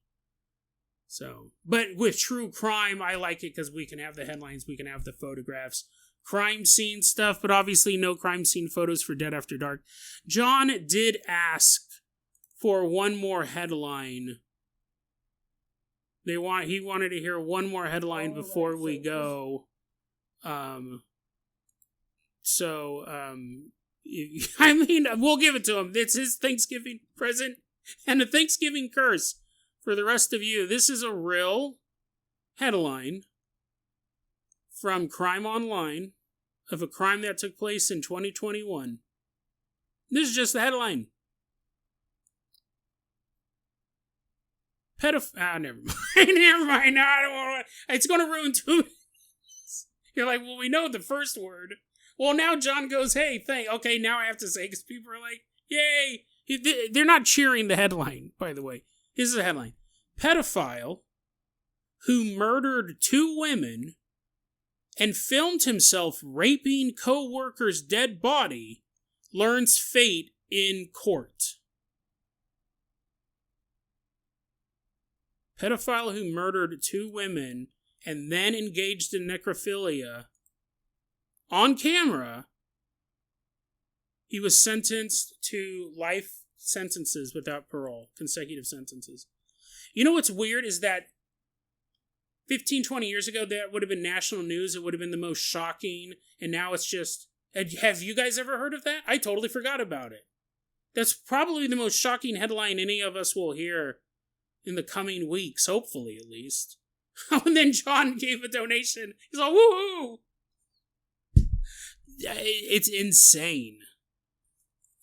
So, but with true crime, I like it because we can have the headlines, we can have the photographs, crime scene stuff, but obviously no crime scene photos for Dead After Dark. John did ask for one more headline. He wanted to hear one more headline before we go. I mean, we'll give it to him. It's his Thanksgiving present and a Thanksgiving curse for the rest of you. This is a real headline from Crime Online of a crime that took place in 2021. This is just the headline. Never mind. Never mind. No, I don't want to. It's going to ruin 2 minutes. You're like, well, we know the first word. Well, now John goes, hey, okay, now I have to say, because people are like, yay. They're not cheering the headline, by the way. This is the headline. Pedophile who murdered 2 women and filmed himself raping co-worker's dead body learns fate in court. Pedophile who murdered 2 women and then engaged in necrophilia on camera. He was sentenced to life sentences without parole, consecutive sentences. You know what's weird is that 15, 20 years ago, that would have been national news. It would have been the most shocking. And now it's just, have you guys ever heard of that? I totally forgot about it. That's probably the most shocking headline any of us will hear in the coming weeks, hopefully at least. And then John gave a donation. He's like, woohoo! It's insane.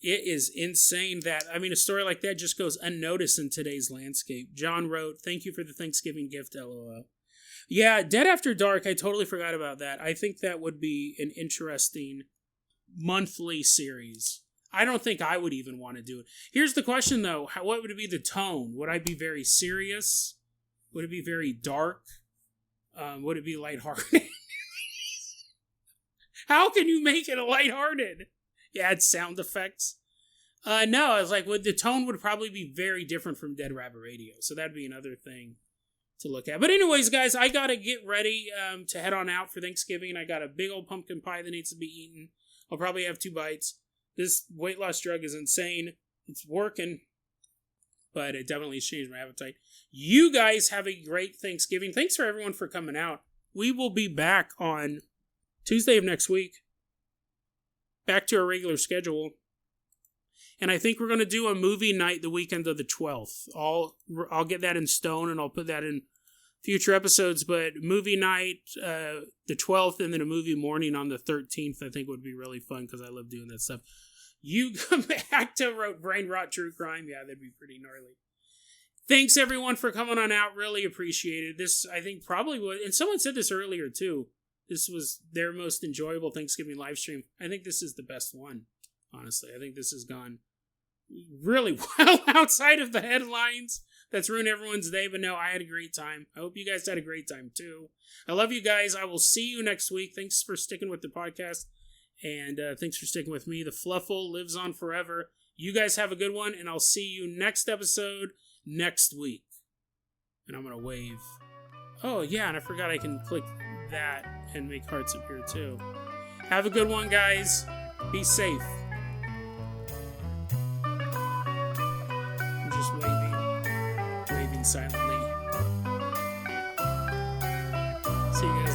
It is insane that, a story like that just goes unnoticed in today's landscape. John wrote, thank you for the Thanksgiving gift, LOL. Yeah, Dead After Dark, I totally forgot about that. I think that would be an interesting monthly series. I don't think I would even want to do it. Here's the question, though. What would be the tone? Would I be very serious? Would it be very dark? Would it be lighthearted? How can you make it a lighthearted? You add sound effects? No, I was like, the tone would probably be very different from Dead Rabbit Radio. So that'd be another thing to look at. But anyways, guys, I gotta get ready to head on out for Thanksgiving. I got a big old pumpkin pie that needs to be eaten. I'll probably have 2 bites. This weight loss drug is insane. It's working, but it definitely has changed my appetite. You guys have a great Thanksgiving. Thanks for everyone for coming out. We will be back on Tuesday of next week. Back to our regular schedule. And I think we're going to do a movie night the weekend of the 12th. I'll get that in stone and I'll put that in future episodes. But movie night the 12th and then a movie morning on the 13th I think would be really fun because I love doing that stuff. You come back to Brain Rot True Crime. Yeah, that'd be pretty gnarly. Thanks everyone for coming on out. Really appreciate it. This I think probably would. And someone said this earlier too. This was their most enjoyable Thanksgiving live stream. I think this is the best one, honestly. I think this has gone really well outside of the headlines. That's ruined everyone's day, but no, I had a great time. I hope you guys had a great time too. I love you guys. I will see you next week. Thanks for sticking with the podcast, and thanks for sticking with me. The Fluffle lives on forever. You guys have a good one, and I'll see you next episode next week. And I'm going to wave. Oh, yeah, and I forgot I can click that and make hearts appear too. Have a good one, guys. Be safe. I'm just waving silently. See you guys